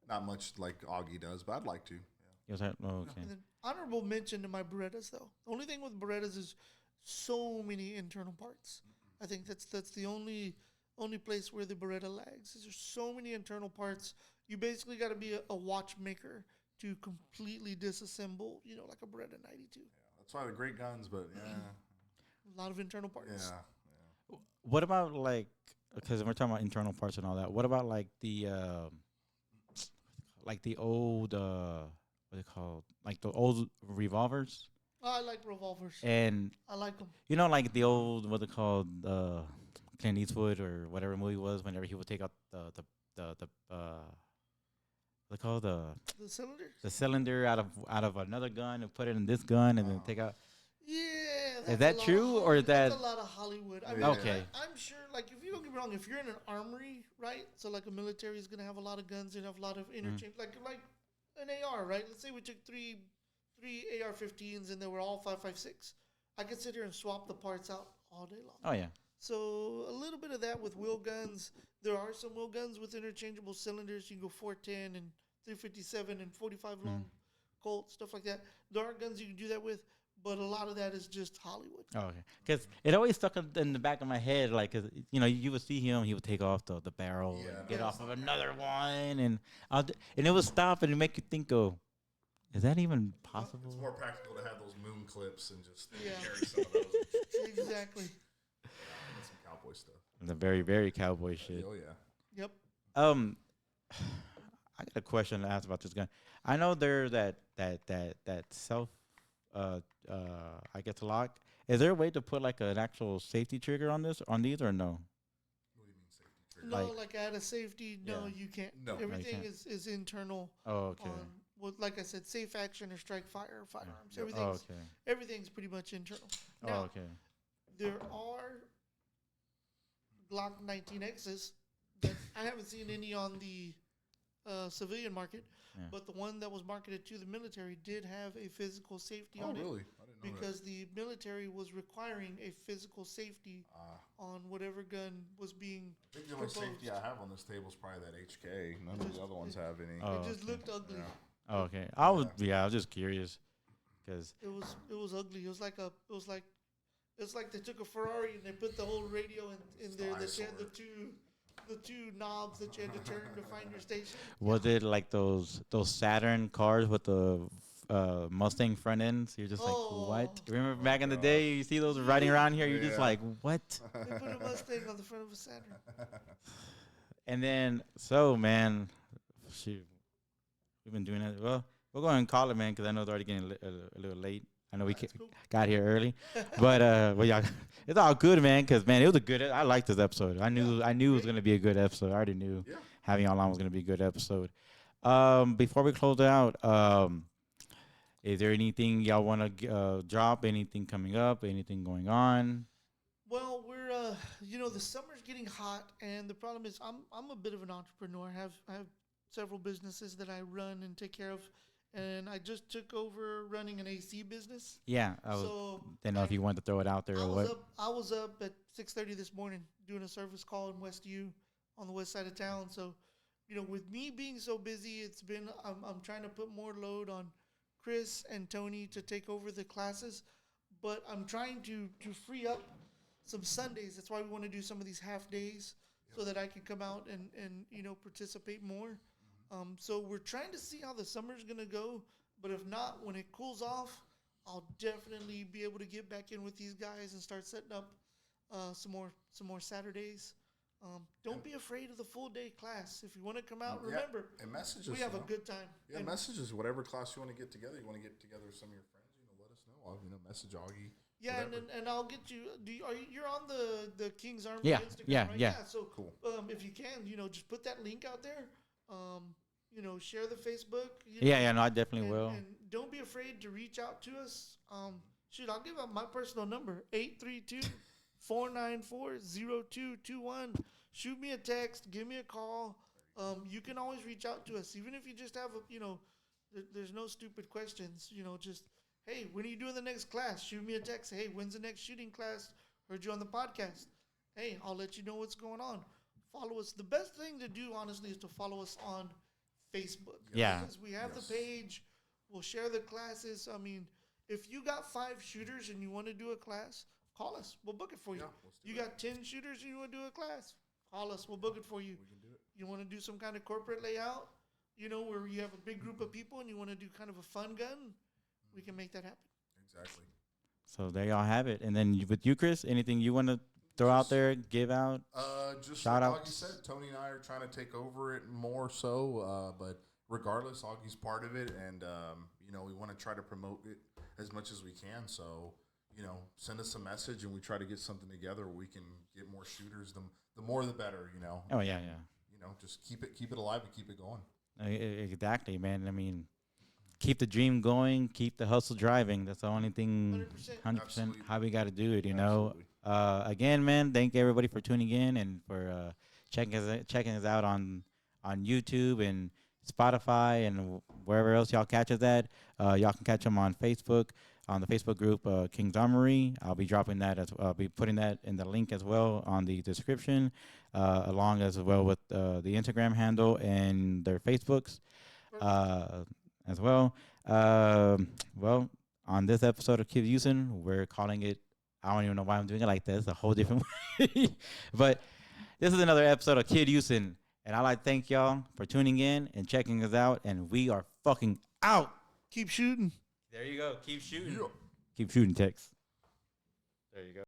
not much like Augie does, but I'd like to. Yeah. Yes, okay. And then honorable mention to my Berettas though. The only thing with Berettas is so many internal parts. I think that's the only place where the Beretta lags. Is there's so many internal parts. You basically got to be a watchmaker to completely disassemble, like a Beretta 92. Yeah, that's why they're great guns, but yeah. A lot of internal parts. Yeah. What about because we're talking about internal parts and all that. What about the old what they called, like the old revolvers? I like revolvers. And I like them. Like the old what they called Clint Eastwood or whatever movie was. Whenever he would take out the what they call the cylinder. The cylinder out of another gun and put it in this gun and then take out. Yeah. Is that true or is that? That's a lot of Hollywood. I mean, okay. I'm sure, if you don't get me wrong, if you're in an armory, right? So, a military is going to have a lot of guns and have a lot of interchange. Like an AR, right? Let's say we took three AR-15s and they were all 5.56. I could sit here and swap the parts out all day long. Oh, yeah. So, a little bit of that with wheel guns. There are some wheel guns with interchangeable cylinders. You can go 410 and 357 and 45 long Colt, stuff like that. There are guns you can do that with. But a lot of that is just Hollywood. Oh, okay. Because it always stuck in the back of my head, cause, you would see him, he would take off the barrel and get off of another one, and it would stop and make you think, is that even possible? It's more practical to have those moon clips and just carry some of those. Exactly. And some cowboy stuff. The very, very cowboy shit. Oh, yeah. Yep. I got a question to ask about this gun. I know there's that self... I guess lock. Is there a way to put an actual safety trigger on these or no? What do you mean safety trigger? No, add a safety. No, you can't. No, everything is internal. Oh, okay. Like I said, safe action or strike fire or firearms. Yeah. Everything's pretty much internal. Now, okay. There are Glock 19Xs that I haven't seen any on the civilian market. Yeah. But the one that was marketed to the military did have a physical safety on it. Oh, really? I didn't know because the military was requiring a physical safety on whatever gun was being I think the only safety I have on this table is probably that HK. None of the other ones have any. It just looked ugly. Yeah. Oh, okay. I was just curious because it was ugly. It's like they took a Ferrari and they put the whole radio in there. They had the two knobs that you had to turn to find your station. Was it like those Saturn cars with the Mustang front ends? You're just like, what? Remember back in the day, you see those riding around here? You're just like, what? They put a Mustang on the front of a Saturn. And then, man, shoot, we've been doing it. Well, we'll go ahead and call it, man, because I know it's already getting a little late. I know we got here early, but y'all, it's all good, man. Because man, it was a good. I liked this episode. I knew it was gonna be a good episode. I already knew having y'all on was gonna be a good episode. Before we close it out, is there anything y'all want to drop? Anything coming up? Anything going on? Well, we're the summer's getting hot, and the problem is I'm a bit of an entrepreneur. I have several businesses that I run and take care of. And I just took over running an AC business. Yeah, didn't know if you wanted to throw it out there or what. I was up at 6:30 this morning doing a service call in West U on the west side of town. So, with me being so busy, I'm trying to put more load on Chris and Tony to take over the classes. but I'm trying to free up some Sundays. That's why we want to do some of these half days so that I can come out and participate more. So we're trying to see how the summer's going to go. But if not, when it cools off, I'll definitely be able to get back in with these guys and start setting up some more Saturdays. Don't be afraid of the full day class. If you want to come out, remember, and messages, we have a good time. Yeah, and messages, whatever class you want to get together. You want to get together with some of your friends, let us know. I'll message Augie. Yeah, and I'll get you. You're on the King's Armory Instagram, yeah, right? yeah. So cool. If you can, just put that link out there. Share the Facebook. No, I definitely will. And don't be afraid to reach out to us. I'll give out my personal number, 832-494-0221. Shoot me a text, give me a call. You can always reach out to us, even if you just have there's no stupid questions. Just, hey, when are you doing the next class? Shoot me a text. Hey, when's the next shooting class? Heard you on the podcast. Hey, I'll let you know what's going on. Follow us. The best thing to do, honestly, is to follow us on Facebook. Yeah. Because we have the page. We'll share the classes. I mean, if you got 5 shooters and you want to do a class, call us. We'll book it for you. Yeah, you got 10 shooters and you want to do a class, call us. We'll book it for you. We can do it. You want to do some kind of corporate layout, where you have a big group of people and you want to do kind of a fun gun, we can make that happen. Exactly. So there y'all have it. And then with you, Chris, anything you want to throw out there, give out? Just shout like out. Augie said, Tony and I are trying to take over it more so. But regardless, Augie's part of it, and we want to try to promote it as much as we can. So send us a message, and we try to get something together where we can get more shooters. The more, the better. Oh yeah. Just keep it alive and keep it going. Exactly, man. I mean, keep the dream going, keep the hustle driving. That's the only thing, 100% Absolutely. how we got to do it, Absolutely. Again, man, thank everybody for tuning in and for checking us out on YouTube and Spotify and wherever else y'all catch us at. Y'all can catch them on Facebook, on the Facebook group King's Armory. I'll be dropping that I'll be putting that in the link as well on the description, along as well with the Instagram handle and their Facebooks as well. Well, on this episode of Kid Houston, we're calling it, I don't even know why I'm doing it like this. It's a whole different way. But this is another episode of Kid Houston. And I'd like to thank y'all for tuning in and checking us out. And we are fucking out. Keep shooting. There you go. Keep shooting. Yeah. Keep shooting, Tex. There you go.